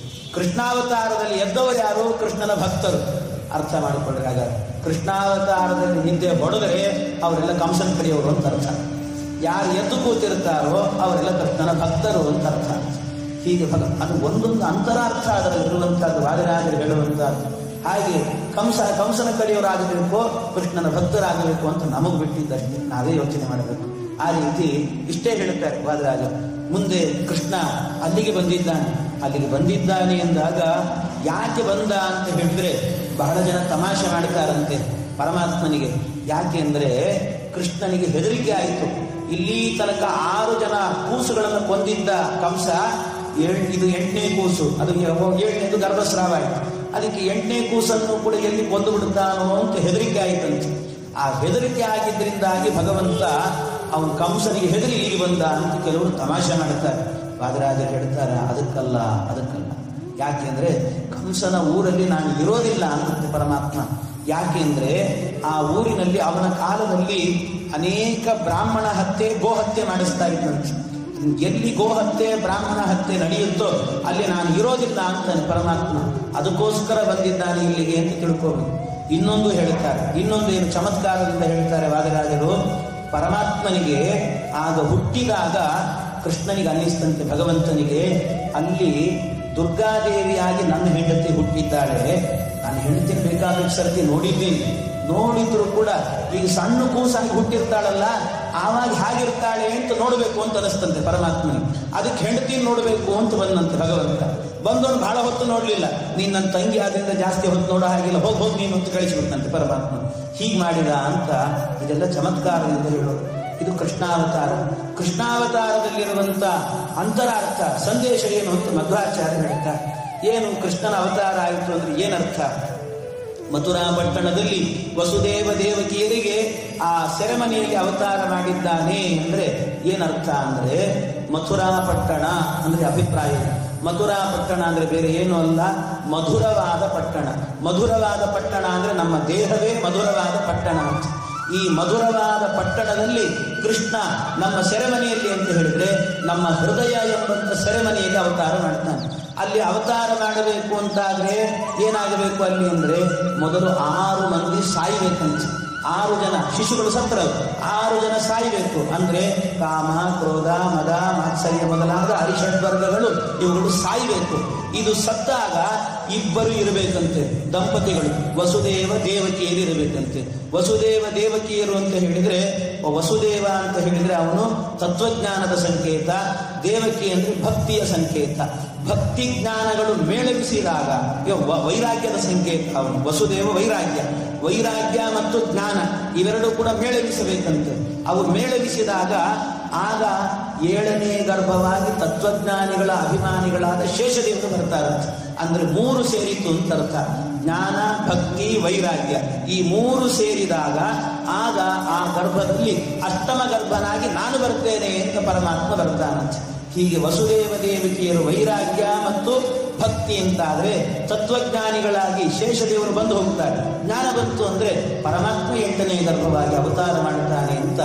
ಕೃಷ್ಣಾವತಾರದಲ್ಲಿ ಎದ್ದವರು ಯಾರು? ಕೃಷ್ಣನ ಭಕ್ತರು. ಅರ್ಥ ಮಾಡಿಕೊಂಡ್ರೆ ಹಾಗಾದ್ರೆ ಕೃಷ್ಣಾವತಾರದಲ್ಲಿ ನಿದ್ದೆ ಹೊಡೆದರೆ ಅವರೆಲ್ಲ ಕಂಸನ ಕಡೆಯವರು ಅಂತ ಅರ್ಥ. ಯಾರು ಎದ್ದು ಕೂತಿರ್ತಾರೋ ಅವರೆಲ್ಲ ಕೃಷ್ಣನ ಭಕ್ತರು ಅಂತ ಅರ್ಥ. ಹೀಗೆ ಅದು ಒಂದೊಂದು ಅಂತರಾರ್ಥ ಅದರಲ್ಲಿ ಇರುವಂತಹದ್ದು, ವಾದಿರಾಜರು ಹೇಳುವಂತಹದ್ದು. ಹಾಗೆ ಕಂಸನ ಕಡೆಯವರಾಗಬೇಕು, ಕೃಷ್ಣನ ಭಕ್ತರಾಗಬೇಕು ಅಂತ ನಮಗೆ ಬಿಟ್ಟಿದ್ದಷ್ಟೇ, ನಾವೇ ಯೋಚನೆ ಮಾಡಬೇಕು. ಆ ರೀತಿ ಇಷ್ಟೇ ಹೇಳುತ್ತಾರೆ ವಾದಿರಾಜರು. ಮುಂದೆ ಕೃಷ್ಣ ಅಲ್ಲಿಗೆ ಬಂದಿದ್ದಾನೆ ಎಂದಾಗ ಯಾಕೆ ಬಂದ ಅಂತ ಹೇಳಿದ್ರೆ ಬಹಳ ಜನ ತಮಾಷೆ ಮಾಡ್ತಾರಂತೆ ಪರಮಾತ್ಮನಿಗೆ. ಯಾಕೆ ಅಂದರೆ ಕೃಷ್ಣನಿಗೆ ಹೆದರಿಕೆ ಆಯಿತು. ಇಲ್ಲಿ ತನಕ 6 ಜನ ಕೂಸುಗಳನ್ನು ಕೊಂದಿದ್ದ ಕಂಸ, ಇದು 8ನೇ ಕೂಸು, ಅದು 7ನೇದು ಗರ್ಭಸ್ರಾವ ಆಯಿತು. ಅದಕ್ಕೆ 8ನೇ ಕೂಸನ್ನು ಕೂಡ ಎಲ್ಲಿ ಕೊಂದು ಬಿಡುತ್ತಾನೋ ಅಂತ ಹೆದರಿಕೆ ಆಯಿತಂತೆ. ಆ ಹೆದರಿಕೆ ಆಗಿದ್ದರಿಂದಾಗಿ ಭಗವಂತ ಅವನು ಕಂಸನಿಗೆ ಹೆದರಿ ಇಲ್ಲಿಗೆ ಬಂದ ಅಂತ ಕೆಲವರು ತಮಾಷೆ ಮಾಡುತ್ತಾರೆ. ವಾದರಾಜರು ಹೇಳ್ತಾರೆ, ಅದಕ್ಕಲ್ಲ. ಯಾಕೆಂದ್ರೆ ಕಂಸನ ಊರಲ್ಲಿ ನಾನು ಇರೋದಿಲ್ಲ ಅಂತ ಪರಮಾತ್ಮ. ಯಾಕೆಂದ್ರೆ ಆ ಊರಿನಲ್ಲಿ ಅವನ ಕಾಲದಲ್ಲಿ ಅನೇಕ ಬ್ರಾಹ್ಮಣ ಹತ್ಯೆ, ಗೋಹತ್ಯೆ ಮಾಡಿಸ್ತಾ ಇದ್ದಂತೆ. ಎಲ್ಲಿ ಗೋಹತ್ಯೆ, ಬ್ರಾಹ್ಮಣ ಹತ್ಯೆ ನಡೆಯುತ್ತೋ ಅಲ್ಲಿ ನಾನು ಇರೋದಿಲ್ಲ ಅಂತಾನೆ ಪರಮಾತ್ಮ. ಅದಕ್ಕೋಸ್ಕರ ಬಂದಿದ್ದಾನೆ ಇಲ್ಲಿಗೆ ಅಂತ ತಿಳ್ಕೋಬೇಕು. ಇನ್ನೊಂದು ಹೇಳ್ತಾರೆ, ಇನ್ನೊಂದೇನು ಚಮತ್ಕಾರದಿಂದ ಹೇಳ್ತಾರೆ ವಾದರಾಜರು. ಪರಮಾತ್ಮನಿಗೆ ಆಗ ಹುಟ್ಟಿದಾಗ ಕೃಷ್ಣನಿಗೆ ಅನ್ನಿಸ್ತಂತೆ, ಭಗವಂತನಿಗೆ, ಅಲ್ಲಿ ದುರ್ಗಾದೇವಿಯಾಗಿ ನನ್ನ ಹೆಂಡತಿ ಹುಟ್ಟಿದ್ದಾಳೆ, ನಾನು ಹೆಂಡತಿ ಬೇಕಾದ ಸರ್ತಿ ನೋಡಿದ್ದೀನಿ, ನೋಡಿದ್ರು ಕೂಡ ಈಗ ಸಣ್ಣ ಕೂಸಾಗಿ ಹುಟ್ಟಿರ್ತಾಳಲ್ಲ, ಆವಾಗ ಹಾಗಿರ್ತಾಳೆ ಅಂತ ನೋಡಬೇಕು ಅಂತ ಅನಿಸ್ತಂತೆ ಪರಮಾತ್ಮನಿಗೆ. ಅದಕ್ಕೆ ಹೆಂಡತಿ ನೋಡಬೇಕು ಅಂತ ಬಂದಂತೆ ಭಗವಂತ. ಬಂದವನು ಬಹಳ ಹೊತ್ತು ನೋಡ್ಲಿಲ್ಲ, ನೀನ್ ನನ್ನ ತಂಗಿ ಆದ್ರಿಂದ ಜಾಸ್ತಿ ಹೊತ್ತು ನೋಡೋ ಹಾಗಿಲ್ಲ, ಹೋಗಿ ನೀನು ಅಂತ ಕಳಿಸಿಬಿಟ್ಟಂತೆ ಪರಮಾತ್ಮ. ಹೀಗೆ ಮಾಡಿದ ಅಂತ ಇದೆಲ್ಲ ಚಮತ್ಕಾರದಿಂದ ಹೇಳೋದು. ಇದು ಕೃಷ್ಣಾವತಾರ. ಕೃಷ್ಣಾವತಾರದಲ್ಲಿರುವಂತ ಅಂತರಾರ್ಥ ಸಂದೇಶ ಏನು ಅಂತ ಮಧ್ವಾಚಾರ್ಯ ಹೇಳ್ತಾರೆ. ಏನು ಕೃಷ್ಣನ ಅವತಾರ ಆಯಿತು ಅಂದ್ರೆ ಏನರ್ಥ? ಮಥುರಾ ಪಟ್ಟಣದಲ್ಲಿ ವಸುದೇವ ದೇವಕಿಯರಿಗೆ ಆ ಸೆರೆಮನಿಯಲ್ಲಿ ಅವತಾರ ಮಾಡಿದ್ದಾನೆ ಅಂದ್ರೆ ಏನರ್ಥ ಅಂದ್ರೆ, ಮಥುರಾ ಪಟ್ಟಣ ಅಂದ್ರೆ ಅಭಿಪ್ರಾಯ. ಮಥುರಾ ಪಟ್ಟಣ ಅಂದ್ರೆ ಬೇರೆ ಏನು ಅಲ್ಲ, ಮಧುರವಾದ ಪಟ್ಟಣ. ಮಧುರವಾದ ಪಟ್ಟಣ ಅಂದ್ರೆ ನಮ್ಮ ದೇಹವೇ ಮಧುರವಾದ ಪಟ್ಟಣ ಅಂತ. ಈ ಮಧುರವಾದ ಪಟ್ಟಣದಲ್ಲಿ ಕೃಷ್ಣ ನಮ್ಮ ಸೆರೆಮನೆಯಲ್ಲಿ ಅಂತ ಹೇಳಿದ್ರೆ ನಮ್ಮ ಹೃದಯ ಎಂಬಂತ ಸೆರೆಮನೆಯಲ್ಲಿ ಅವತಾರ ಮಾಡ್ತಾನೆ. ಅಲ್ಲಿ ಅವತಾರ ಮಾಡಬೇಕು ಅಂತಾದ್ರೆ ಏನಾಗಬೇಕು ಅಲ್ಲಿ ಅಂದ್ರೆ, ಮೊದಲು 6 ಮಂದಿ ಸಾಯ್ಬೇಕಂತ. 6 ಜನ ಶಿಶುಗಳು ಸತ್ತರು, 6 ಜನ ಸಾಯ್ಬೇಕು. ಅಂದ್ರೆ ಕಾಮ, ಕ್ರೋಧ, ಮದ, ಮಾತ್ಸರ್ಯ ಮೊದಲಾದ ಅರಿಷಡ್ವರ್ಗಗಳು ಇವುಗಳು ಸಾಯ್ಬೇಕು. ಇದು ಸತ್ತಾಗ ಇಬ್ಬರು ಇರಬೇಕಂತೆ, ದಂಪತಿಗಳು, ವಸುದೇವ ದೇವಕಿಯರು ಇರಬೇಕಂತೆ. ವಸುದೇವ ದೇವಕಿಯರು ಅಂತ ಹೇಳಿದ್ರೆ, ವಸುದೇವ ಅಂತ ಹೇಳಿದ್ರೆ ಅವನು ತತ್ವಜ್ಞಾನದ ಸಂಕೇತ, ದೇವಕಿ ಅಂದ್ರೆ ಭಕ್ತಿಯ ಸಂಕೇತ. ಭಕ್ತಿ ಜ್ಞಾನಗಳು ಮೇಳವಿಸಿದಾಗ ವೈರಾಗ್ಯದ ಸಂಕೇತ ಅವನು. ವಸುದೇವ ವೈರಾಗ್ಯ, ವೈರಾಗ್ಯ ಮತ್ತು ಜ್ಞಾನ ಇವೆರಡೂ ಕೂಡ ಮೇಳವಿಸಬೇಕಂತೆ. ಅವು ಮೇಳವಿಸಿದಾಗ ಆಗ 7ನೇ ಗರ್ಭವಾಗಿ ತತ್ವಜ್ಞಾನಿಗಳ ಅಭಿಮಾನಿಗಳಾದ ಶೇಷದೇವರು ಬರ್ತಾರಂತೆ. ಅಂದ್ರೆ 3 ಸೇರಿತು ಅಂತ ಅರ್ಥ. ಜ್ಞಾನ, ಭಕ್ತಿ, ವೈರಾಗ್ಯ ಈ 3 ಸೇರಿದಾಗ ಆಗ ಆ ಗರ್ಭದಲ್ಲಿ ಅಷ್ಟಮ ಗರ್ಭನಾಗಿ ನಾನು ಬರ್ತೇನೆ ಅಂತ ಪರಮಾತ್ಮ ಬರ್ತಾನಂತೆ. ಹೀಗೆ ವಸುದೇವ ದೇವಕಿಯರು ವೈರಾಗ್ಯ ಮತ್ತು ಭಕ್ತಿ ಅಂತಾದ್ರೆ ತತ್ವಜ್ಞಾನಿಗಳಾಗಿ ಶೇಷದೇವರು ಬಂದು ಹೋಗ್ತಾರೆ. ಜ್ಞಾನ ಬಂತು ಅಂದ್ರೆ ಪರಮಾತ್ಮ 8ನೇ ಗರ್ಭವಾಗಿ ಅವತಾರ ಮಾಡುತ್ತಾನೆ ಅಂತ.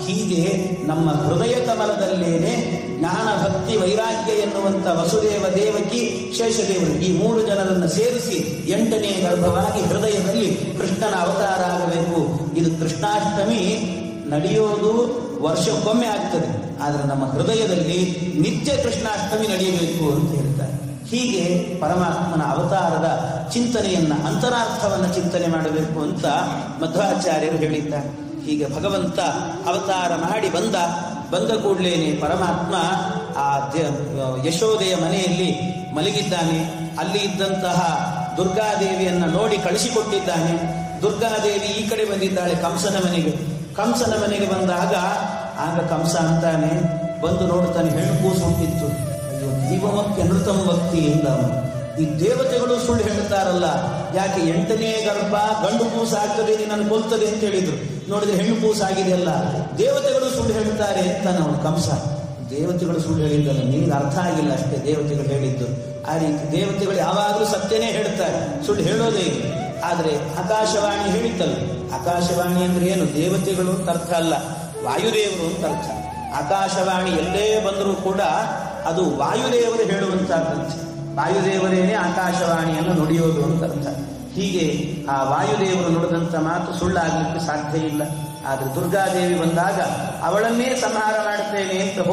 ಹೀಗೆ ನಮ್ಮ ಹೃದಯ ಕಮಲದಲ್ಲೇನೆ ಜ್ಞಾನ, ಭಕ್ತಿ, ವೈರಾಗ್ಯ ಎನ್ನುವಂತ ವಸುದೇವ ದೇವಕಿ ಶೇಷದೇವರು ಈ 3 ಜನರನ್ನು ಸೇರಿಸಿ 8ನೇ ಗರ್ಭವಾಗಿ ಹೃದಯದಲ್ಲಿ ಕೃಷ್ಣನ ಅವತಾರ ಆಗಬೇಕು. ಇದು ಕೃಷ್ಣಾಷ್ಟಮಿ ನಡೆಯೋದು ವರ್ಷಕ್ಕೊಮ್ಮೆ ಆಗ್ತದೆ, ಆದರೆ ನಮ್ಮ ಹೃದಯದಲ್ಲಿ ನಿತ್ಯ ಕೃಷ್ಣಾಷ್ಟಮಿ ನಡೆಯಬೇಕು ಅಂತ ಹೇಳ್ತಾರೆ. ಹೀಗೆ ಪರಮಾತ್ಮನ ಅವತಾರದ ಚಿಂತನೆಯನ್ನ, ಅಂತರಾರ್ಥವನ್ನ ಚಿಂತನೆ ಮಾಡಬೇಕು ಅಂತ ಮಧ್ವಾಚಾರ್ಯರು ಹೇಳಿದ್ದಾರೆ. ಹೀಗೆ ಭಗವಂತ ಅವತಾರ ಮಾಡಿ ಬಂದ ಕೂಡಲೇನೆ ಪರಮಾತ್ಮ ಆ ಯಶೋದೆಯ ಮನೆಯಲ್ಲಿ ಮಲಗಿದ್ದಾನೆ. ಅಲ್ಲಿ ಇದ್ದಂತಹ ದುರ್ಗಾದೇವಿಯನ್ನ ನೋಡಿ ಕಳಿಸಿಕೊಟ್ಟಿದ್ದಾನೆ. ದುರ್ಗಾದೇವಿ ಈ ಕಡೆ ಬಂದಿದ್ದಾಳೆ ಕಂಸನ ಮನೆಗೆ. ಕಂಸನ ಮನೆಗೆ ಬಂದಾಗ ಆಗ ಕಂಸ ಅಂತಾನೆ, ಬಂದು ನೋಡ್ತಾನೆ, ಹೆಣ್ಣು ಕೂಸು ಹುಟ್ಟಿತ್ತು. ಅಯ್ಯೋ ದೀವಮಕ್ಕೆ ಅನೃತಂ ಭಕ್ತಿ ಇಲ್ಲ. ಈ ದೇವತೆಗಳು ಸುಳ್ಳು ಹೇಳ್ತಾರಲ್ಲ, ಯಾಕೆ 8ನೇ ಗರ್ಭ ಗಂಡು ಕೂಸು ಆಗ್ತದೆ, ನಿನ್ನನ್ನು ಕೊಲ್ತದೆ ಅಂತ ಹೇಳಿದ್ರು. ನೋಡಿದ್ರೆ ಹೆಣ್ಣು ಕೂಸು ಆಗಿದೆಯಲ್ಲ, ದೇವತೆಗಳು ಸುಳ್ಳು ಹೇಳ್ತಾರೆ ಅಂತ ನಾವು ಕಂಸ. ದೇವತೆಗಳು ಸುಳ್ಳು ಹೇಳಿದ್ದಲ್ಲ, ನಿನಗೆ ಅರ್ಥ ಆಗಿಲ್ಲ ಅಷ್ಟೇ ದೇವತೆಗಳು ಹೇಳಿದ್ದು. ಆ ರೀತಿ ದೇವತೆಗಳು ಯಾವಾಗಲೂ ಸತ್ಯನೇ ಹೇಳ್ತಾರೆ, ಸುಳ್ಳು ಹೇಳೋದೇ ಇಲ್ಲ. ಆದ್ರೆ ಆಕಾಶವಾಣಿ ಹೇಳಿದ್ದಲ್ಲ, ಆಕಾಶವಾಣಿ ಅಂದ್ರೆ ಏನು? ದೇವತೆಗಳು ಅಂತ ಅರ್ಥ ಅಲ್ಲ, ವಾಯುದೇವರು ಅಂತ ಅರ್ಥ. ಆಕಾಶವಾಣಿ ಎಲ್ಲೇ ಬಂದರೂ ಕೂಡ ಅದು ವಾಯುದೇವರು ಹೇಳುವಂತಹದ್ದಂತೆ. ವಾಯುದೇವರೇನೆ ಆಕಾಶವಾಣಿಯನ್ನು ನುಡಿಯೋದು ಅಂತ ಅರ್ಥ. ಹೀಗೆ ಆ ವಾಯುದೇವರು ನುಡಿದಂತ ಮಾತು ಸುಳ್ಳಾಗಲಿಕ್ಕೆ ಸಾಧ್ಯ ಇಲ್ಲ. ಆದ್ರೆ ದುರ್ಗಾದೇವಿ ಬಂದಾಗ ಅವಳನ್ನೇ ಸಂಹಾರ ಮಾಡುತ್ತೇನೆ ಅಂತ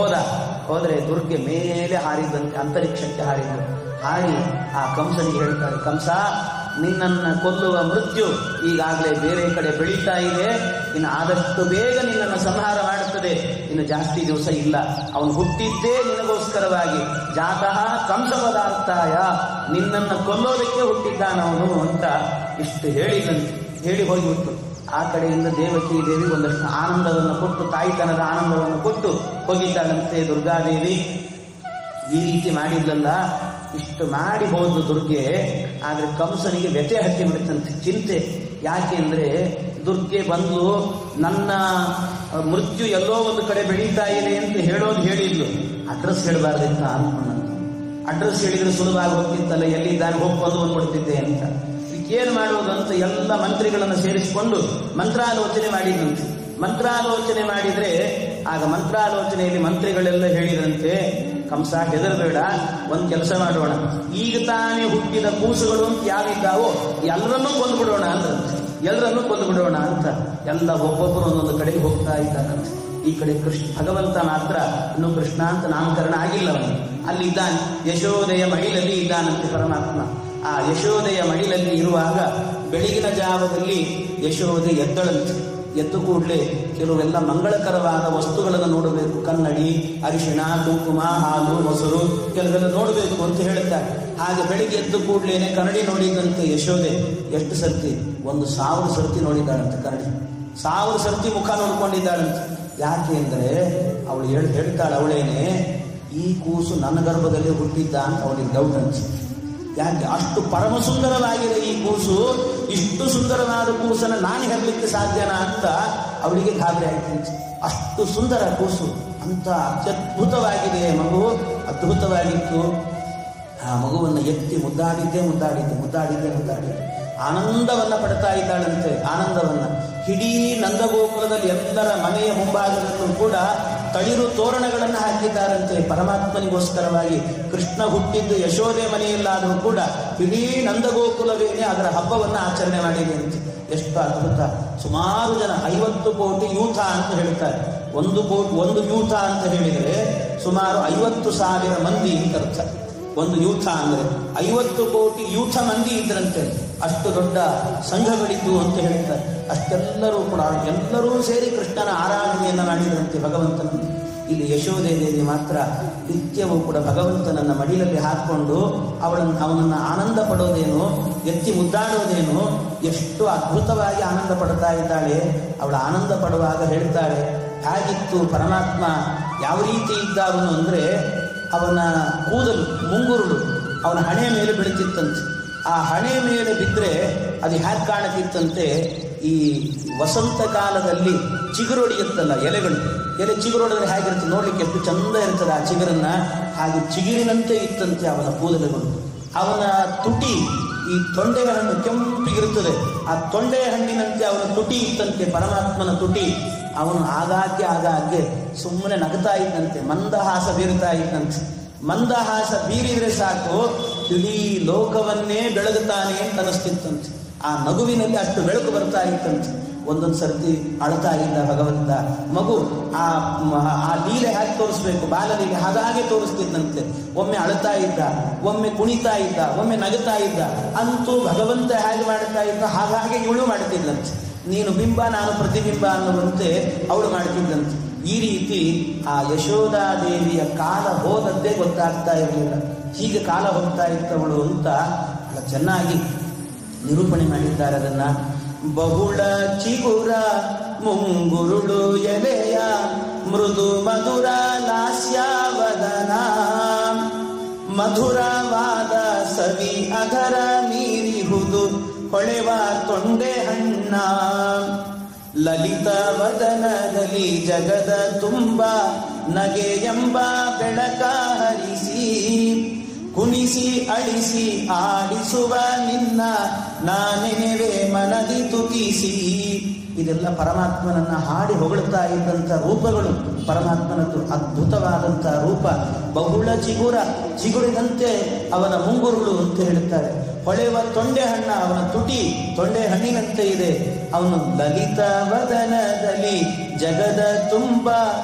ಹೋದ್ರೆ ದುರ್ಗೆ ಮೇಲೆ ಹಾರಿದಂತೆ, ಅಂತರಿಕ್ಷಕ್ಕೆ ಹಾರಿದ್ರು. ಹಾರಿ ಆ ಕಂಸನಿಗೆ ಹೇಳ್ತಾರೆ, ಕಂಸ ನಿನ್ನನ್ನು ಕೊಲ್ಲುವ ಮೃತ್ಯು ಈಗಾಗಲೇ ಬೇರೆ ಕಡೆ ಬೆಳೀತಾ ಇದೆ, ಇನ್ನು ಆದಷ್ಟು ಬೇಗ ನಿನ್ನನ್ನು ಸಂಹಾರ ಮಾಡುತ್ತದೆ, ಇನ್ನು ಜಾಸ್ತಿ ದಿವಸ ಇಲ್ಲ. ಅವನು ಹುಟ್ಟಿದ್ದೇ ನಿನಗೋಸ್ಕರವಾಗಿ, ಜಾತಃ ಕಂಸ ಪದಾರ್ಥಾಯ, ನಿನ್ನನ್ನು ಕೊಲ್ಲೋದಕ್ಕೆ ಹುಟ್ಟಿದ್ದಾನವನು ಅಂತ ಇಷ್ಟು ಹೇಳಿ ಹೋಗಿಬಿಟ್ಟು ಆ ಕಡೆಯಿಂದ ದೇವಕಿ ದೇವಿ ಒಂದಷ್ಟು ಆನಂದವನ್ನು ಕೊಟ್ಟು, ತಾಯಿತನದ ಆನಂದವನ್ನು ಕೊಟ್ಟು ಹೋಗಿದ್ದಾಳಂತೆ ದುರ್ಗಾದೇವಿ. ಈ ರೀತಿ ಮಾಡಿದ್ಲಲ್ಲ, ಇಷ್ಟು ಮಾಡಿ ಹೋದ ದುರ್ಗೆ. ಆದ್ರೆ ಕಂಸನಿಗೆ ವ್ಯಥೆ ಹತ್ತಿ ಬಿಡುತ್ತಂತೆ, ಚಿಂತೆ. ಯಾಕೆ ಅಂದ್ರೆ ದುರ್ಗೆ ಬಂದು ನನ್ನ ಮೃತ್ಯು ಎಲ್ಲೋ ಒಂದು ಕಡೆ ಬೆಳೀತಾ ಇದೆ ಅಂತ ಹೇಳಿದ್ಲು. ಅಡ್ರೆಸ್ ಹೇಳಬಾರ್ದಂತ ಅನ್ಕೊಂಡಂತ. ಅಡ್ರೆಸ್ ಹೇಳಿದ್ರೆ ಸುಲಭವಾಗಿ ಹೋಗ್ತಿತ್ತಲ್ಲ, ಎಲ್ಲಿದ್ದಾನೆ ಹೋಗಿ ಬಂದ್ಬಿಡ್ತಿದ್ದೆ ಅಂತ. ಏನ್ ಮಾಡುವುದಂತ ಎಲ್ಲ ಮಂತ್ರಿಗಳನ್ನು ಸೇರಿಸಿಕೊಂಡು ಮಂತ್ರಾಲೋಚನೆ ಮಾಡಿದಂತೆ. ಮಂತ್ರಾಲೋಚನೆ ಮಾಡಿದ್ರೆ ಆಗ ಮಂತ್ರಾಲೋಚನೆಯಲ್ಲಿ ಮಂತ್ರಿಗಳೆಲ್ಲ ಹೇಳಿದಂತೆ, ಕಂಸ ಹೆದರಬೇಡ, ಒಂದ್ ಕೆಲಸ ಮಾಡೋಣ, ಈಗ ತಾನೇ ಹುಟ್ಟಿದ ಕೂಸುಗಳು ಅಂತ ಯಾವಿದ್ದಾವೋ ಎಲ್ಲರನ್ನೂ ಕೊಂದುಬಿಡೋಣ ಅಂತ ಎಲ್ಲ ಒಬ್ಬೊಬ್ಬರು ಒಂದೊಂದು ಕಡೆಗೆ ಹೋಗ್ತಾ ಇದ್ದಾರಂತೆ. ಈ ಕಡೆ ಭಗವಂತ ಮಾತ್ರ ಇನ್ನು ಕೃಷ್ಣ ಅಂತ ನಾಮಕರಣ ಆಗಿಲ್ಲ. ಅವನು ಅಲ್ಲಿ ಇದ್ದಾನೆ, ಯಶೋದೆಯ ಮಡಿಲಲ್ಲಿ ಇದ್ದಾನಂತೆ ಪರಮಾತ್ಮ. ಆ ಯಶೋದೆಯ ಮಡಿಲಲ್ಲಿ ಇರುವಾಗ ಬೆಳಗಿನ ಜಾವದಲ್ಲಿ ಯಶೋದೆ ಎದ್ದಳಂತೆ. ಎದ್ದು ಕೂಡಲೇ ಕೆಲವೆಲ್ಲ ಮಂಗಳಕರವಾದ ವಸ್ತುಗಳನ್ನು ನೋಡಬೇಕು. ಕನ್ನಡಿ, ಅರಿಶಿಣ, ಕುಂಕುಮ, ಹಾಲು, ಮೊಸರು ಕೆಲವೆಲ್ಲ ನೋಡಬೇಕು ಅಂತ ಹೇಳ್ತಾರೆ. ಹಾಗೆ ಬೆಳಿಗ್ಗೆ ಎದ್ದು ಕೂಡಲೇನೆ ಕನ್ನಡಿ ನೋಡಿದಂತೆ ಯಶೋದೆ ಎಷ್ಟು ಸರ್ತಿ? 1000 ಸರ್ತಿ ನೋಡಿದ್ದಾಳಂತೆ ಕನ್ನಡಿ. 1000 ಸರ್ತಿ ಮುಖ ನೋಡ್ಕೊಂಡಿದ್ದಾಳಂತೆ. ಯಾಕೆ ಅಂದ್ರೆ ಅವಳು ಹೇಳ್ತಾಳೆ, ಅವಳೇನೆ ಈ ಕೂಸು ನನ್ನ ಗರ್ಭದಲ್ಲಿ ಹುಟ್ಟಿದ್ದ ಅಂತ ಅವಳಿಗೆ ಡೌಟ್ ಅನ್ಸುತ್ತೆ. ಯಾಕೆ? ಅಷ್ಟು ಪರಮ ಸುಂದರವಾಗಿದೆ ಈ ಕೂಸು, ಇಷ್ಟು ಸುಂದರವಾದ ಕೂಸನ್ನು ನಾನು ಹೆರಲಿಕ್ಕೆ ಸಾಧ್ಯನಾ ಅಂತ ಅವಳಿಗೆ ಗಾಬರಿ ಆಯ್ತು. ಅಷ್ಟು ಸುಂದರ ಕೂಸು, ಅಂತ ಅತ್ಯದ್ಭುತವಾಗಿದೆ ಮಗು, ಅದ್ಭುತವಾಗಿತ್ತು. ಆ ಮಗುವನ್ನು ಎತ್ತಿ ಮುದ್ದಾಡಿದ್ದೆ ಆನಂದವನ್ನ ಪಡ್ತಾ ಇದ್ದಾಳಂತೆ. ಆನಂದವನ್ನ ಇಡೀ ನಂದಗೋಕುಲದಲ್ಲಿ ಎಲ್ಲರ ಮನೆಯ ಮುಂಭಾಗದಲ್ಲೂ ಕೂಡ ತಳಿರು ತೋರಣಗಳನ್ನು ಹಾಕಿದ್ದಾರಂತೆ ಪರಮಾತ್ಮನಿಗೋಸ್ಕರವಾಗಿ. ಕೃಷ್ಣ ಹುಟ್ಟಿದ್ದು ಯಶೋದೆ ಮನೆಯಲ್ಲಾದರೂ ಕೂಡ ಇಡೀ ನಂದಗೋಕುಲವೇನೆ ಅದರ ಹಬ್ಬವನ್ನು ಆಚರಣೆ ಮಾಡಿದೆ ಅಂತೆ. ಎಷ್ಟು ಅದ್ಭುತ! ಸುಮಾರು ಜನ, 50 ಕೋಟಿ ಯೂಥ ಅಂತ ಹೇಳ್ತಾರೆ. 1 ಯೂಥ ಅಂತ ಹೇಳಿದರೆ ಸುಮಾರು 50,000 ಮಂದಿ ಅಂತ ಅರ್ಥ. ಒಂದು ಯೂಥ ಅಂದ್ರೆ 50 ಕೋಟಿ ಯೂಥ ಮಂದಿ ಇದ್ರಂತೆ. ಅಷ್ಟು ದೊಡ್ಡ ಸಂಘಗಳಿದ್ದು ಅಂತ ಹೇಳ್ತಾರೆ. ಅಷ್ಟೆಲ್ಲರೂ ಕೂಡ ಎಲ್ಲರೂ ಸೇರಿ ಕೃಷ್ಣನ ಆರಾಧನೆಯನ್ನು ಮಾಡಿದ್ರಂತೆ ಭಗವಂತನನ್ನು. ಇಲ್ಲಿ ಯಶೋದೆ ದೇವಿ ಮಾತ್ರ ನಿತ್ಯವೂ ಕೂಡ ಭಗವಂತನನ್ನ ಮಡಿಲಲ್ಲಿ ಹಾಕೊಂಡು ಅವನನ್ನು ಆನಂದ ಪಡೋದೇನು, ಎತ್ತಿ ಮುದ್ದಾಡೋದೇನು, ಎಷ್ಟು ಅದ್ಭುತವಾಗಿ ಆನಂದ ಪಡ್ತಾ ಇದ್ದಾಳೆ. ಅವಳ ಆನಂದ ಪಡುವಾಗ ಹೇಳ್ತಾಳೆ, ಹಾಗಿತ್ತು ಪರಮಾತ್ಮ, ಯಾವ ರೀತಿ ಇದ್ದವನು ಅಂದ್ರೆ ಅವನ ಕೂದಲು ಮುಂಗುರುಳು ಅವನ ಹಣೆಯ ಮೇಲೆ ಬೀಳುತ್ತಿತ್ತಂತೆ. ಆ ಹಣೆ ಮೇಲೆ ಬಿದ್ದರೆ ಅದು ಹ್ಯಾಕ್ ಕಾಣುತ್ತಿತ್ತಂತೆ, ಈ ವಸಂತ ಕಾಲದಲ್ಲಿ ಚಿಗುರೊಡೆಯುತ್ತಲ್ಲ ಎಲೆ ಚಿಗುರೊಡೆದ್ರೆ ಹೇಗಿರುತ್ತೆ ನೋಡ್ಲಿಕ್ಕೆ, ಎಷ್ಟು ಚಂದ ಇರ್ತದೆ ಆ ಚಿಗುರನ್ನ, ಹಾಗೆ ಚಿಗುರಿನಂತೆ ಇತ್ತಂತೆ ಅವನ ಕೂದಲುಗಳು. ಅವನ ತುಟಿ, ಈ ತೊಂಡೆಯ ಹಣ್ಣು ಕೆಂಪಿಗಿರುತ್ತದೆ, ಆ ತೊಂಡೆಯ ಹಣ್ಣಿನಂತೆ ಅವನ ತುಟಿ ಇತ್ತಂತೆ, ಪರಮಾತ್ಮನ ತುಟಿ. ಅವನು ಆಗಾಗ್ಗೆ ಸುಮ್ಮನೆ ನಗ್ತಾ ಇದ್ದಂತೆ, ಮಂದಹಾಸ ಬೀರುತ್ತಾ ಇದ್ದಂತೆ. ಮಂದಹಾಸ ಬೀರಿದ್ರೆ ಸಾಕು ಇಡೀ ಲೋಕವನ್ನೇ ಬೆಳಗುತ್ತಾನೆ ಅಂತ ಅನಿಸ್ತಿತ್ತಂತೆ. ಆ ನಗುವಿನಲ್ಲಿ ಅಷ್ಟು ಬೆಳಕು ಬರ್ತಾ ಇತ್ತಂತೆ. ಒಂದೊಂದು ಸರ್ತಿ ಅಳ್ತಾ ಇದ್ದ ಭಗವಂತ. ಮಗು ಆ ಲೀಲೆ ಹೇಗೆ ತೋರಿಸ್ಬೇಕು, ಬಾಲಲೀಲೆ ಹಾಗಾಗಿ ತೋರಿಸ್ತಿದ್ದಂತೆ. ಒಮ್ಮೆ ಅಳ್ತಾ ಇದ್ದ, ಒಮ್ಮೆ ಕುಣಿತಾ ಇದ್ದ, ಒಮ್ಮೆ ನಗುತ್ತಾ ಇದ್ದ. ಅಂತೂ ಭಗವಂತ ಹೇಗೆ ಮಾಡ್ತಾ ಇದ್ದ ಹಾಗಾಗಿ ಇವಳು ಮಾಡ್ತಿದ್ದಂತೆ. ನೀನು ಬಿಂಬ ನಾನು ಪ್ರತಿಬಿಂಬ ಅನ್ನುವಂತೆ ಅವಳು ಮಾಡ್ತಿದ್ದಂತೆ. ಈ ರೀತಿ ಆ ಯಶೋಧಾದೇವಿಯ ಕಾಲ ಹೋದದ್ದೇ ಗೊತ್ತಾಗ್ತಾ ಇರಲಿಲ್ಲ. ಹೀಗೆ ಕಾಲ ಹೋಗ್ತಾ ಇತ್ತವಳು ಅಂತ ಬಹಳ ಚೆನ್ನಾಗಿ ನಿರೂಪಣೆ ಮಾಡಿದ್ದಾರೆ ಅದನ್ನ. ಬಹುಳ ಚಿಗುರ ಮುಂಗುರುಳು ಎಲೆಯ ಮೃದು ಮಧುರ ಲಾಸ್ಯವದನ, ಮಧುರವಾದ ಸವಿ ಅದರ ಮೀರಿಹುದು ಹೊಳೆವ ತೊಂಡೆ ಹಣ್ಣ, ಲಲಿತ ವದನದಲ್ಲಿ ಜಗದ ತುಂಬ ನಗೆ ಎಂಬ ಬೆಳಕ ಹರಿಸಿ, ಕುಣಿಸಿ ಅಳಿಸಿ ಆಡಿಸುವ ನಿನ್ನ ನಾನೆನೆವೆ ಮನದಿ ತುತಿಸಿ. ಇದೆಲ್ಲ ಪರಮಾತ್ಮನನ್ನ ಹಾಡಿ ಹೊಗಳುತ್ತಾ ಇದ್ದಂಥ ರೂಪಗಳು. ಪರಮಾತ್ಮನದ್ದು ಅದ್ಭುತವಾದಂಥ ರೂಪ. ಬಹುಳ ಚಿಗುರಿನಂತೆ ಅವನ ಮುಂಗುರುಳು ಅಂತ ಹೇಳುತ್ತಾರೆ. ಹೊಳೆವ ತೊಂಡೆ ಹಣ್ಣ, ಅವನ ತುಟಿ ತೊಂಡೆ ಹಣ್ಣಿನಂತೆ ಇದೆ. ಅವನು ಲಲಿತ ವದನದಲ್ಲಿ ಜಗದ ತುಂಬ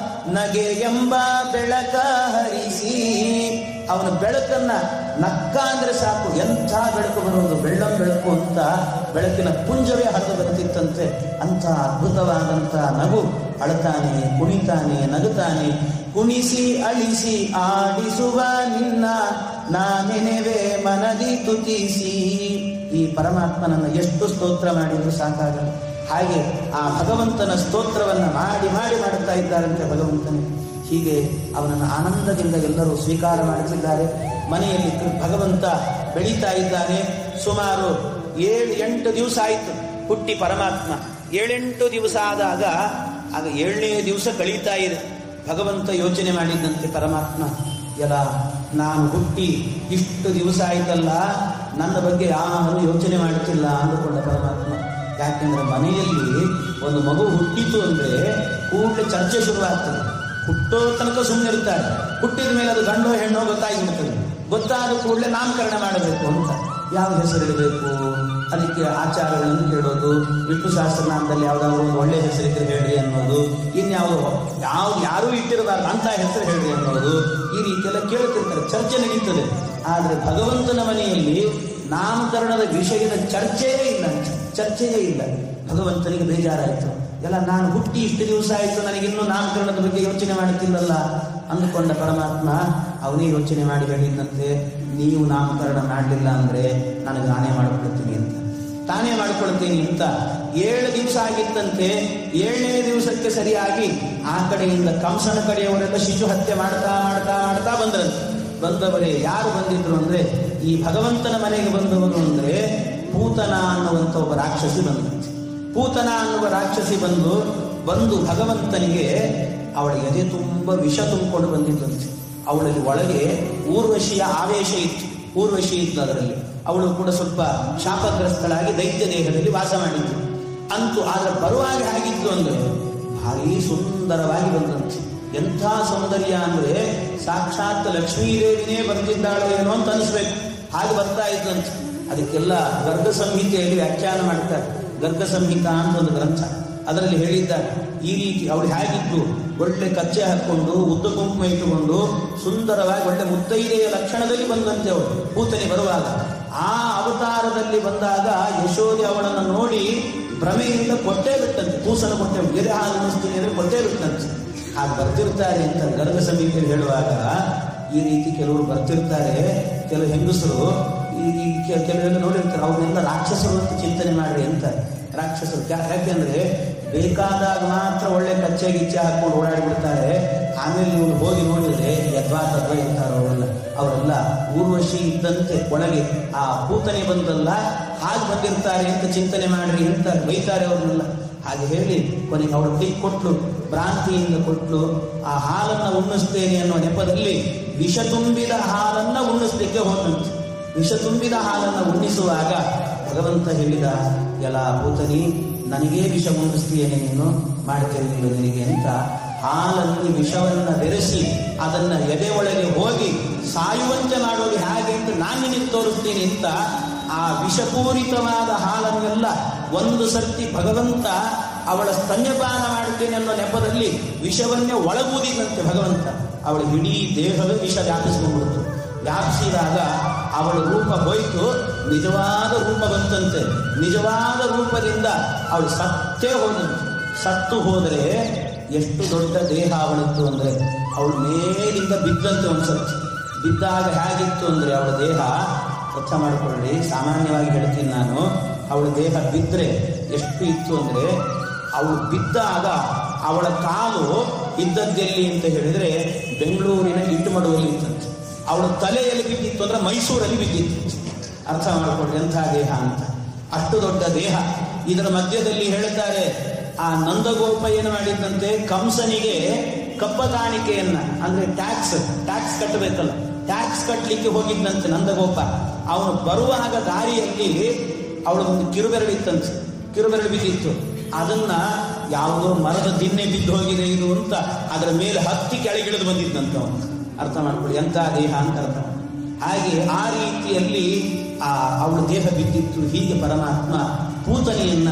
ನಗೆ ಎಂಬ ಬೆಳಕ ಹರಿಸಿ. ಅವನ ಬೆಳಕನ್ನ ನಕ್ಕ ಅಂದ್ರೆ ಸಾಕು, ಎಂಥ ಬೆಳಕು ಬರುವುದು, ಬೆಳ್ಳಂ ಬೆಳಕು ಅಂತ ಬೆಳಕಿನ ಪುಂಜವೇ ಹರಿದು ಬರುತ್ತಿತ್ತಂತೆ. ಅಂಥ ಅದ್ಭುತವಾದಂಥ ನಗು. ಅಳತಾನೆ, ಕುಣಿತಾನೆ, ನಗುತ್ತಾನೆ. ಕುಣಿಸಿ ಅಳಿಸಿ ಆಡಿಸುವ ನಿನ್ನ ನಾನೆನೆವೆ ಮನದಿ ತುತಿಸಿ. ಈ ಪರಮಾತ್ಮನನ್ನು ಎಷ್ಟು ಸ್ತೋತ್ರ ಮಾಡಿದ್ರು ಸಾಕಾಗಲ್ಲ. ಹಾಗೆ ಆ ಭಗವಂತನ ಸ್ತೋತ್ರವನ್ನ ಮಾಡಿ ಮಾಡುತ್ತಾ ಇದ್ದಾರಂತೆ ಭಗವಂತನೇ. ಹೀಗೆ ಅವನನ್ನು ಆನಂದದಿಂದ ಎಲ್ಲರೂ ಸ್ವೀಕಾರ ಮಾಡುತ್ತಿದ್ದಾರೆ. ಮನೆಯಲ್ಲಿ ಭಗವಂತ ಬೆಳೀತಾ ಇದ್ದಾನೆ. ಸುಮಾರು 7-8 ದಿವಸ ಆಯಿತು ಹುಟ್ಟಿ ಪರಮಾತ್ಮ. 7-8 ದಿವಸ ಆದಾಗ ಆಗ 7ನೇ ದಿವಸ ಕಳೀತಾ ಇದೆ. ಭಗವಂತ ಯೋಚನೆ ಮಾಡಿದ್ದಂತೆ ಪರಮಾತ್ಮ, ಎಲ್ಲ ನಾನು ಹುಟ್ಟಿ ಇಷ್ಟು ದಿವಸ ಆಯ್ತಲ್ಲ, ನನ್ನ ಬಗ್ಗೆ ಯಾರು ಯೋಚನೆ ಮಾಡುತ್ತಿಲ್ಲ ಅಂದುಕೊಂಡ ಪರಮಾತ್ಮ. ಯಾಕೆಂದ್ರೆ ಮನೆಯಲ್ಲಿ ಒಂದು ಮಗು ಹುಟ್ಟಿತು ಅಂದ್ರೆ ಕೂಡಲೇ ಚರ್ಚೆ ಶುರುವಾಗ್ತದೆ. ಹುಟ್ಟೋ ತನಕ ಸುಮ್ಮನೆ ಇರ್ತಾರೆ. ಹುಟ್ಟಿದ ಮೇಲೆ ಅದು ಗಂಡೋ ಹೆಣ್ಣೋ ಗೊತ್ತಾಗಿಬಿಡ್ತದೆ. ಗೊತ್ತಾದ ಕೂಡಲೇ ನಾಮಕರಣ ಮಾಡಬೇಕು ಅಂತ. ಯಾವ ಹೆಸರಿಡಬೇಕು, ಅದಕ್ಕೆ ಆಚಾರಗಳನ್ನು ಕೇಳೋದು, ವಿಷ್ಣು ಸಹಸ್ರನಾಮದಲ್ಲಿ ಯಾವುದಾದ್ರು ಒಂದು ಒಳ್ಳೆ ಹೆಸರಿದ್ರೆ ಹೇಳ್ರಿ ಅನ್ನೋದು, ಯಾರೂ ಇಟ್ಟಿರಬಾರ್ದು ಅಂತ ಹೆಸರು ಹೇಳ್ರಿ ಅನ್ನೋದು, ಈ ರೀತಿಯೆಲ್ಲ ಕೇಳ್ತಿರ್ತಾರೆ. ಚರ್ಚೆ ನಡೀತದೆ. ಆದರೆ ಭಗವಂತನ ಮನೆಯಲ್ಲಿ ನಾಮಕರಣದ ವಿಷಯದ ಚರ್ಚೆಯೇ ಇಲ್ಲ. ಭಗವಂತನಿಗೆ ಬೇಜಾರಾಯಿತು. ಎಲ್ಲ ನಾನು ಹುಟ್ಟಿ ಇಷ್ಟು ದಿವಸ ಆಯಿತು, ನನಗಿನ್ನೂ ನಾಮಕರಣದ ಬಗ್ಗೆ ಯೋಚನೆ ಮಾಡುತ್ತಿಲ್ಲಲ್ಲ ಅಂದುಕೊಂಡ ಪರಮಾತ್ಮ ಅವನೇ ಯೋಚನೆ ಮಾಡಿ ಹೇಳಿದಂತೆ, ನೀವು ನಾಮಕರಣ ಮಾಡಲಿಲ್ಲ ಅಂದ್ರೆ ನನಗೆ ನಾನೇ ಮಾಡಿಕೊಳ್ತೀನಿ ಅಂತ, ತಾನೇ ಮಾಡಿಕೊಳ್ತೀನಿ ಅಂತ. 7 ದಿವಸ ಆಗಿತ್ತಂತೆ. 7ನೇ ದಿವಸಕ್ಕೆ ಸರಿಯಾಗಿ ಆ ಕಡೆಯಿಂದ ಕಂಸನ ಕಡೆಯವರೆಲ್ಲ ಶಿಶು ಹತ್ಯೆ ಮಾಡ್ತಾ ಬಂದ್ರಂತೆ. ಬಂದವರೇ ಯಾರು ಬಂದಿದ್ರು ಅಂದ್ರೆ, ಈ ಭಗವಂತನ ಮನೆಗೆ ಬಂದವರು ಅಂದ್ರೆ ಪೂತನ ಅನ್ನುವಂಥ ಒಬ್ಬ ರಾಕ್ಷಸಿ ಬಂದಂತೆ. ಪೂತನ ಅನ್ನುವ ರಾಕ್ಷಸಿ ಬಂದು ಭಗವಂತನಿಗೆ ಅವಳ ಎದೆ ತುಂಬ ವಿಷ ತುಂಬಿಕೊಂಡು ಬಂದಿದ್ದಂತೆ. ಅವಳಲ್ಲಿ ಒಳಗೆ ಊರ್ವಶಿಯ ಆವೇಶ ಇತ್ತು. ಊರ್ವಶಿ ಇತ್ತು ಅದರಲ್ಲಿ. ಅವಳು ಕೂಡ ಸ್ವಲ್ಪ ಶಾಪಗ್ರಸ್ತಳಾಗಿ ದೈತ್ಯ ದೇಹದಲ್ಲಿ ವಾಸ ಮಾಡಿದ್ದು. ಅಂತೂ ಆದ್ರೆ ಬರುವಾಗ ಹೇಗಿತ್ತು ಅಂದ್ರೆ ಭಾರೀ ಸುಂದರವಾಗಿ ಬಂದಂತೆ. ಎಂಥ ಸೌಂದರ್ಯ ಅಂದ್ರೆ ಸಾಕ್ಷಾತ್ ಲಕ್ಷ್ಮೀದೇವಿನೇ ಬರ್ತಿದ್ದಾಳು ಏನೋ ಅಂತ ಅನಿಸ್ಬೇಕು, ಹಾಗೆ ಬರ್ತಾ ಇದ್ದಂತೆ. ಅದಕ್ಕೆಲ್ಲ ಗರ್ಗ ಸಂಹಿತೆಯಲ್ಲಿ ವ್ಯಾಖ್ಯಾನ ಮಾಡ್ತಾರೆ. ಗರ್ಗ ಸಂಹಿತಾ ಅಂತ ಒಂದು ಗ್ರಂಥ, ಅದರಲ್ಲಿ ಹೇಳಿದ್ದಾರೆ ಈ ರೀತಿ ಅವಳು ಹೇಗಿದ್ದು, ಒಳ್ಳೆ ಕಚ್ಚೆ ಹಾಕೊಂಡು ಉದ್ದ ಕುಂಕುಮ ಇಟ್ಟುಕೊಂಡು ಸುಂದರವಾಗಿ ಒಳ್ಳೆ ಮುತ್ತೈದೆಯ ಲಕ್ಷಣದಲ್ಲಿ ಬಂದಂತೆ ಅವಳು ಪೂತನೆ ಬರುವಾಗ. ಆ ಅವತಾರದಲ್ಲಿ ಬಂದಾಗ ಯಶೋದೆ ಅವಳನ್ನು ನೋಡಿ ಭ್ರಮೆಯಿಂದ ಕೊಟ್ಟೇ ಬಿಟ್ಟಂತೆ. ಕೂಸನ ಕೊಟ್ಟೆ, ಗೆರೆ ಹಾಲು ಅನ್ನಿಸ್ತೀನಿ ಅಂದ್ರೆ ಕೊಟ್ಟೇ ಬಿಟ್ಟಂತೆ. ಹಾಗೆ ಬರ್ತಿರ್ತಾರೆ ಅಂತ ಗರ್ಗ ಸಂಹಿತೆಯಲ್ಲಿ ಹೇಳುವಾಗ ಈ ರೀತಿ ಕೆಲವರು ಬರ್ತಿರ್ತಾರೆ. ಕೆಲವು ಹೆಂಗಸರು ಕೆಲವೆಲ್ಲ ನೋಡಿರ್ತಾರೆ, ಅವ್ರನ್ನೆಲ್ಲ ರಾಕ್ಷಸರು ಅಂತ ಚಿಂತನೆ ಮಾಡ್ರಿ ಅಂತ. ರಾಕ್ಷಸರು ಯಾಕೆಂದ್ರೆ ಬೇಕಾದಾಗ ಮಾತ್ರ ಒಳ್ಳೆ ಕಚ್ಚೆ ಗಿಚ್ಚೆ ಹಾಕೊಂಡು ಓಡಾಡಿಬಿಡ್ತಾರೆ. ಆಮೇಲೆ ಇವ್ರು ಹೋಗಿ ನೋಡಿದ್ರೆ ಯದ್ವಾ ತದ್ವಾ ಇರ್ತಾರೆ. ಅವರೆಲ್ಲ ಊರ್ವಶಿ ಇದ್ದಂತೆ ಒಳಗೆ ಆ ಪೂತನೆ ಬಂದಲ್ಲ ಹಾಗೆ ಬಂದಿರ್ತಾರೆ ಅಂತ ಚಿಂತನೆ ಮಾಡ್ರಿ ಅಂತ ಬೈತಾರೆ ಅವ್ರನ್ನೆಲ್ಲ. ಹಾಗೆ ಹೇಳಿ ಕೊನೆಗೆ ಅವಳು ಕೈ ಕೊಟ್ಲು, ಭ್ರಾಂತಿಯಿಂದ ಕೊಟ್ಲು. ಆ ಹಾಲನ್ನ ಉಣ್ಣಿಸ್ತೇನೆ ಅನ್ನೋ ನೆಪದಲ್ಲಿ ವಿಷ ತುಂಬಿದ ಹಾಲನ್ನ ಉಣ್ಣಿಸ್ಲಿಕ್ಕೆ ಹೋದಂತೆ. ವಿಷ ತುಂಬಿದ ಹಾಲನ್ನು ಉಣ್ಣಿಸುವಾಗ ಭಗವಂತ ಹೇಳಿದ, ಎಲ್ಲ ಪೂತನಿ ನನಗೇ ವಿಷ ಉಣ್ಣಿಸ್ತೀಯೇನೆ, ನೀನು ಮಾಡ್ತೇನೆ ನಿನಗೆ ಅಂತ. ಹಾಲಲ್ಲಿ ವಿಷವನ್ನ ಬೆರೆಸಿ ಅದನ್ನ ಎದೆ ಒಳಗೆ ಹೋಗಿ ಸಾಯುವಂತೆ ಮಾಡೋದು ಹೇಗೆ ಅಂತ ನಾನು ನಿನಗೆ ತೋರಿಸ್ತೀನಿ ಅಂತ ಆ ವಿಷಪೂರಿತವಾದ ಹಾಲನ್ನೆಲ್ಲ ಒಂದು ಸರ್ತಿ ಭಗವಂತ ಅವಳ ಸ್ತನ್ಯಪಾನ ಮಾಡುತ್ತೇನೆ ಅನ್ನೋ ನೆಪದಲ್ಲಿ ವಿಷವನ್ನೇ ಒಳಗೂದಿದಂತೆ ಭಗವಂತ. ಅವಳ ಇಡೀ ದೇಹವೇ ವಿಷ ವ್ಯಾಪಿಸಿಕೊಂಡ್ಬಿಡ್ತು. ವ್ಯಾಪಿಸಿದಾಗ ಅವಳ ರೂಪ ಹೋಯಿತು, ನಿಜವಾದ ರೂಪ ಬಂತಂತೆ. ನಿಜವಾದ ರೂಪದಿಂದ ಅವಳು ಸತ್ತೇ ಹೋದಂತೆ. ಸತ್ತು ಹೋದರೆ ಎಷ್ಟು ದೊಡ್ಡ ದೇಹ ಅವಳದ್ದು ಅಂದ್ರೆ, ಅವಳು ಮೇಲಿಂದ ಬಿದ್ದಂತೆ ಒಂದ್ಸರ್ತಿ. ಬಿದ್ದಾಗ ಹೇಗಿತ್ತು ಅಂದ್ರೆ ಅವಳ ದೇಹ, ಅರ್ಥ ಮಾಡಿಕೊಳ್ಳಿ, ಸಾಮಾನ್ಯವಾಗಿ ಹೇಳ್ತೀನಿ ನಾನು, ಅವಳ ದೇಹ ಬಿದ್ದರೆ ಎಷ್ಟು ಇತ್ತು ಅಂದ್ರೆ, ಅವಳು ಬಿದ್ದಾಗ ಅವಳ ಕಾಲು ಇದ್ದದ್ದೆಲ್ಲಿ ಅಂತ ಹೇಳಿದ್ರೆ ಬೆಂಗಳೂರಿನ ಇಟ್ಟುಮಡುವಲ್ಲಿ ಇತ್ತಂತೆ. ಅವಳ ತಲೆಯಲ್ಲಿ ಬಿದ್ದಿತ್ತು ಅಂದ್ರೆ ಮೈಸೂರಲ್ಲಿ ಬಿದ್ದಿತ್ತು. ಅರ್ಥ ಮಾಡಿಕೊಳ್ಳಿ ಎಂಥ ದೇಹ ಅಂತ. ಅಷ್ಟು ದೊಡ್ಡ ದೇಹ. ಇದರ ಮಧ್ಯದಲ್ಲಿ ಹೇಳುತ್ತಾರೆ, ಆ ನಂದಗೋಪ ಏನು ಮಾಡಿದ್ದಂತೆ, ಕಂಸನಿಗೆ ಕಪ್ಪ ಕಾಣಿಕೆಯನ್ನ ಅಂದ್ರೆ ಟ್ಯಾಕ್ಸ್ ಕಟ್ಟಬೇಕಲ್ಲ, ಟ್ಯಾಕ್ಸ್ ಕಟ್ಟಲಿಕ್ಕೆ ಹೋಗಿದ್ದಂತೆ ನಂದಗೋಪ. ಅವನು ಬರುವಾಗ ದಾರಿಯಲ್ಲಿ ಅವಳ ಒಂದು ಕಿರುಬೆರಳಿತ್ತಂತೆ, ಕಿರುಬೆರಳು ಬಿದ್ದಿತ್ತು. ಅದನ್ನ ಯಾವುದೋ ಮರದ ದಿನ್ನೆ ಬಿದ್ದು ಹೋಗಿದೆ ಇದು ಅಂತ ಅದರ ಮೇಲೆ ಹತ್ತಿ ಕೆಳಗಿಳಿದು ಬಂದಿದ್ದಂತ ಅವನು. ಅರ್ಥ ಮಾಡ್ಕೊಳ್ಳಿ ಎಂಥ ದೇಹ ಅಂತ ಅರ್ಥ. ಹಾಗೆ ಆ ರೀತಿಯಲ್ಲಿ ಅವಳ ದೇಹ ಬಿದ್ದಿತ್ತು. ಹೀಗೆ ಪರಮಾತ್ಮ ಪೂತನೆಯನ್ನ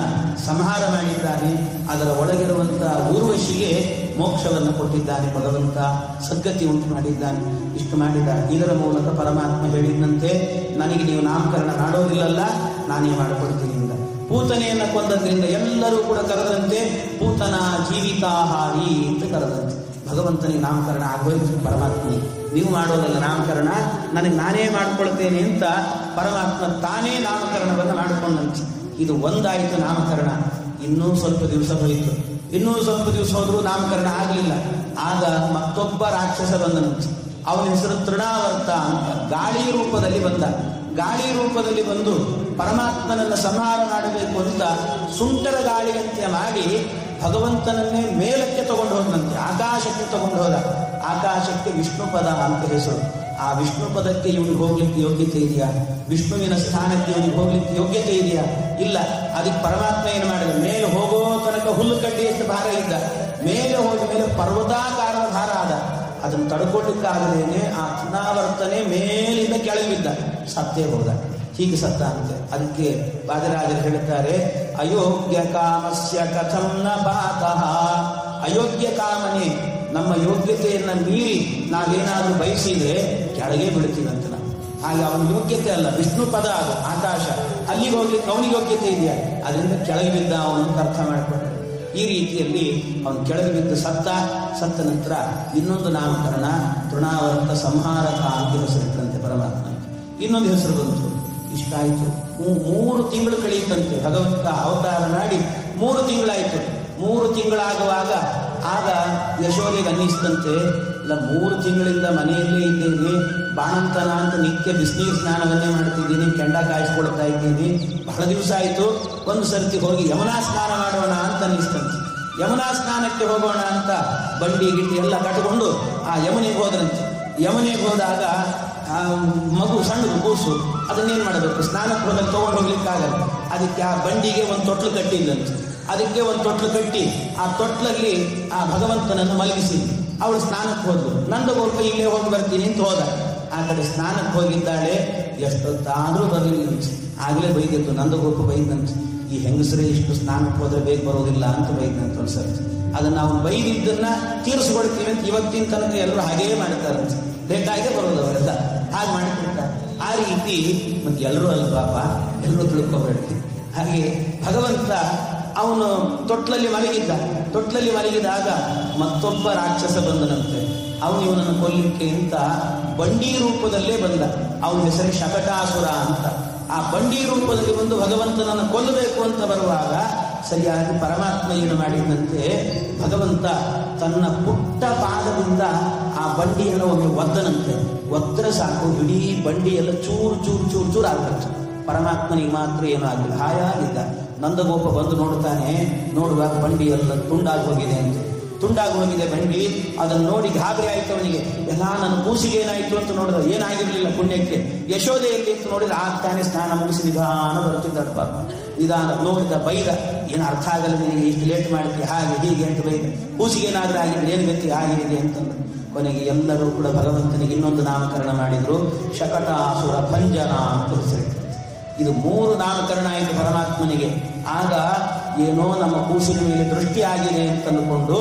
ಸಂಹಾರ ಮಾಡಿದ್ದಾನೆ. ಅದರ ಒಳಗಿರುವಂತಹ ಊರ್ವಶಿಗೆ ಮೋಕ್ಷವನ್ನು ಕೊಟ್ಟಿದ್ದಾನೆ ಭಗವಂತ, ಸದ್ಗತಿ ಉಂಟು ಮಾಡಿದ್ದಾನೆ. ಇಷ್ಟು ಮಾಡಿದ್ದಾನೆ. ಇದರ ಮೂಲಕ ಪರಮಾತ್ಮ ಹೇಳಿದಂತೆ, ನನಗೆ ನೀವು ನಾಮಕರಣ ಮಾಡೋದಿಲ್ಲಲ್ಲ, ನಾನೇ ಮಾಡಿಕೊಡ್ತೀನಿ ಅಂತ. ಪೂತನೆಯನ್ನ ಕೊಂದದ್ರಿಂದ ಎಲ್ಲರೂ ಕೂಡ ಕರೆದಂತೆ ಪೂತನ ಜೀವಿತಾಹಾರಿ ಅಂತ ಕರೆದಂತೆ. ಭಗವಂತನಿಗೆ ನಾಮಕರಣ ಆಗೋಯ್ತು. ಪರಮಾತ್ಮನಿಗೆ ನೀವು ಮಾಡೋದಲ್ಲ ನಾಮಕರಣ, ನನಗೆ ನಾನೇ ಮಾಡಿಕೊಳ್ತೇನೆ ಅಂತ ಪರಮಾತ್ಮ ತಾನೇ ನಾಮಕರಣವನ್ನು ಮಾಡಿಕೊಂಡಂತೆ. ಇದು ಒಂದಾಯಿತು ನಾಮಕರಣ. ಇನ್ನೂ ಸ್ವಲ್ಪ ದಿವಸ ಹೋಯಿತು. ಇನ್ನೂ ಸ್ವಲ್ಪ ದಿವಸ ಹೋದ್ರೂ ನಾಮಕರಣ ಆಗಲಿಲ್ಲ. ಆಗ ಮತ್ತೊಬ್ಬ ರಾಕ್ಷಸ ಬಂದನಂತೆ. ಅವನ ಹೆಸರು ತೃಣಾವರ್ತ ಅಂತ. ಗಾಳಿ ರೂಪದಲ್ಲಿ ಬಂದ. ಗಾಳಿ ರೂಪದಲ್ಲಿ ಬಂದು ಪರಮಾತ್ಮನನ್ನ ಸಂಹಾರ ಮಾಡಬೇಕು ಅಂತ ಸುಂಟರ ಗಾಳಿಯಂತೆ ಮಾಡಿ ಭಗವಂತನನ್ನೇ ಮೇಲಕ್ಕೆ ತಗೊಂಡು ಹೋದಂತೆ, ಆಕಾಶಕ್ಕೆ ತಗೊಂಡು ಹೋದ. ಆಕಾಶಕ್ಕೆ ವಿಷ್ಣು ಪದ ಅಂತ ಹೆಸರು. ಆ ವಿಷ್ಣು ಪದಕ್ಕೆ ಇವನಿಗೆ ಹೋಗ್ಲಿಕ್ಕೆ ಯೋಗ್ಯತೆ ಇದೆಯಾ? ವಿಷ್ಣುವಿನ ಸ್ಥಾನಕ್ಕೆ ಇವನಿಗೆ ಹೋಗ್ಲಿಕ್ಕೆ ಯೋಗ್ಯತೆ ಇದೆಯಾ? ಇಲ್ಲ. ಅದಕ್ಕೆ ಪರಮಾತ್ಮ ಏನು ಮಾಡಿದ, ಮೇಲೆ ಹೋಗೋ ತನಕ ಹುಲ್ಲು ಕಡ್ಡಿಯಷ್ಟು ಭಾರ ಇದ್ದ. ಮೇಲೆ ಹೋದ ಮೇಲೆ ಪರ್ವತಾಕಾರದ ಭಾರ ಆದ. ಅದನ್ನು ತಡ್ಕೊಳ್ಳಿಕ್ಕಾಗದೇನೆ ಆ ತೃಣಾವರ್ತನೆ ಮೇಲಿಂದ ಕೆಳಗೆ ಬಿದ್ದ, ಸತ್ತೇ ಹೋದ. ಹೀಗೆ ಸತ್ತ ಅಂತೆ. ಅದಕ್ಕೆ ವಾದಿರಾಜರು ಹೇಳುತ್ತಾರೆ, ಅಯೋಗ್ಯ ಕಾಮಸ್ಯ ಕಥಂ ನ ಪಾತಃ. ಅಯೋಗ್ಯ ಕಾಮನೆ, ನಮ್ಮ ಯೋಗ್ಯತೆಯನ್ನ ಮೀರಿ ನಾವೇನಾದ್ರೂ ಬಯಸಿದ್ರೆ ಕೆಳಗೆ ಬೀಳ್ತೀವಂತ. ನಾವು ಹಾಗೆ ಅವನ ಯೋಗ್ಯತೆ ಅಲ್ಲ, ವಿಷ್ಣು ಪದ ಅದು ಆಕಾಶ, ಅಲ್ಲಿಗೆ ಹೋಗ್ಲಿಕ್ಕೆ ಅವನಿಗೆ ಯೋಗ್ಯತೆ ಇದೆಯಾ, ಅದರಿಂದ ಕೆಳಗೆ ಬಿದ್ದ ಅವನು ಅಂತ ಅರ್ಥ ಮಾಡಿಕೊಂಡ. ಈ ರೀತಿಯಲ್ಲಿ ಅವನು ಕೆಳಗೆ ಬಿದ್ದು ಸತ್ತ ನಂತರ ಇನ್ನೊಂದು ನಾಮಕರಣ ತೃಣಾವರ್ತ ಸಂಹಾರಕ ಅಂತ ಹೆಸರಿಟ್ಟಂತೆ ಪರಮಾತ್ಮ. ಇನ್ನೊಂದು ಹೆಸರು ಬಂತು. ಇಷ್ಟ ಆಯಿತು. 3 ತಿಂಗಳು ಕಳೆಯಿತಂತೆ. ಭಗವಂತ ಅವತಾರ ಮಾಡಿ 3 ತಿಂಗಳಾಯಿತು. 3 ತಿಂಗಳಾಗುವಾಗ ಆಗ ಯಶೋದೆಗೆ ಅನ್ನಿಸ್ತಂತೆ, ಇಲ್ಲ 3 ತಿಂಗಳಿಂದ ಮನೆಯಲ್ಲೇ ಇದ್ದೇನೆ, ಬಾಣಂತನ ಅಂತ ನಿತ್ಯ ಬಿಸಿನೀರು ಸ್ನಾನವನ್ನೇ ಮಾಡ್ತಿದ್ದೀನಿ, ಕೆಂಡ ಕಾಯಿಸ್ಕೊಳ್ತಾ ಇದ್ದೀನಿ, ಬಹಳ ದಿವಸ ಆಯಿತು, ಒಂದು ಸರ್ತಿ ಹೋಗಿ ಯಮುನಾ ಸ್ನಾನ ಮಾಡೋಣ ಅಂತ ಅನ್ನಿಸ್ತಂತೆ. ಯಮುನಾ ಸ್ನಾನಕ್ಕೆ ಹೋಗೋಣ ಅಂತ ಬಂಡಿ ಗಿಟ್ಟಿ ಎಲ್ಲ ಕಟ್ಟಿಕೊಂಡು ಆ ಯಮುನೆಗೆ ಹೋದ್ರಂತೆ. ಯಮುನೆಗೆ ಹೋದಾಗ ಆ ಮಗು ಸಣ್ಣದು ಕೂಸು, ಅದನ್ನೇನು ಮಾಡಬೇಕು, ಸ್ನಾನಕ್ಕೆ ಹೋದಾಗ ತಗೊಂಡು ಹೋಗ್ಲಿಕ್ಕಾಗಲ್ಲ. ಅದಕ್ಕೆ ಆ ಬಂಡಿಗೆ ಒಂದು ತೊಟ್ಲು ಕಟ್ಟಿದ್ದಂತೆ. ಅದಕ್ಕೆ ಒಂದು ತೊಟ್ಲು ಕಟ್ಟಿ ಆ ತೊಟ್ಲಲ್ಲಿ ಆ ಭಗವಂತನನ್ನು ಮಲಗಿಸಿ ಅವಳು ಸ್ನಾನಕ್ಕೆ ಹೋದ್ಲು. ನಂದಗೋಪ ಇಲ್ಲೇ ಹೋಗಿ ಬರ್ತೀನಿ ಅಂತ ಹೋದ. ಆ ಕಡೆ ಸ್ನಾನಕ್ಕೆ ಹೋಗಿದ್ದಾಳೆ. ಎಷ್ಟೊತ್ತಾದ್ರೂ ಬರಲಿಲ್ಲ. ಆಗಲೇ ಬೈದಿತ್ತು. ನಂದಗೋಪ ಬೈದಂತೆ, ಈ ಹೆಂಗಸರೇ ಇಷ್ಟು ಸ್ನಾನಕ್ಕೆ ಹೋದ್ರೆ ಬೇಗ ಬರೋದಿಲ್ಲ ಅಂತ ಬೈದಂತ ಒಂದ್ಸರಿ. ಅದನ್ನ ಅವನು ಬೈದಿದ್ದನ್ನ ತೀರಿಸ್ಕೊಡ್ತೀವಿ ಅಂತ ಇವತ್ತಿನ ತನಕ ಎಲ್ಲರೂ ಹಾಗೇ ಮಾಡ್ತಾರಂತೆ. ಬೇಕಾಗೇ ಬರೋದು ಅವರೆಲ್ಲ ಹಾಗೆ ಮಾಡಿಬಿಡ್ತಾರೆ. ಆ ರೀತಿ ಮತ್ತೆ ಎಲ್ಲರೂ ಅಲ್ಲ ಪಾಪ, ಎಲ್ಲರೂ ತಿಳ್ಕೊಬೇಡಿ. ಹಾಗೆ ಭಗವಂತ ಅವನು ತೊಟ್ಲಲ್ಲಿ ಮಲಗಿದ್ದ. ತೊಟ್ಲಲ್ಲಿ ಮಲಗಿದಾಗ ಮತ್ತೊಬ್ಬ ರಾಕ್ಷಸ ಬಂದನಂತೆ. ಅವನು ಇವನನ್ನು ಕೊಲ್ಲಿಕ್ಕೆ ಅಂತ ಬಂಡಿ ರೂಪದಲ್ಲೇ ಬಂದ. ಅವನ ಹೆಸರೇ ಶಕಟಾಸುರ ಅಂತ. ಆ ಬಂಡಿ ರೂಪದಲ್ಲಿ ಬಂದು ಭಗವಂತನನ್ನು ಕೊಲ್ಲಬೇಕು ಅಂತ ಬರುವಾಗ ಸರಿಯಾಗಿ ಪರಮಾತ್ಮ ಏನು ಮಾಡಿದಂತೆ, ಭಗವಂತ ತನ್ನ ಪುಟ್ಟ ಪಾದದಿಂದ ಆ ಬಂಡಿಯನ್ನು ಒಮ್ಮೆ ಒದ್ದನಂತೆ. ಒತ್ತರೆ ಸಾಕು, ಇಡೀ ಬಂಡಿ ಎಲ್ಲ ಚೂರು ಆಗ್ತದೆ. ಪರಮಾತ್ಮನಿಗೆ ಮಾತ್ರ ಏನೂ ಆಗಲಿಲ್ಲ, ಹಾಯಾಗಿದ್ದ. ನಂದಗೋಪ ಬಂದು ನೋಡ್ತಾನೆ. ನೋಡುವಾಗ ಬಂಡಿ ಎಲ್ಲ ತುಂಡಾಗಿ ಹೋಗಿದೆ ಅಂತ. ತುಂಡಾಗಿ ಹೋಗಿದೆ ಬಂಡಿ. ಅದನ್ನು ನೋಡಿ ಗಾಬರಿ ಆಯ್ತು ಅವನಿಗೆ. ಎಲ್ಲ ನನ್ನ ಕೂಸಿಗೆ ಏನಾಯ್ತು ಅಂತ ನೋಡಿದ, ಏನಾಗಿರ್ಲಿಲ್ಲ ಪುಣ್ಯಕ್ಕೆ. ಯಶೋದೆಯಲ್ಲಿ ಅಂತ ನೋಡಿದ್ರೆ ಆಗ್ತಾನೆ ಸ್ನಾನ ಮುಗಿಸಿ ನಿಧಾನ ಬರುತ್ತಿದ್ದಾಳೆ ಪಾಪ. ನಿಧಾನ ನೋಡಿದ, ಬೈದ, ಏನು ಅರ್ಥ ಆಗಲ್ಲ ನಿನಗೆ, ಇಷ್ಟು ಲೇಟ್ ಮಾಡ್ತೀವಿ ಹಾಗೆ ಹೀಗೆ ಅಂತ ಬೈದ. ಕೂಸಿಗೆ ಏನಾದ್ರೂ ಆಗಿದ್ರೆ ಏನು ಗತಿ ಆಗಿದೆ ಅಂತಂದು ಕೊನೆಗೆ ಎಲ್ಲರೂ ಕೂಡ ಭಗವಂತನಿಗೆ ಇನ್ನೊಂದು ನಾಮಕರಣ ಮಾಡಿದ್ರು. ಶಕಟಾಸುರ ಭಂಜನ ಅಂತ ಹೆಸರಿಟ್ಟು. ಇದು 3 ನಾಮಕರಣ ಆಯಿತು ಪರಮಾತ್ಮನಿಗೆ. ಆಗ ಏನೋ ನಮ್ಮ ಕೂಸಿನ ಮೇಲೆ ದೃಷ್ಟಿ ಆಗಿದೆ ಅಂತ ಅಂದುಕೊಂಡು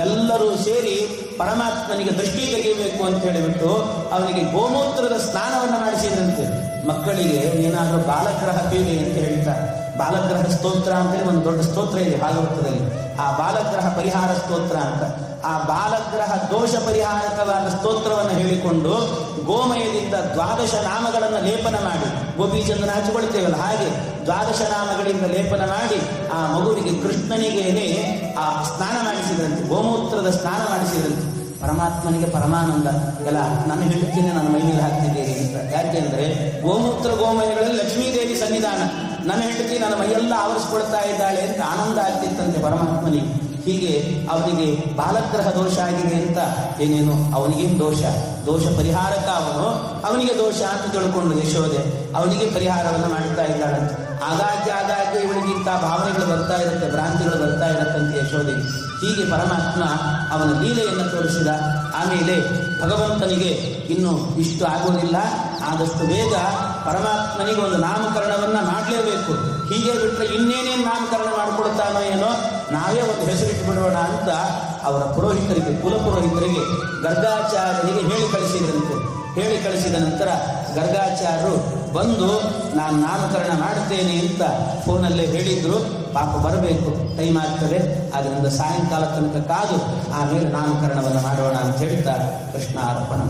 ಎಲ್ಲರೂ ಸೇರಿ ಪರಮಾತ್ಮನಿಗೆ ದೃಷ್ಟಿ ತೆಗೆಯಬೇಕು ಅಂತ ಹೇಳಿಬಿಟ್ಟು ಅವನಿಗೆ ಗೋಮೂತ್ರದ ಸ್ನಾನವನ್ನು ಮಾಡಿಸಿದಂತೆ. ಮಕ್ಕಳಿಗೆ ಏನಾದರೂ ಬಾಲಗ್ರಹ ಪೀಡೆ ಅಂತ ಹೇಳ್ತಾರೆ. ಬಾಲಗ್ರಹ ಸ್ತೋತ್ರ ಅಂತೇಳಿ ಒಂದು ದೊಡ್ಡ ಸ್ತೋತ್ರ ಇದೆ ಭಾಗವತದಲ್ಲಿ. ಆ ಬಾಲಗ್ರಹ ಪರಿಹಾರ ಸ್ತೋತ್ರ ಅಂತ. ಆ ಬಾಲಗ್ರಹ ದೋಷ ಪರಿಹಾರಕವಾದ ಸ್ತೋತ್ರವನ್ನು ಹೇಳಿಕೊಂಡು ಗೋಮಯದಿಂದ 12 ನಾಮಗಳನ್ನು ಲೇಪನ ಮಾಡಿ, ಗೋಪೀಚಂದನ ಹಚ್ಚಿಕೊಳ್ತೇವಲ್ಲ ಹಾಗೆ 12 ನಾಮಗಳಿಂದ ಲೇಪನ ಮಾಡಿ ಆ ಮಗುವಿಗೆ ಕೃಷ್ಣನಿಗೇನೆ ಆ ಸ್ನಾನ ಮಾಡಿಸಿದ್ರಂತೆ, ಗೋಮೂತ್ರದ ಸ್ನಾನ ಮಾಡಿಸಿದ್ರಂತೆ. ಪರಮಾತ್ಮನಿಗೆ ಪರಮಾನಂದ. ಎಲ್ಲ ನನ್ನ ಹೆಂಡತಿನೇ ನನ್ನ ಮೈ ಮೇಲೆ ಹಾಕ್ತಿದ್ದೇನೆ ಅಂತ. ಯಾಕೆಂದ್ರೆ ಗೋಮೂತ್ರ ಗೋಮಯಗಳಲ್ಲಿ ಲಕ್ಷ್ಮೀದೇವಿ ಸನ್ನಿಧಾನ, ನನ್ನ ಹೆಂಡತಿ ನನ್ನ ಮೈಯೆಲ್ಲ ಆವರಿಸ್ಕೊಳ್ತಾ ಇದ್ದಾಳೆ ಅಂತ ಆನಂದ ಆಗ್ತಿತ್ತಂತೆ ಪರಮಾತ್ಮನಿಗೆ. ಹೀಗೆ ಅವನಿಗೆ ಬಾಲಗ್ರಹ ದೋಷ ಆಗಿದೆ ಅಂತ ಏನೇನು ಅವನಿಗೇನು ದೋಷ ಪರಿಹಾರಕ ಅವನಿಗೆ ದೋಷ ಅಂತ ತಿಳ್ಕೊಂಡು ಯಶೋದೆ ಅವನಿಗೆ ಪರಿಹಾರವನ್ನು ಮಾಡ್ತಾ ಇದ್ದಾಳಂತೆ. ಆಗಾಗ್ಗೆ ಇವಳಿಗಿಂತ ಭಾವನೆಗಳು ಬರ್ತಾ ಇರುತ್ತೆ, ಭ್ರಾಂತಿಗಳು ಬರ್ತಾ ಇರತ್ತಂತೆ ಯಶೋದೆಗೆ. ಹೀಗೆ ಪರಮಾತ್ಮ ಅವನ ಲೀಲೆಯನ್ನು ತೋರಿಸಿದ. ಆಮೇಲೆ ಭಗವಂತನಿಗೆ ಇನ್ನು ಇಷ್ಟು ಆಗೋದಿಲ್ಲ, ಆದಷ್ಟು ಬೇಗ ಪರಮಾತ್ಮನಿಗೆ ಒಂದು ನಾಮಕರಣವನ್ನ ಮಾಡಲೇಬೇಕು. ಹೀಗೆ ಬಿಟ್ಟರೆ ಇನ್ನೇನೇನು ನಾಮಕರಣ ಮಾಡಿಕೊಡ್ತಾನೋ ಏನೋ, ನಾವೇ ಒಂದು ಹೆಸರಿಟ್ಟು ಬಿಡೋಣ ಅಂತ ಅವರ ಪುರೋಹಿತರಿಗೆ, ಕುಲಪುರೋಹಿತರಿಗೆ, ಗರ್ಗಾಚಾರ್ಯರಿಗೆ ಹೇಳಿ ಕಳಿಸಿದ ನಂತರ ಗರ್ಗಾಚಾರ್ಯರು ಬಂದು ನಾನು ನಾಮಕರಣ ಮಾಡ್ತೇನೆ ಅಂತ ಫೋನಲ್ಲೇ ಹೇಳಿದ್ರು. ಪಾಪ ಬರಬೇಕು, ಟೈಮ್ ಆಗ್ತದೆ, ಅದರಿಂದ ಸಾಯಂಕಾಲ ತನಕ ಕಾದು ಆಮೇಲೆ ನಾಮಕರಣವನ್ನು ಮಾಡೋಣ ಅಂತ ಹೇಳ್ತಾ ಕೃಷ್ಣ ಅರ್ಪಣ.